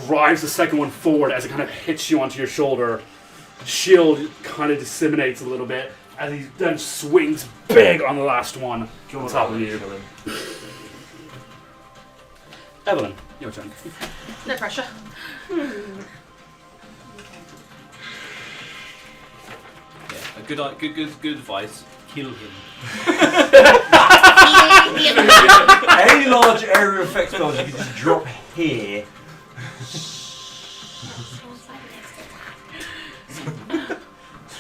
drives the second one forward as it kind of hits you onto your shoulder. Shield kind of disseminates a little bit as he then swings big on the last one on top of you. Evelyn, your turn. No pressure. yeah, a good advice. Kill him. Any large area effect spells you can just drop here.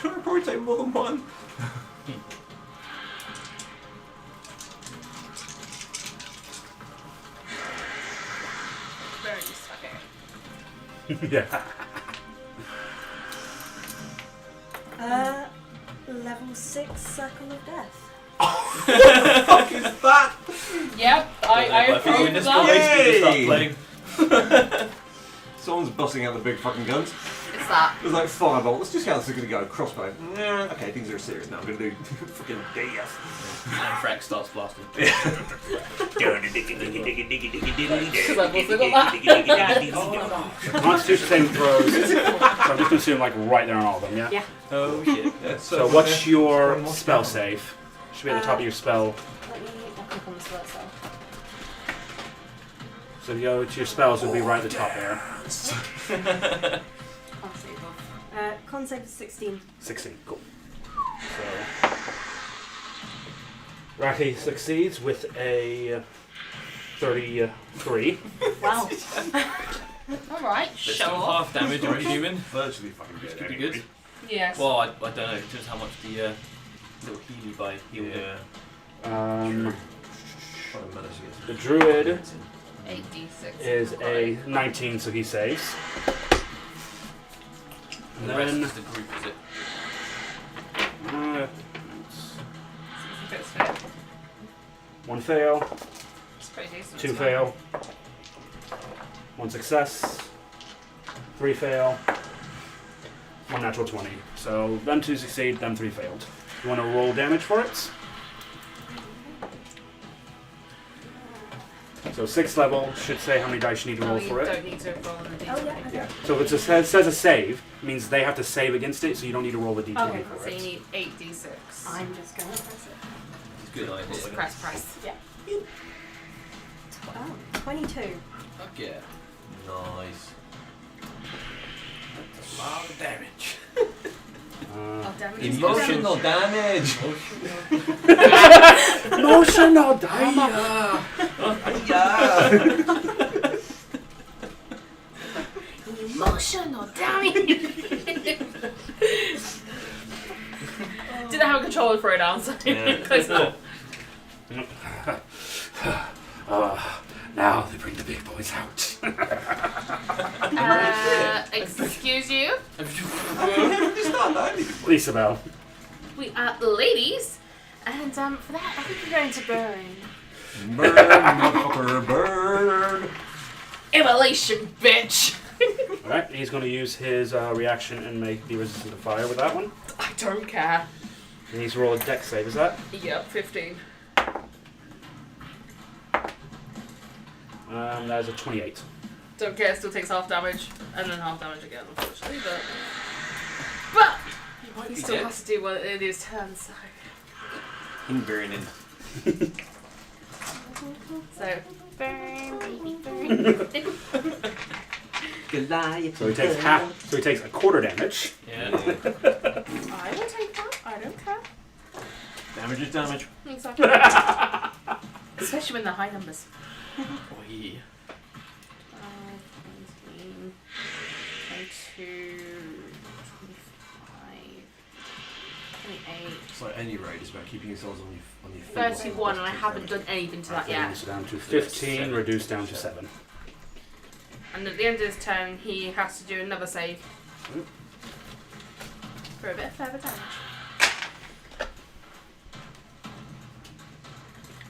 It'll probably take more than one. Very just okay. Yeah. Level 6 Circle of Death. What the fuck is that? Yep, I think we're in approve this of place that. to start playing. Someone's busting out the big fucking guns. It's that. It was like firebolt. Let's just see how this is going to go. Crossbow. Nah, okay, things are serious now. I'm going to do fucking death. And Frack starts blasting. Because I've also got that. Constitution saving throws. So I'm just going to assume like right there on all of them, yeah? Yeah. Oh shit. Yeah, So what's your spell save? Should be at the top of your spell. Let me click on the spell cell. So if you go to your spells, it'll be right at the top there. Con save off. Con save is 16. 16, cool. So Raki succeeds with a 33. Wow. Alright, But sure. still half damage on a human. Virtually fucking Which dead. could be anyway. good. Yes. Well, I don't know. Just how much the little healy by heal. Yeah. The druid 8d6. is a 19, so he saves. And And the rest then is the group, is it? uh, 1 fail, It's pretty decent. 2 fail, 1 success, 3 fail, 1 natural 20. So them 2 succeed, them 3 failed. You want to roll damage for it? So 6th level should say how many dice you need to roll you for it. don't need to roll on the d20. Oh, yeah. Yeah. So if it says a save, it means they have to save against it, so you don't need to roll the d20 Okay, for So you it. need 8d6. I'm just going to press it. Good idea. Just press. Oh, 22. Fuck yeah. Nice. That's a lot of damage. Oh, damage is Emotional damage. Emotional damage! Emotional damage! Didn't have a controller for it down, so close enough. Now they bring the big boys out. Excuse you? Lisa Bell. We are ladies, and for that, I think we're going to burn. Burn, motherfucker, burn! Immolation, bitch! Alright, he's going to use his reaction and be resistant to fire with that one. I don't care. He needs to roll a dex save, is that? Yep, 15. That is a 28. Don't care, still takes half damage, and then half damage again, unfortunately, but he still has to do what in his turn, so. I'm burning. So, burn, baby, burn. Goliath. So he takes half. So he takes a quarter damage. Yeah. I will take that, I don't care. Damage is damage. Exactly. Especially when they're high numbers. Oh yeah. 19, 22, 25, 28. It's like any raid, it's about keeping yourselves on your feet. 31, and I haven't done anything to that yet. Reduce down to 15, reduced down to 7. And at the end of his turn, he has to do another save. For a bit of further damage.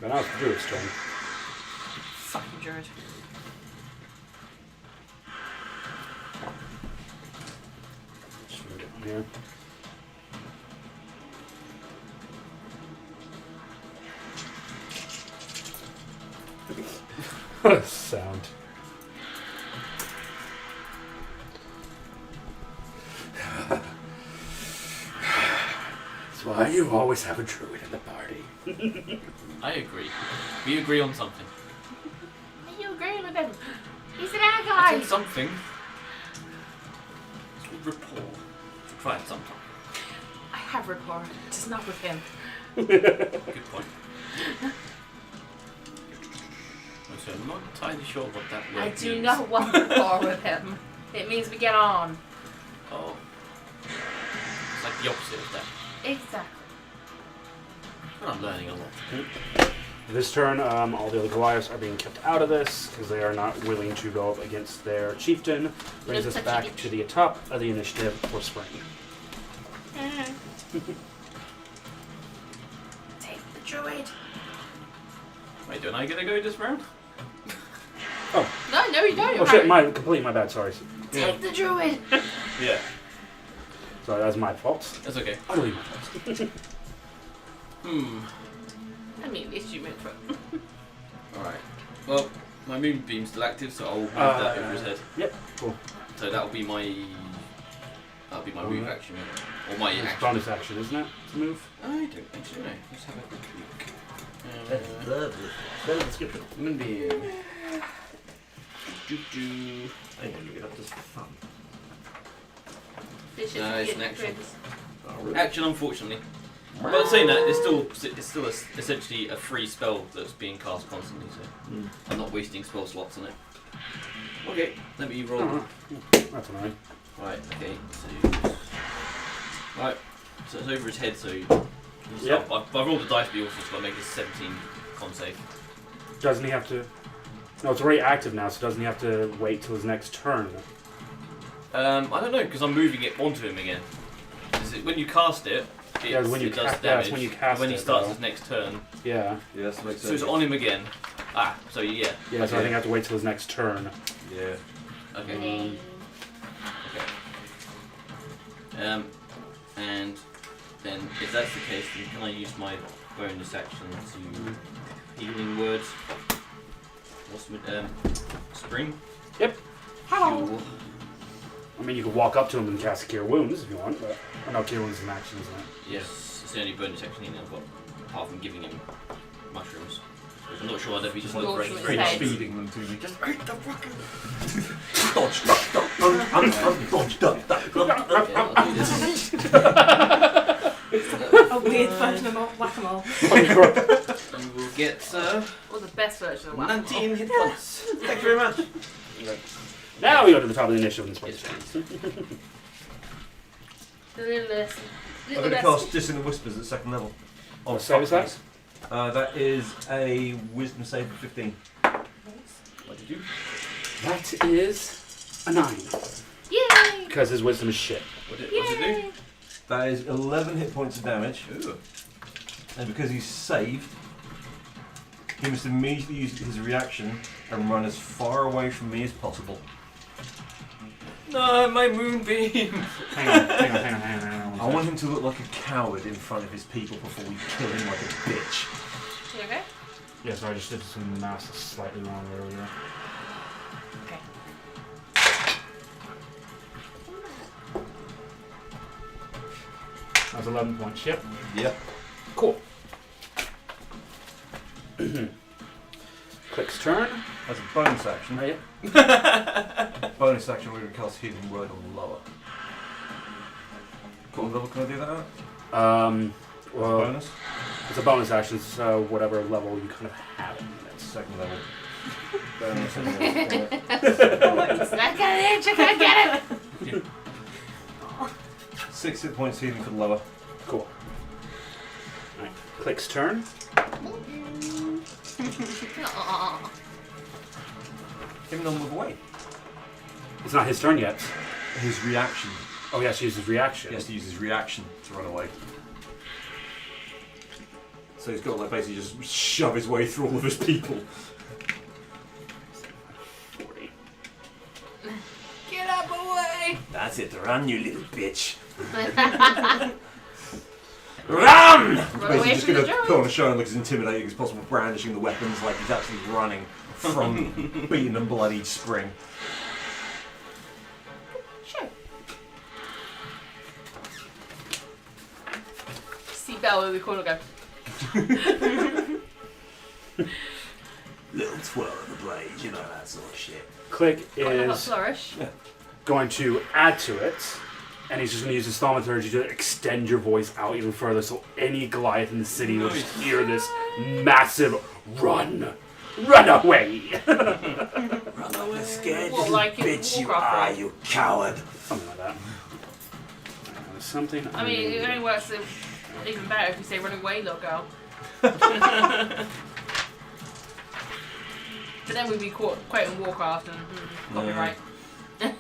But now it's the druid's turn. Fucking druid. Just move it on here. What a sound. That's why you always have a druid in the party. I agree. We agree on something. Are you agreeing with him? He's an I ally! said something. It's called rapport. To try it sometime. I have rapport, just not with him. Good point. So I'm not entirely sure what that word I means. do not want rapport with him. It means we get on. Oh. It's like the opposite of that. Exactly. And I'm learning a lot. This turn, all the other Goliaths are being kept out of this because they are not willing to go up against their chieftain. Brings us back to the top of the initiative for spring. Take the druid. Wait, don't I get to go this round? Oh, No, you don't. oh shit! My bad. Sorry. Take the druid. Yeah. Sorry, that was my fault. That's okay. Utterly my fault. I mean, at least you meant for it. Alright. Well, my moonbeam's still active, so I'll move that over his head. Yep. Cool. So that'll be my move action. Or my It's action. bonus action, isn't it? To move. I don't actually know. Let's have a quick look. That's lovely. Better description. Moonbeam. Doo-doo. I want to get up just for fun. No, it's an action. Oh, really? Action, unfortunately. But saying that, it's still essentially a free spell that's being cast constantly, so I'm not wasting spell slots on it. Okay, let me roll. That's annoying. Right, okay, so it's over his head, so Yep. I've rolled a dice, but you also got to make a 17 con save. Doesn't he have to? No, it's already active now, so doesn't he have to wait till his next turn? I don't know, because I'm moving it onto him again. When you cast it, Yeah, when you it does cast, damage. when you cast when he it, starts though. his next turn. Yeah. Yeah, that makes sense. So it's on him again. Ah, so yeah. Yeah, so I think I have to wait till his next turn. Yeah. Okay. And then if that's the case, then can I use my bonus action to healing words? What's spring? Yep. Fuel. I mean, you could walk up to him and cast Cure Wounds if you want, but I know Cure Wounds is an action, isn't it? Yes, it's the only bonus action healing I've got, apart from giving him mushrooms. Which I'm not sure I'd ever just look for Mushrooms. any Right. Feeding them to me. Just eat the fucking. Dodge, dodge, dodge, Yeah, I'll do this. A weird version of whack-a-mole. You will get Or the best version of 19 hit points. Thank you very much. Now we go to the top of the initiative and Yes, space. The little less. I'm going to cast Dissonant Whispers at second level. What save is that? That is a Wisdom save of 15. What did you? That is a 9. Yay! Because his wisdom is shit. What's it do? That is 11 hit points of damage. Ooh. And because he's saved, he must immediately use his reaction and run as far away from me as possible. No, my moonbeam! Hang on. I want him to look like a coward in front of his people before we kill him like a bitch. You okay? Yeah, so I just did some math slightly wrong earlier. Okay. That was 11 points, yep. Yep. Cool. Click's turn. As a bonus action, Oh, yeah. bonus action, we're going to cast Healing Word on lower. What level can I do that at? Well, Bonus? it's a bonus action, so whatever level you kind of have it. That's second level. Bonus. I got it! I can't get it! 6 hit points healing for the lower. Cool. Alright, Click's turn. Aw. Give him a move away. It's not his turn yet. His reaction. Oh, he has to use his reaction. He has to use his reaction to run away. So he's got to like basically just shove his way through all of his people. 40. Get out my way! That's it, run, you little bitch. Run! He's Run away basically just from going the to put on a show and look as intimidating as possible, brandishing the weapons like he's actually running from beaten and bloodied spring. Sure. See Belle in the corner go. Little twirl of the blade, you know, that sort of shit. Click Quite a hot is flourish. going to add to it, and he's just going to use his thaumaturgy to extend your voice out even further, so any Goliath in the city will just hear this massive run away. Run away, scared What, little like in bitch you Warcraft, are, right? you coward. Something like that. Something. I mean, it only works even better if you say run away, little girl. But then we'd be quoting Warcraft and copyright. I don't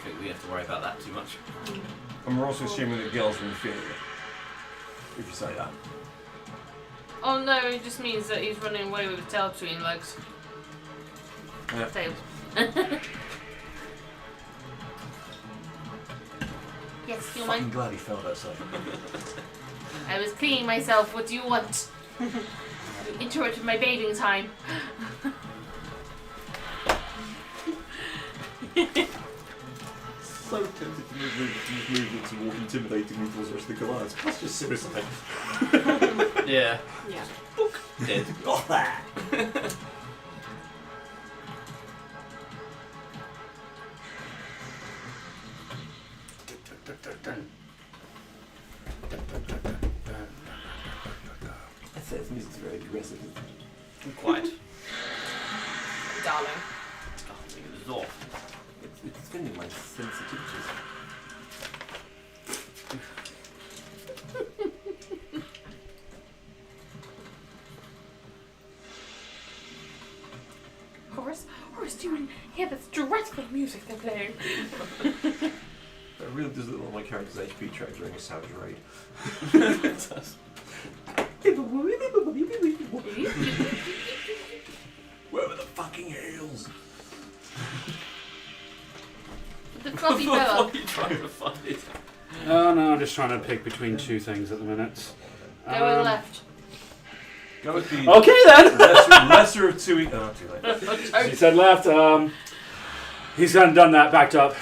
think we have to worry about that too much. And we're also assuming that girls are inferior. If you say that. Oh no, it just means that he's running away with his tail between his legs. Yeah. Tails. Yes, you I'm mind? glad he felt that side. I was cleaning myself. What do you want? You interrupted my bathing time. So tempted to use movements and walk intimidatingly towards the rest of the Goliaths. That's just suicide. Yeah. Yeah. Dead. Got that! I say this music's very aggressive. Quiet. Darling. Oh, I think it was off. It's offending my sensitivities. Horace, do you hear this dreadful music they're playing? They're really does look like my character's HP track during a savage raid. It does. Where were the fucking hills? The fluffy What fella. are you trying to find? Oh no, I'm just trying to pick between two things at the minute. Go to the left. Go with the Okay then! lesser of two. Oh, too late. He said left. He's gone and done that, backed up.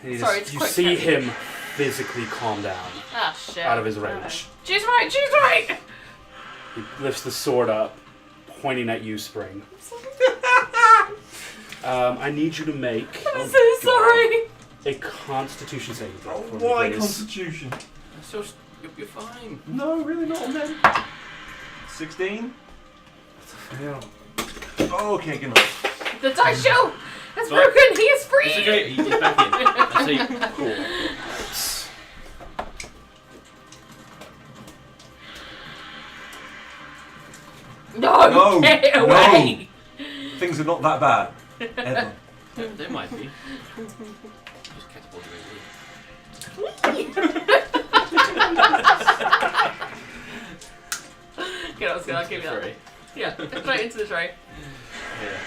Sorry, it's you quick, see Kevin. him physically calm down Ah, shit. out of his rage. Choose right, choose right! He lifts the sword up, pointing at you, Spring. I need you to make I'm so sorry. a Constitution saving throw. for me, Why please. Constitution? So you're fine. No, really not on them. 16? Yeah. Oh, okay, good enough. The dice show has Sorry. broken. He is free. It's okay. He's back in. I see. Cool. No, No, get no. away. Things are not that bad. Ever. There might be. Just catapult away. Get on, I'll give you that. Sorry. Yeah, straight into the tray. Yeah.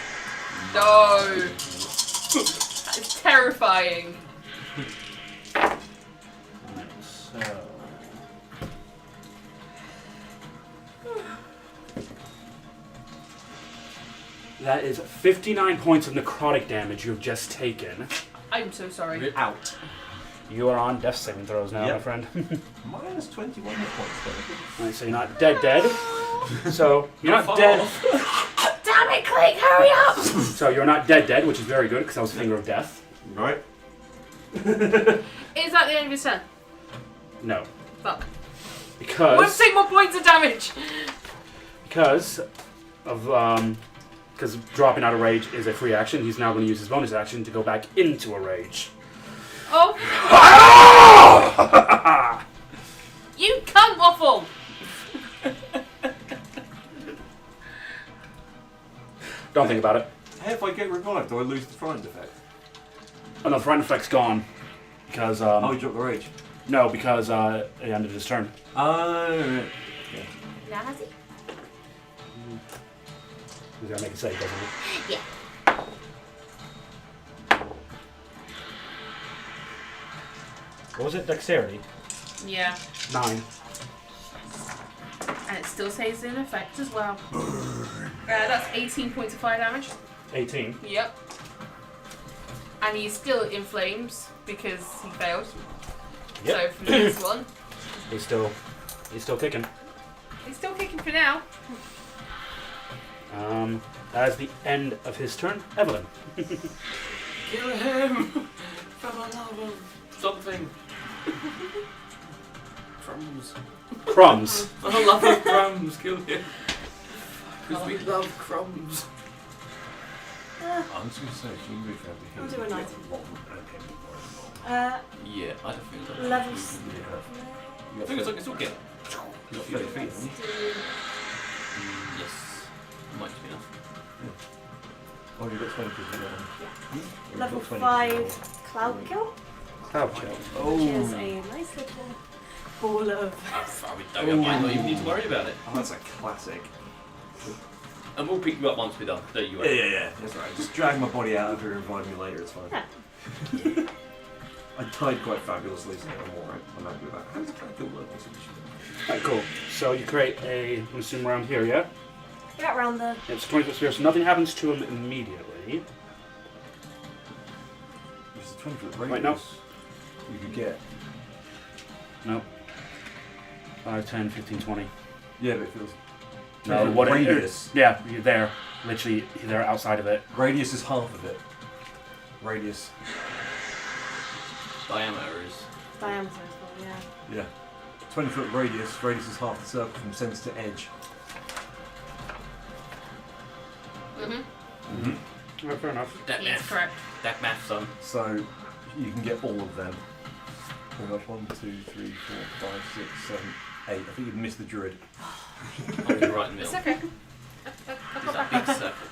No. That is terrifying. So. That is 59 points of necrotic damage you have just taken. I'm so sorry. Rip. Out. You are on death saving throws now, my Yep. friend. Minus 21 hit points, though. Right, so you're not dead. So you're not Fall dead. off. Damn it, Click, hurry up! So you're not dead, which is very good because that was finger of death. Right? Is that the end of his turn? No, Fuck. Won't because take more points of damage! because dropping out of rage is a free action. He's now going to use his bonus action to go back into a rage. Oh, you cunt waffle! Don't think about it. Hey, if I get revived, do I lose the frightened effect? Oh no, the frightened effect's gone. Because, Oh, you dropped the rage. no, because it ended his turn. Oh, Now has he? He's got to make a save, doesn't he? Yeah. What was it? Dexterity? Yeah. 9. And it still stays in effect as well. That's 18 points of fire damage. 18. Yep. And he's still in flames because he failed. Yep. So from this one, He's still kicking. he's still kicking for now. That is the end of his turn. Evelyn. Kill him! For the love of something. Crumbs. Crumbs. For the love of crumbs, kill him. Because we love crumbs. I'm just going to say, if you move out I'll the do a hill, 19. okay. Yeah, I don't think it's Level I think it's okay. You got 30 feet, haven't you? Yes. Might be enough. Oh, you've got 20 feet. Level 5 Cloud Kill, Cloud chill. which is a nice little ball of. I might not even need to worry about it. Oh, that's a classic. And we'll pick you up once we're done. Don't you Yeah, worry. yeah, yeah. That's right. Just drag my body out of here and revive me later, it's fine. Yeah. I died quite fabulously, so I'm alright. I'm happy with that. How does the character work? Alright, cool. So you create a, I'm assume around here, yeah? Yeah, around the. It's 20-foot sphere, so nothing happens to him immediately. It's a 20-foot radius. Wait, no. You could get. Nope. 5, 10, 15, 20. Yeah, but it feels. No, what radius. Yeah, you're there. Literally, you're there outside of it. Radius is half of it. Radius. Diameter is. Diameter as well, yeah. Yeah. 20-foot radius. Radius is half the circle from centre to edge. Oh, fair enough. That He is math. correct. That math, son. So you can get all of them. Pretty much 1, 2, 3, 4, 5, 6, 7, 8. I think you've missed the druid. I'll be right in the It's middle. okay. I'll It's go that back big up. circle.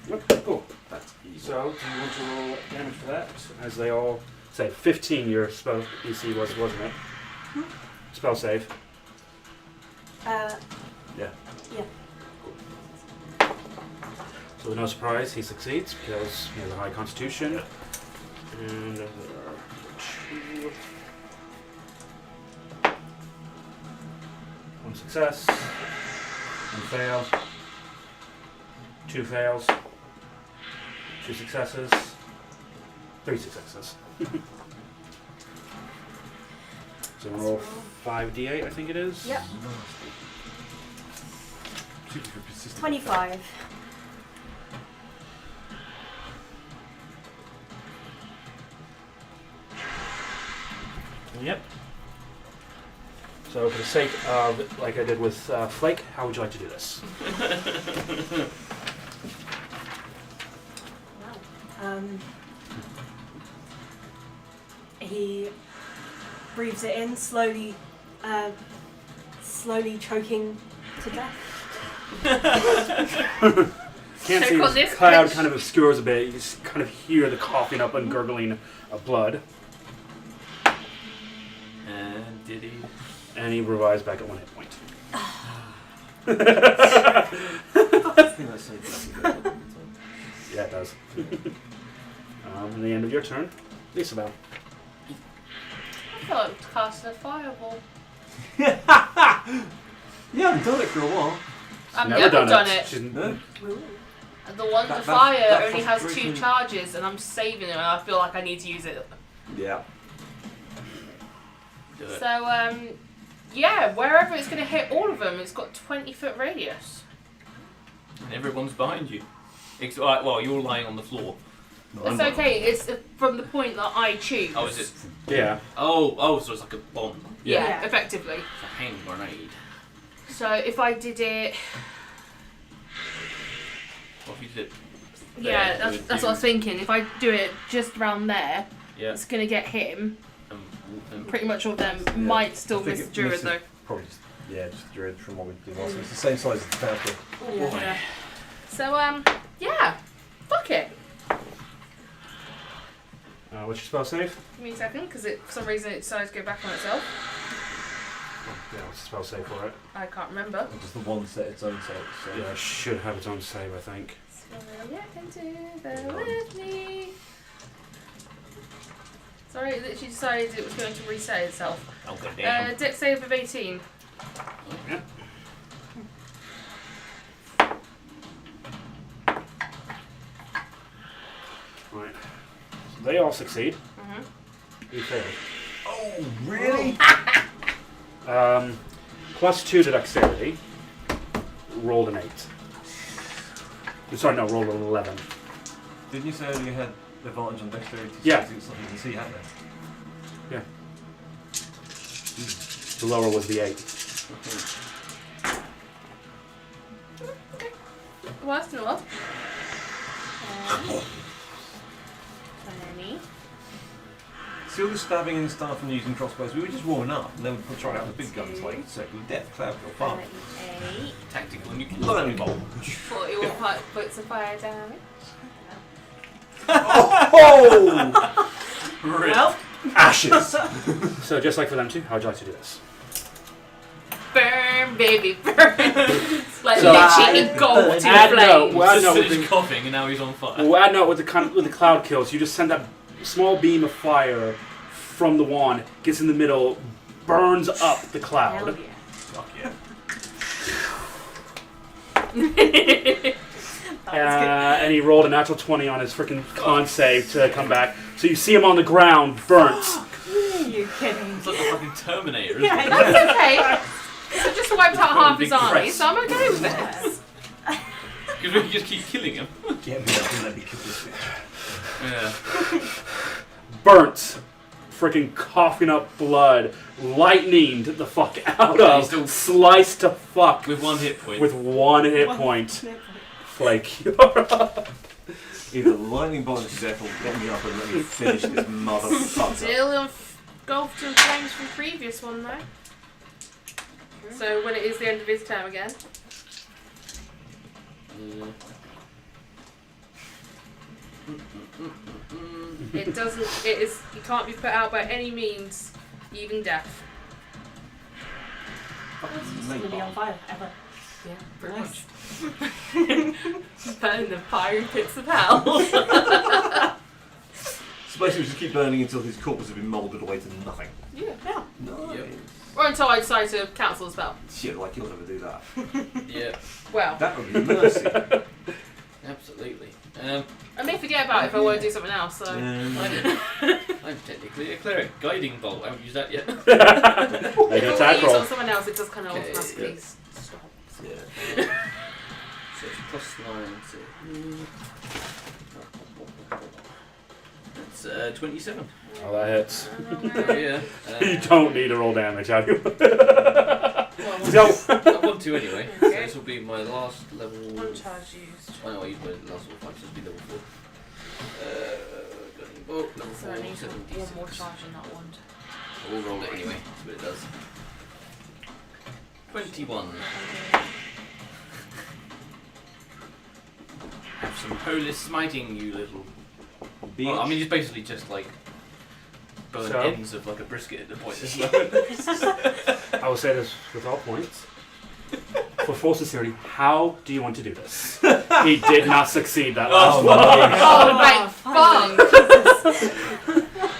Yep, cool. That's easy. So, do you want to roll damage for that? As they all say, 15 your spell DC was, wasn't it? Spell save. Yeah. Yeah. Yeah. So, with no surprise, he succeeds because he has a high constitution. And there are 2. 1 success. 1 fail. 2 fails. 2 successes. 3 successes. So I'm gonna roll 5d8, I think it is. Yep. Super persistent. 25. Yep. So for the sake of, like I did with Flake, how would you like to do this? He breathes it in, slowly choking to death. Can't see, Choke on the this cloud bitch. kind of obscures a bit. You just kind of hear the coughing up and gurgling of blood. And did he? And he revives back at 1 hit point. I think that's safe. Yeah, it does. And the end of your turn. Isabel. I thought it cast a fireball. Yeah, I haven't done it for a while. I've Never never done it. She's No? The one That- to fire that only has 2 frustration- charges, and I'm saving it, and I feel like I need to use it. Yeah. Do it. So, yeah, wherever it's going to hit all of them, it's got 20-foot radius. And everyone's behind you. Well, you're lying on the floor. No, It's I'm okay, it's from the point that I choose. Oh, is it? Yeah. Oh, so it's like a bomb. Yeah, Yeah. effectively. It's a hand grenade. So if I did it... What if you did it? Yeah, There, that's what I was thinking. If I do it just around there, Yeah. it's going to get him. And Pretty much all of them Yeah. might still I think miss it Druid, misses though. Probably just, just Druid from what we did last time. It's the same size as the Falcon. Yeah. So, yeah. Fuck it. What's your spell save? Give me a second, because for some reason it decided to go back on itself. Yeah, what's the spell save for it? I can't remember. Just the one set its own save. So. Yeah, it should have its own save, I think. So, yeah, into the with me. Sorry, it literally decided it was going to reset itself. okay, damn. Dex save of 18. Yeah. Right. So they all succeed. Mm-hmm. You fail. Oh, really? +2 to dexterity. Rolled an 8. Sorry, no, rolled an 11. Didn't you say earlier you had advantage on dexterity? Yeah. It's something you can see, hadn't Yeah. The lower was the 8. Well, that's not well. 20. See all the stabbing and stuff and using crossbows, we were just warming up, and then we'd try out the big guns like Circle of Death, Cloud Kill, Farm. 38. Tactical and you can Lightning Bolt. 41 points of fire damage. Oh! Well, Ashes! So just like for them two, how would you like to do this? burn, baby, burn. Like So- literally engulfed in Add no, flames. well, just no, with finished the, coughing and now he's on fire. well, add no with the cloud kills. You just send that small beam of fire from the wand, gets in the middle, burns up the Hell cloud. yeah. Fuck yeah. And he rolled a natural 20 on his freaking con save to come back. So you see him on the ground, burnt. You're kidding. It's like a fucking Terminator, isn't Yeah, it? That's okay. So just wiped out half his Big army, press. so I'm okay with this. Because we can just keep killing him. Get me up and let me kill this bitch. Yeah. Burnt. Freaking coughing up blood. Lightninged the fuck out Yeah, of. he's still- Sliced to fuck. With 1 hit point. With 1 hit One point. hit Flake, you're up. Either lightning bolt or death will get me up and let me finish this motherfucker. Still engulfed in flames from previous one though. So when it is the end of his term again. It doesn't. It is. You can't be put out by any means, even death. It's going to be on fire ever. Yeah, pretty Nice. much. Burn the fiery pits of hell. So basically, we just keep burning until these corpses have been moulded away to nothing. Yeah. No. Yep. Or until I decide to cancel the spell. Shit, like you'll never do that. Yeah, Well, That would be mercy. absolutely. I may forget about it if I want to do something else. So. I'm technically a cleric. Guiding bolt. I haven't used that yet. Make If an I want to attack use it roll. on someone else, it does kind of Okay, automatically yeah. stop. Yeah. So it's plus 9 to. That's 27. Oh, that hits. Oh, yeah. You don't need to roll damage, have you? Well, I want to anyway. So Okay. this will be my last level. One charge used. Oh no, I used my last level 5, so this will be level 4. Guiding bolt, level So 4, I need one 76. more charge in that one. We'll roll it anyway, that's what it does. 21. Have some holy smiting, you little. Well, I mean, it's basically just like burn So? ends of like a brisket at the point this moment. I will say this with all points. For full sincerity, how do you want to do this? He did not succeed that last one. Oh, my fuck!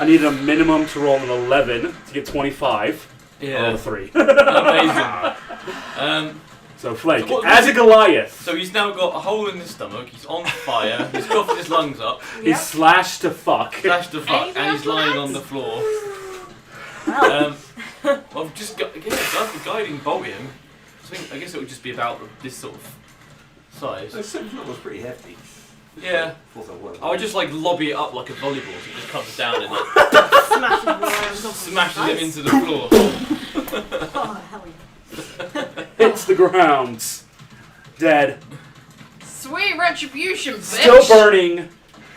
I needed a minimum to roll an 11 to get 25. I rolled a 3. Amazing. So Flake, So what- as a Goliath, So he's now got a hole in his stomach, he's on fire, he's coughing his lungs up, he's slashed to fuck. flashed the fuck, Anything and he's else lying to on the floor. Well, Well, I've just got, yeah, I've been guiding bolt him. I guess it would just be about this sort of size. The second was pretty hefty. Yeah. Thought that worked. I would just like lobby it up like a volleyball so it just comes down and like smashes him into the floor. oh, hell yeah. Hits the ground. Dead. Sweet retribution, bitch! Still burning.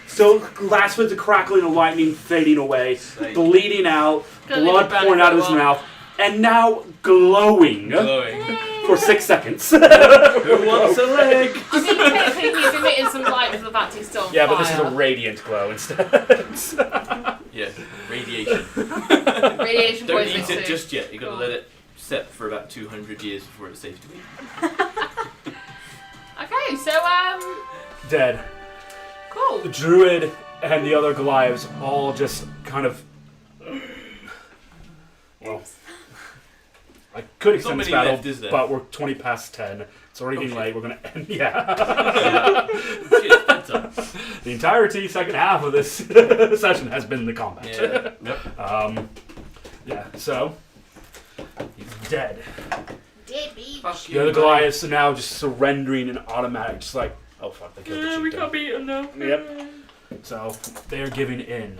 Still last with the crackling of lightning fading away. Bleeding out. Gonna Blood leave it pouring out of his burning mouth. And now glowing Glowing. for 6 seconds. Who wants a leg? I mean, technically he's emitting some light for the fact he's still on Yeah, fire. but this is a radiant glow instead. Yeah, radiation. Radiation Don't poisoning eat it too. just yet. You've got to Cool. let it set for about 200 years before it's safe to eat. Okay, so, Dead. cool. The druid and the other Goliaths all just kind of. Well, I could Not extend this many battle, left, is there? but we're 20 past 10. It's already Oh, getting shit. late. We're going to end. Yeah. Shit, bedtime. The entirety, second half of this session has been the combat. Yeah. Yep. Yeah, so. He's dead. Deadbeat. Fuck The other Goliaths are now just surrendering in automatic, just like, oh fuck, they killed the we chieftain. can't beat him now. Yep. So, they are giving in.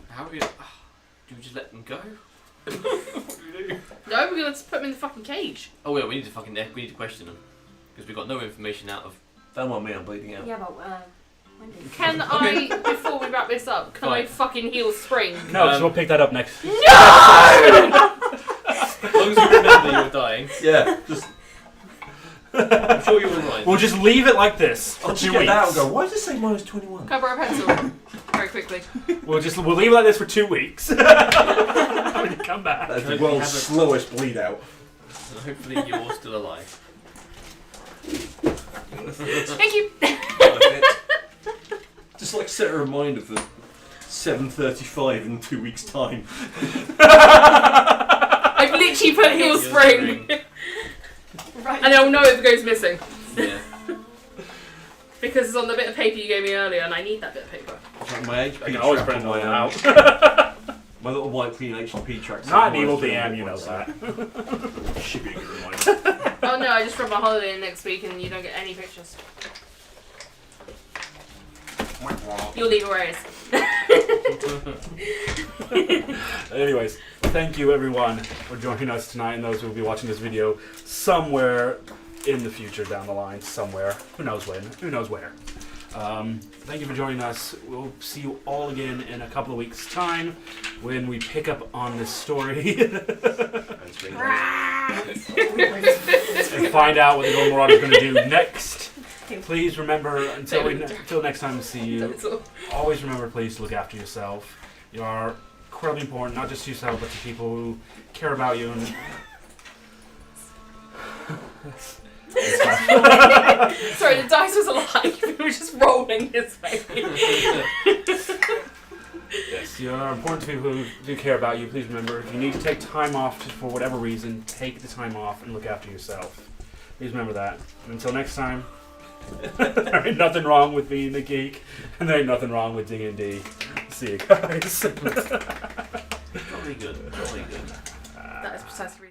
How are you? Do we just let them go? What do we do? No, we're gonna put him in the fucking cage. Oh yeah, we need to question them because we got no information out of. Don't mind me, I'm bleeding out. Yeah, but Wendy. Can I, before we wrap this up, can I Fine. fucking heal Spring? No, so we'll pick that up next. As long as you remember you were dying, Yeah, just I'm sure you were right. We'll just leave it like this for I'll just 2 get weeks. that and go, why does it say minus 21? Can I borrow a pencil? Very quickly. We'll leave it like this for 2 weeks. When you come back. That's the Can world's we have a- slowest bleed out. And hopefully you're still alive. Thank you. Just like set a reminder for 7:35 in 2 weeks' time. I've literally put heal Heal Spring. Right. And I'll know if it goes missing. Yeah. Because it's on the bit of paper you gave me earlier, and I need that bit of paper. Like my HP I can always track print on it my out. My little white clean HP track. Not an evil DM, you know that. Should be a good reminder. Oh no, I just run my holiday in next week and you don't get any pictures. You'll leave erase. Anyways, thank you everyone for joining us tonight, and those who will be watching this video somewhere in the future down the line, somewhere. Who knows when, who knows where. Thank you for joining us. We'll see you all again in a couple of weeks' time when we pick up on this story and find out what the Golden Marauders are going to do next Please remember, until next time we see you, That's all. always remember, please, to look after yourself. You are incredibly important, not just to yourself, but to people who care about you. And Sorry, the dice was alive. It was just rolling his way. yes, you are important to people who do care about you. Please remember, if you need to take time off for whatever reason, take the time off and look after yourself. Please remember that. And until next time, there ain't nothing wrong with being a geek, and there ain't nothing wrong with D&D. See you guys. Jolly good. Jolly good. That is precisely.